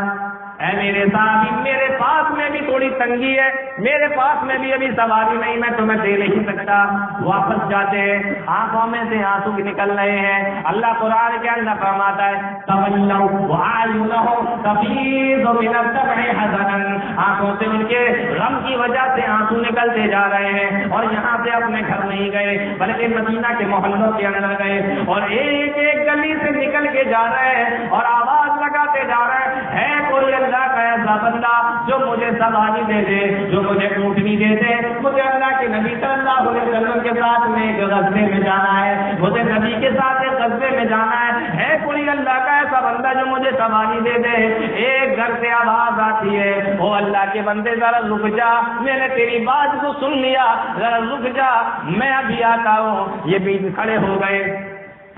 اے میرے صحابی میرے پاس میں بھی تھوڑی تنگی ہے, میرے پاس میں بھی ابھی سواری نہیں, میں تمہیں دے نہیں سکتا. واپس جاتے ہیں, آنکھوں میں سے آنسو نکل رہے ہیں. اللہ قرآن کے اندر فرماتا ہے تولوا واعینہم تفیض من الدمع حزنا, آنکھوں سے ان کے غم کی وجہ سے آنسو نکلتے جا رہے ہیں اور یہاں سے اپنے گھر نہیں گئے بلکہ مدینہ کے محلوں کے اندر گئے اور ایک ایک گلی سے نکل کے جا رہے ہیں اور آواز لگاتے جا رہے ہیں ہے کوئی اللہ کا ایسا بندہ جو مجھے سواری دے دے, جو مجھے اونٹنی دے دے, مجھے اللہ کے نبی صلی اللہ علیہ وسلم کے ساتھ میں ایک غزوے میں جانا ہے, مجھے نبی کے ساتھ ایک غزوے میں جانا ہے کوئی اللہ کا ایسا بندہ جو مجھے سواری دے دے. ایک گھر سے آواز آتی ہے او اللہ کے بندے ذرا رک جا, میں نے تیری بات کو سن لیا, ذرا رک جا میں ابھی آتا ہوں. یہ بھی کھڑے ہو گئے.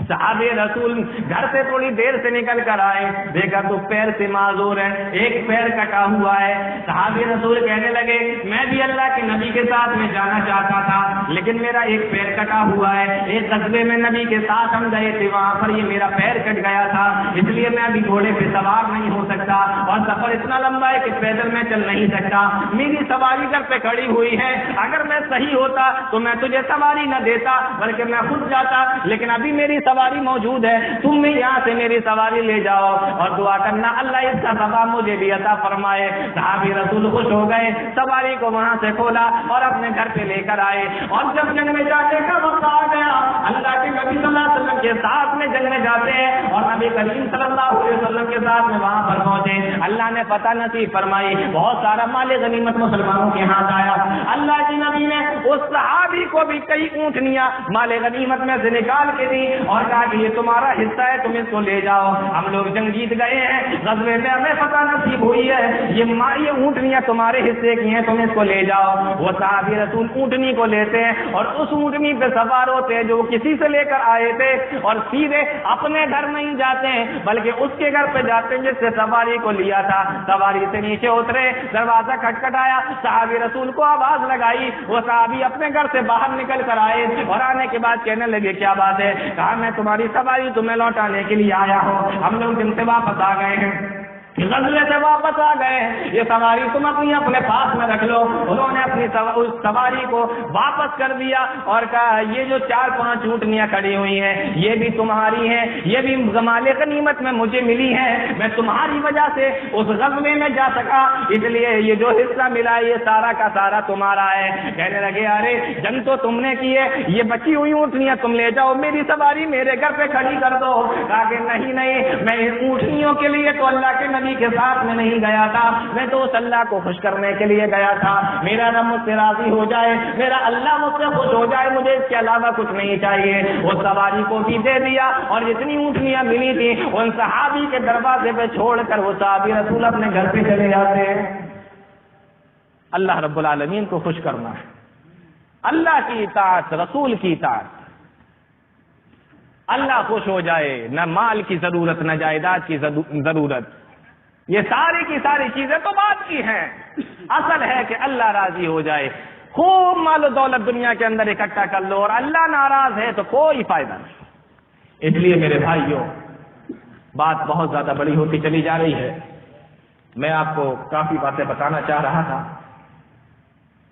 صحابہ رسول گھر سے تھوڑی دیر سے نکل کر آئے, دیکھا تو پیر سے معذور ہے, ایک پیر کٹا ہوا ہے. صحابہ رسول کہنے لگے میں بھی اللہ کے نبی کے ساتھ میں جانا چاہتا تھا لیکن میرا ایک پیر کٹا ہوا ہے. ایک غزوے میں نبی کے ساتھ ہم گئے تھے, وہاں پر یہ میرا پیر کٹ گیا تھا, اس لیے میں ابھی گھوڑے پہ سوار نہیں ہو سکتا اور سفر اتنا لمبا ہے کہ پیدل میں چل نہیں سکتا. میری سواری گھر پہ کھڑی ہوئی ہے, اگر میں صحیح ہوتا تو میں تجھے سواری نہ دیتا بلکہ میں خود جاتا, لیکن ابھی میری سواری موجود ہے, تم بھی یہاں سے میری سواری لے جاؤ اور دعا کرنا اللہ اس کا ثواب مجھے بھی عطا فرمائے. صحابی رسول خوش ہو گئے, سواری کو وہاں سے کھولا اور اپنے گھر پہ لے کر آئے. اور جب جنگ میں جانے کا وقت آ گیا, اللہ کے نبی صلی اللہ علیہ وسلم کے ساتھ میں جنگ میں جاتے ہیں اور نبی کریم صلی اللہ علیہ وسلم کے ساتھ میں وہاں پر پہنچے. اللہ نے فتح نصیب فرمائی، بہت سارا مال غنیمت مسلمانوں کے ہاتھ آیا۔ اللہ کے نبی نے اس صحابی کو بھی کئی اونٹنیاں مال غنیمت میں سے نکال کے دی اور کہا کہ یہ تمہارا حصہ ہے، تم اس کو لے جاؤ، ہم لوگ جنگ جیت گئے ہیں، غزوے میں ہمیں فتح نصیب ہوئی ہے، یہ اونٹنیاں تمہارے حصے کی ہیں، تم اس کو لے جاؤ۔ وہ صحابی رسول اونٹنی کو لیتے ہیں اور اس اونٹنی پہ سوار ہوتے ہیں جو وہ کسی سے لے کر آئے تھے، اور سیدھے اپنے گھر نہیں جاتے ہیں بلکہ اس کے گھر پہ جاتے ہیں جس سے سواری کو لیا تھا۔ سواری سے نیچے اترے، دروازہ کھٹکھٹایا، صحابی رسول کو آواز لگائی، وہ صحابی اپنے گھر سے باہر نکل کر آئے اور آنے کے بعد کہنے لگے کیا بات ہے؟ کہا میں تمہاری سواری تمہیں لوٹانے کے لیے آیا ہوں، ہم لوگ دن سے واپس آ گئے ہیں، غزلے سے واپس آ گئے، یہ سواری تم اپنے پاس میں رکھ لو۔ انہوں نے اپنی سواری کو واپس کر دیا اور کہا یہ جو 4-5 اونٹنیاں کھڑی ہوئی ہیں یہ بھی تمہاری ہیں، یہ بھی مال غنیمت میں مجھے ملی ہیں، میں تمہاری وجہ سے اس غزوے میں جا سکا، اس لیے یہ جو حصہ ملا ہے یہ سارا کا سارا تمہارا ہے۔ کہنے لگے ارے جنگ تو تم نے کی ہے، یہ بچی ہوئی اونٹنیاں تم لے جاؤ، میری سواری میرے گھر پہ کھڑی کر دو۔ کہا کہ نہیں میں ان اونٹنیوں کے لیے تو اللہ کے نبی کے ساتھ میں نہیں گیا تھا، میں تو اس اللہ کو خوش کرنے کے لیے گیا تھا، میرا رب مجھ سے راضی ہو جائے، میرا اللہ مجھ سے خوش ہو جائے، مجھے اس کے علاوہ کچھ نہیں چاہیے۔ وہ سواری کو بھی دے دیا اور جتنی اونٹنیاں ملی تھی ان صحابی کے دروازے پہ چھوڑ کر وہ صحابی رسول اپنے گھر پہ چلے جاتے ہیں۔ اللہ رب العالمین کو خوش کرنا ہے، اللہ کی اطاعت، رسول کی اطاعت، اللہ خوش ہو جائے، نہ مال کی ضرورت نہ جائیداد کی ضرورت، یہ ساری کی ساری چیزیں تو بات کی ہیں، اصل ہے کہ اللہ راضی ہو جائے۔ خوب مال و دولت دنیا کے اندر اکٹھا کر لو اور اللہ ناراض ہے تو کوئی فائدہ نہیں۔ اس لیے میرے بھائیوں بات بہت زیادہ بڑی ہوتی چلی جا رہی ہے، میں آپ کو کافی باتیں بتانا چاہ رہا تھا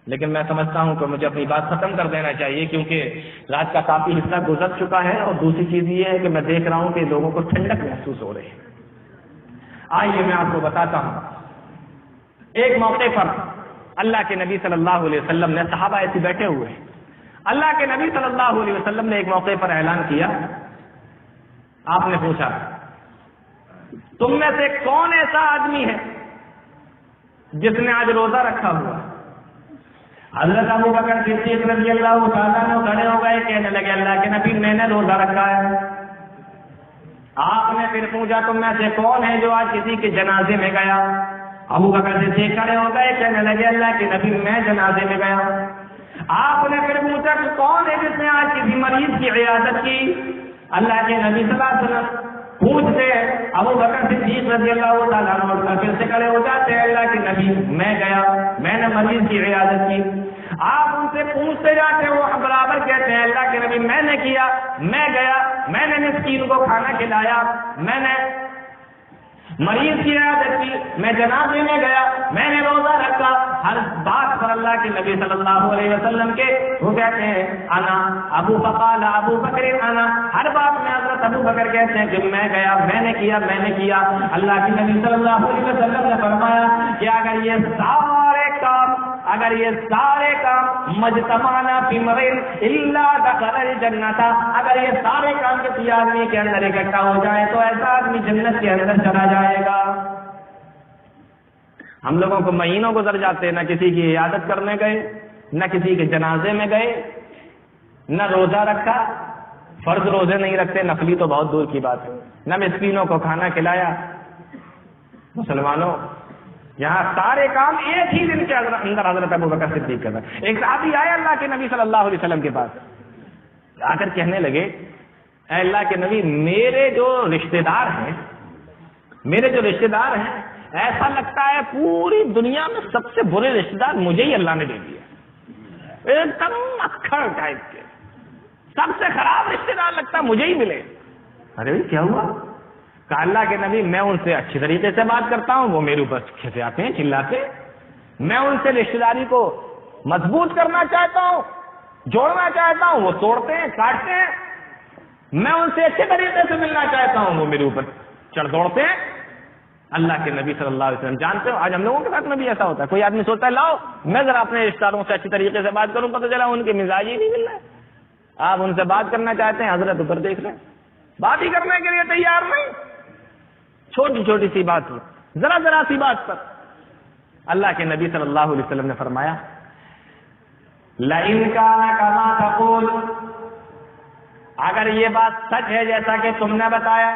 لیکن میں سمجھتا ہوں کہ مجھے اپنی بات ختم کر دینا چاہیے کیونکہ رات کا کافی حصہ گزر چکا ہے، اور دوسری چیز یہ ہے کہ میں دیکھ رہا ہوں کہ لوگوں کو ٹھنڈک محسوس ہو رہی ہے۔ آئیے میں آپ کو بتاتا ہوں، ایک موقع پر اللہ کے نبی صلی اللہ علیہ وسلم نے، صحابہ ایسے بیٹھے ہوئے ہیں، اللہ کے نبی صلی اللہ علیہ وسلم نے ایک موقع پر اعلان کیا، آپ نے پوچھا تم میں سے کون ایسا آدمی ہے جس نے آج روزہ رکھا ہوا؟ حضرت ابو بکر صدیق رضی اللہ تعالیٰ عنہ کھڑے ہو گئے، کہنے لگے اللہ کے نبی میں نے روزہ رکھا ہے۔ آپ نے پھر پوچھا تم میں سے کون ہے جو آج کسی کے جنازے میں گیا؟ ابو بکر صدیق کھڑے ہو گئے، کہنے لگے اللہ کے نبی میں جنازے میں گیا۔ آپ نے پھر پوچھا کہ کون ہے جس نے آج کسی مریض کی عیادت کی؟ اللہ کے نبی صلی اللہ علیہ وسلم پوچھتے ابو بکر صدیق رضی اللہ تعالیٰ عنہ پھر سے کھڑے ہو جاتے ہیں، اللہ کے نبی میں گیا، میں نے مریض کی عیادت کی۔ آپ ان سے پوچھتے جاتے ہیں، وہ برابر کہتے ہیں اللہ کے نبی میں نے کیا، میں گیا، میں نے مسکین کو کھانا کھلایا، میں نے مریض کی عیادت کی، میں جنازے میں گیا، میں نے روزہ رکھا۔ ہر بات پر اللہ کے نبی صلی اللہ علیہ وسلم کے وہ کہتے ہیں انا ابو فقال ابو بکر انا، ہر بات میں حضرت ابو بکر کہتے ہیں کہ میں گیا، میں نے کیا، میں نے کیا۔ اللہ کے نبی صلی اللہ علیہ وسلم نے فرمایا کہ اگر یہ سارے کام مجتمعنا فی امرئ الا دخل الجنۃ، اگر یہ سارے کام کسی آدمی کے اندر اکٹھا ہو جائے تو ایسا آدمی جنت کے اندر چلا جائے گا۔ ہم لوگوں کو مہینوں گزر جاتے، نہ کسی کی عیادت کرنے گئے، نہ کسی کے جنازے میں گئے، نہ روزہ رکھا، فرض روزے نہیں رکھتے، نفلی تو بہت دور کی بات ہے، نہ مسکینوں کو کھانا کھلایا۔ مسلمانوں یہاں سارے کام ایک ہی دن کے اندر حضرت ابو بکر صدیق کر رہا۔ ایک صحابی آئے اللہ کے نبی صلی اللہ علیہ وسلم کے پاس، آ کر کہنے لگے اے اللہ کے نبی میرے جو رشتہ دار ہیں ایسا لگتا ہے پوری دنیا میں سب سے برے رشتہ دار مجھے ہی اللہ نے دے دیا، ایک دم اکھڑ ٹائپ کے، سب سے خراب رشتہ دار لگتا ہے مجھے ہی ملے۔ ارے بھائی کیا ہوا؟ کہا اللہ کے نبی میں ان سے اچھی طریقے سے بات کرتا ہوں، وہ میرے اوپر کھسیاتے ہیں، چلاتے ہیں، میں ان سے رشتہ داری کو مضبوط کرنا چاہتا ہوں، جوڑنا چاہتا ہوں، وہ توڑتے ہیں، کاٹتے ہیں، میں ان سے اچھے طریقے سے ملنا چاہتا ہوں، وہ میرے اوپر چڑھ دوڑتے ہیں۔ اللہ کے نبی صلی اللہ علیہ وسلم جانتے ہو آج ہم لوگوں کے ساتھ میں بھی ایسا ہوتا ہے، کوئی آدمی سوچتا ہے لاؤ میں ذرا اپنے رشتہ داروں سے اچھی طریقے سے بات کروں، پتہ چلا ان کے مزاج ہی نہیں مل رہا ہے، آپ ان سے بات کرنا چاہتے ہیں، حضرت اوپر دیکھ رہے ہیں، بات ہی کرنے کے لیے تیار نہیں، چھوٹی چھوٹی سی بات ہو ذرا ذرا سی بات پر اللہ کے نبی صلی اللہ علیہ وسلم نے فرمایا لَإِن كَانَ كَمَا تَقُولُ، اگر یہ بات سچ ہے جیسا کہ تم نے بتایا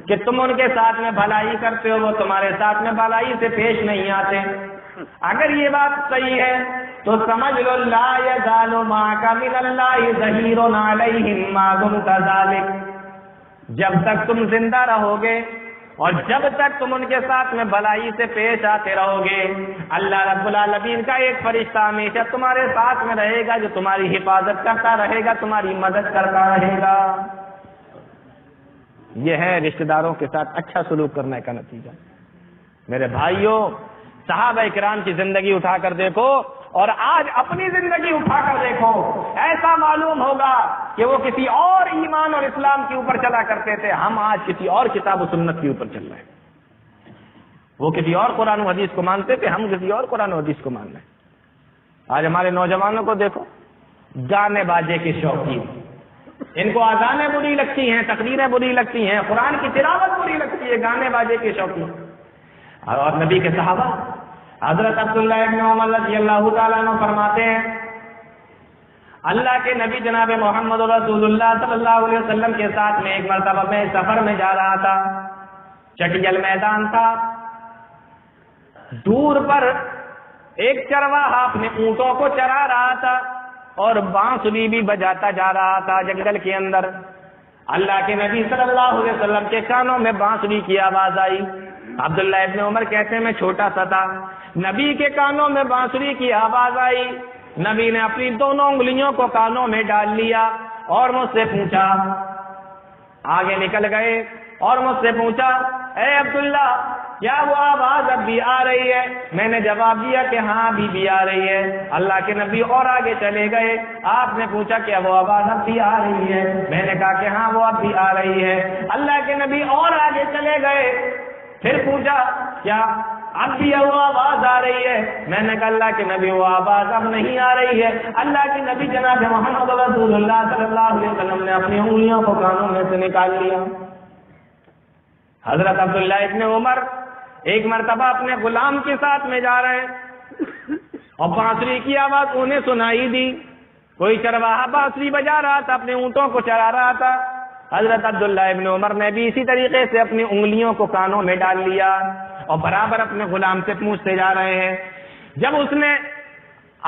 کہ تم ان کے ساتھ میں بھلائی کرتے ہو، وہ تمہارے ساتھ میں بھلائی سے پیش نہیں آتے، اگر یہ بات صحیح ہے تو سمجھ لو لا يزال معك من اللہ ظہیر علیہم ما دمت ذلک، جب تک تم زندہ رہو گے اور جب تک تم ان کے ساتھ میں بھلائی سے پیش آتے رہو گے، اللہ رب العالمین کا ایک فرشتہ ہمیشہ تمہارے ساتھ میں رہے گا جو تمہاری حفاظت کرتا رہے گا، تمہاری مدد کرتا رہے گا۔ یہ ہے رشتہ داروں کے ساتھ اچھا سلوک کرنے کا نتیجہ۔ میرے بھائیوں، صحابہ کرام کی زندگی اٹھا کر دیکھو اور آج اپنی زندگی اٹھا کر دیکھو، ایسا معلوم ہوگا کہ وہ کسی اور ایمان اور اسلام کے اوپر چلا کرتے تھے، ہم آج کسی اور کتاب و سنت کے اوپر چل رہے ہیں۔ وہ کسی اور قرآن و حدیث کو مانتے تھے، ہم کسی اور قرآن و حدیث کو مان رہے ہیں۔ آج ہمارے نوجوانوں کو دیکھو، گانے باجے کے شوقین، ان کو اذانیں بری لگتی ہیں، تقریریں بری لگتی ہیں، قرآن کی تلاوت بری لگتی ہے، گانے باجے کے شوقین۔ اور نبی کے صحابہ حضرت عبداللہ ابن عمر رضی اللہ تعالیٰ عنہ فرماتے ہیں اللہ کے نبی جناب محمد رسول اللہ صلی اللہ علیہ وسلم کے ساتھ میں ایک مرتبہ میں سفر میں جا رہا تھا، چٹیل میدان تھا، دور پر ایک چرواہا اپنے اونٹوں کو چرا رہا تھا اور بانسری بھی بجاتا جا رہا تھا جنگل کے اندر۔ اللہ کے نبی صلی اللہ علیہ وسلم کے کانوں میں بانسری کی آواز آئی۔ عبداللہ ابن عمر کہتے ہیں میں چھوٹا سا تھا، نبی کے کانوں میں بانسری کی آواز آئی، نبی نے اپنی دونوں انگلیوں کو کانوں میں ڈال لیا اور مجھ سے پوچھا، آگے نکل گئے اور مجھ سے پوچھا اے عبداللہ کیا وہ آواز اب بھی آ رہی ہے؟ میں نے جواب دیا کہ ہاں ابھی بھی آ رہی ہے۔ اللہ کے نبی اور آگے چلے گئے، آپ نے پوچھا کیا وہ آواز اب بھی آ رہی ہے؟ میں نے کہا کہ ہاں وہ اب بھی آ رہی ہے۔ اللہ کے نبی اور آگے چلے گئے، پھر پوچھا کیا اب بھی وہ آواز آ رہی ہے؟ میں نے کہا اللہ کے نبی وہ آواز اب نہیں آ رہی ہے۔ اللہ کے نبی جناب محمد رسول اللہ صلی اللہ علیہ وسلم نے اپنی انگلیوں کو کانوں میں سے نکال لیا۔ حضرت عبداللہ ابن عمر ایک مرتبہ اپنے غلام کے ساتھ میں جا رہے ہیں اور بانسری کی آواز انہیں سنائی دی، کوئی چرواہا بانسری بجا رہا تھا، اپنے اونٹوں کو چرا رہا تھا۔ حضرت عبداللہ ابن عمر نے بھی اسی طریقے سے اپنی انگلیوں کو کانوں میں ڈال لیا اور برابر اپنے غلام سے پوچھتے جا رہے ہیں۔ جب اس نے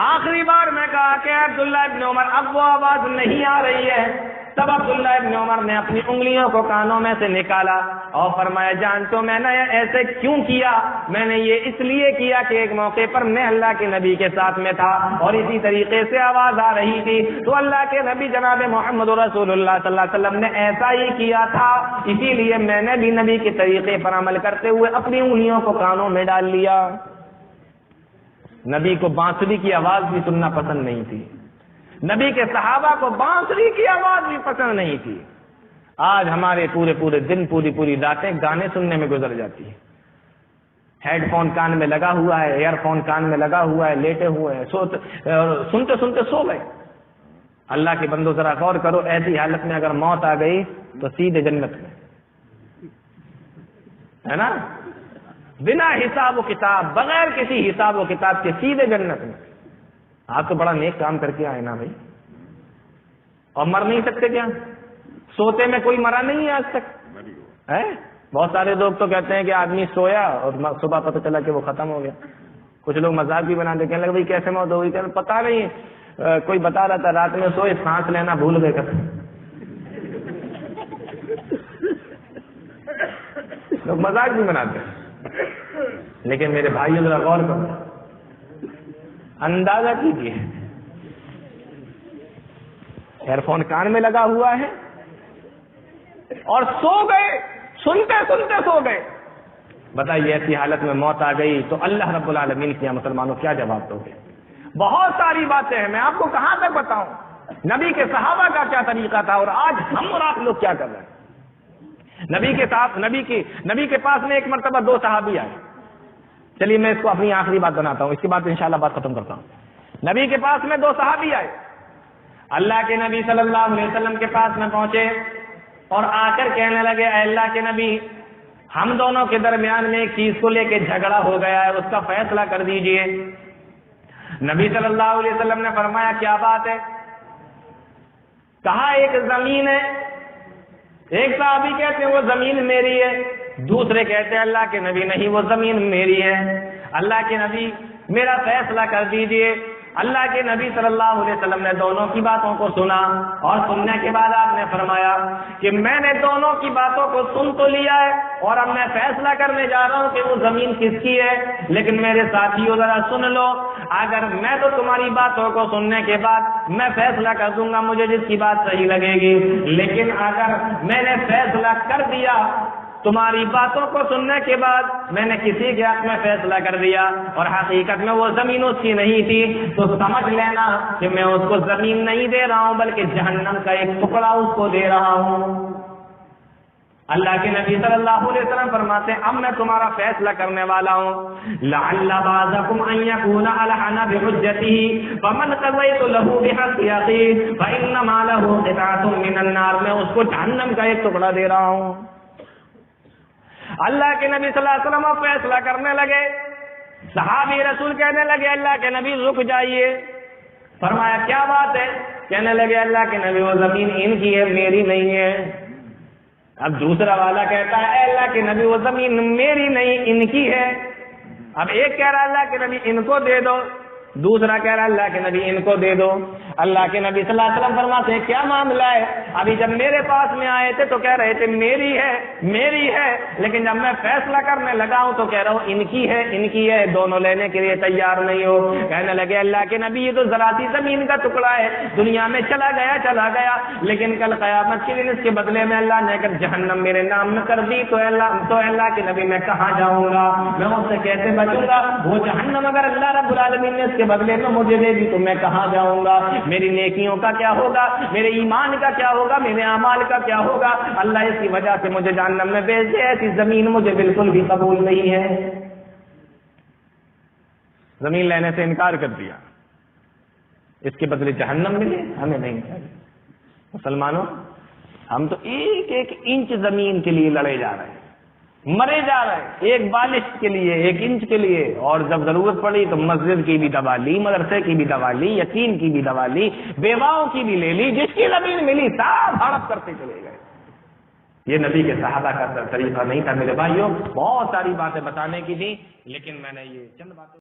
آخری بار میں کہا کہ عبداللہ ابن عمر اب وہ آواز نہیں آ رہی ہے، تب عبداللہ ابن عمر نے اپنی انگلیوں کو کانوں میں سے نکالا اور فرمایا جانتے ہو میں نے ایسے کیوں کیا؟ میں نے یہ اس لیے کیا کہ ایک موقع پر میں اللہ کے نبی کے ساتھ میں تھا اور اسی طریقے سے آواز آ رہی تھی، تو اللہ کے نبی جناب محمد رسول اللہ صلی اللہ علیہ وسلم نے ایسا ہی کیا تھا، اسی لیے میں نے بھی نبی کے طریقے پر عمل کرتے ہوئے اپنی انگلیوں کو کانوں میں ڈال لیا۔ نبی کو بانسری کی آواز بھی سننا پسند نہیں تھی، نبی کے صحابہ کو بانسری کی آواز بھی پسند نہیں تھی۔ آج ہمارے پورے دن پوری راتیں گانے سننے میں گزر جاتی ہیں، ہیڈ فون کان میں لگا ہوا ہے، ایئر فون کان میں لگا ہوا ہے، لیٹے ہوئے ہیں، سنتے سنتے سو گئے۔ اللہ کے بندو ذرا غور کرو، ایسی حالت میں اگر موت آ گئی تو سیدھے جنت میں، ہے نا، بنا حساب و کتاب، بغیر کسی حساب و کتاب کے سیدھے جنت میں۔ آپ تو بڑا نیک کام کر کے آئے نا بھائی، اور مر نہیں سکتے کیا؟ سوتے میں کوئی مرا نہیں ہے آج تک ہے؟ بہت سارے لوگ تو کہتے ہیں کہ آدمی سویا اور صبح پتہ چلا کہ وہ ختم ہو گیا۔ کچھ لوگ مذاق بھی بناتے، کہنے لگے بھائی کیسے موت ہو گئی؟ پتا نہیں، کوئی بتا رہا تھا رات میں سوئے سانس لینا بھول گئے کر، لوگ مذاق بھی بناتے ہیں۔ لیکن میرے بھائیوں ذرا غور کرو، اندازہ کیجیے، ایئر فون کان میں لگا ہوا ہے اور سو گئے، سنتے سنتے سو گئے۔ بتائیے ایسی حالت میں موت آ گئی تو اللہ رب العالمین کیا مسلمانوں کیا جواب دو گے؟ بہت ساری باتیں ہیں، میں آپ کو کہاں تک بتاؤں نبی کے صحابہ کا کیا طریقہ تھا اور آج ہم اور آپ لوگ کیا کر رہے ہیں۔ نبی کے پاس میں ایک مرتبہ دو صحابی آئے، چلیے میں اس کو اپنی آخری بات بناتا ہوں، اس کے بعد انشاءاللہ بات ختم کرتا ہوں۔ نبی کے پاس میں دو صحابی آئے، اللہ کے نبی صلی اللہ علیہ وسلم کے پاس میں پہنچے اور آ کر کہنے لگے اے اللہ کے نبی، ہم دونوں کے درمیان میں ایک چیز کو لے کے جھگڑا ہو گیا ہے، اس کا فیصلہ کر دیجئے۔ نبی صلی اللہ علیہ وسلم نے فرمایا کیا بات ہے؟ کہا ایک زمین ہے، ایک صحابی کہتے ہیں وہ زمین میری ہے، دوسرے کہتے ہیں اللہ کے نبی نہیں وہ زمین میری ہے۔ اللہ کے نبی میرا فیصلہ کر دیجئے۔ اللہ کے نبی صلی اللہ علیہ وسلم نے دونوں کی باتوں کو سنا، اور سننے کے بعد آپ نے فرمایا کہ میں نے دونوں کی باتوں کو سن تو لیا ہے، اور اب میں فیصلہ کرنے جا رہا ہوں کہ وہ زمین کس کی ہے، لیکن میرے ساتھیوں ذرا سن لو، اگر میں تو تمہاری باتوں کو سننے کے بعد میں فیصلہ کر دوں گا مجھے جس کی بات صحیح لگے گی، لیکن اگر میں نے فیصلہ کر دیا تمہاری باتوں کو سننے کے بعد میں نے کسی کے حق میں فیصلہ کر دیا اور حقیقت میں وہ زمین اس کی نہیں تھی، تو سمجھ لینا کہ میں اس کو زمین نہیں دے رہا ہوں بلکہ جہنم کا ایک ٹکڑا اس کو دے رہا ہوں۔ اللہ کے نبی صلی اللہ علیہ وسلم فرماتے ہیں اب میں تمہارا فیصلہ کرنے والا ہوں۔ لعل بعضکم ان یکون الحن بحجته فمن قضیت له بحق یقین فانما له قطعۃ من النار، میں اس کو جہنم کا ایک ٹکڑا دے رہا ہوں۔ اللہ کے نبی صلی اللہ علیہ وسلم فیصلہ کرنے لگے، صحابی رسول کہنے لگے اللہ کے نبی رک جائیے۔ فرمایا کیا بات ہے؟ کہنے لگے اللہ کے نبی وہ زمین ان کی ہے میری نہیں ہے۔ اب دوسرا والا کہتا ہے اے اللہ کے نبی وہ زمین میری نہیں ان کی ہے۔ اب ایک کہہ رہا اللہ کے نبی ان کو دے دو، دوسرا کہہ رہا اللہ کے نبی ان کو دے دو۔ اللہ کے نبی صلی اللہ علیہ وسلم فرماتے ہیں کیا معاملہ ہے؟ ابھی جب میرے پاس میں آئے تھے تو کہہ رہے تھے میری ہے، لیکن جب میں فیصلہ کرنے لگا ہوں تو کہہ رہا ہوں ان کی ہے، دونوں لینے کے لیے تیار نہیں ہو۔ کہنے لگے اللہ کے نبی یہ تو ذرا سی زمین کا ٹکڑا ہے، دنیا میں چلا گیا، لیکن کل قیامت کے دن اس کے بدلے میں اللہ نے اگر جہنم میرے نام میں کر دی تو اللہ کے نبی میں کہاں جاؤں گا؟ میں اس سے کیسے بچوں گا؟ وہ جہنم اگر اللہ رب العالمین نے اس کے بدلے میں مجھے دے دی تو میں کہاں جاؤں گا؟ میری نیکیوں کا کیا ہوگا؟ میرے ایمان کا کیا ہوگا؟ میرے اعمال کا کیا ہوگا؟ اللہ اس کی وجہ سے مجھے جہنم میں بھیج دے، ایسی زمین مجھے بالکل بھی قبول نہیں ہے۔ زمین لینے سے انکار کر دیا، اس کے بدلے جہنم ملے ہمیں نہیں چاہیے۔ مسلمانوں ہم تو ایک ایک انچ زمین کے لیے لڑے جا رہے ہیں، مرے جا رہے ہیں، ایک بالش کے لیے، ایک انچ کے لیے، اور جب ضرورت پڑی تو مسجد کی بھی دوا لی، مدرسے کی بھی دوا لی، یتیم کی بھی دوا لی، بیواؤں کی بھی لے لی، جس کی زمین ملی سب ہڑپ کرتے چلے گئے۔ یہ نبی کے صحابہ کا طریقہ نہیں تھا۔ میرے بھائیوں بہت ساری باتیں بتانے کی تھی، لیکن میں نے یہ چند باتیں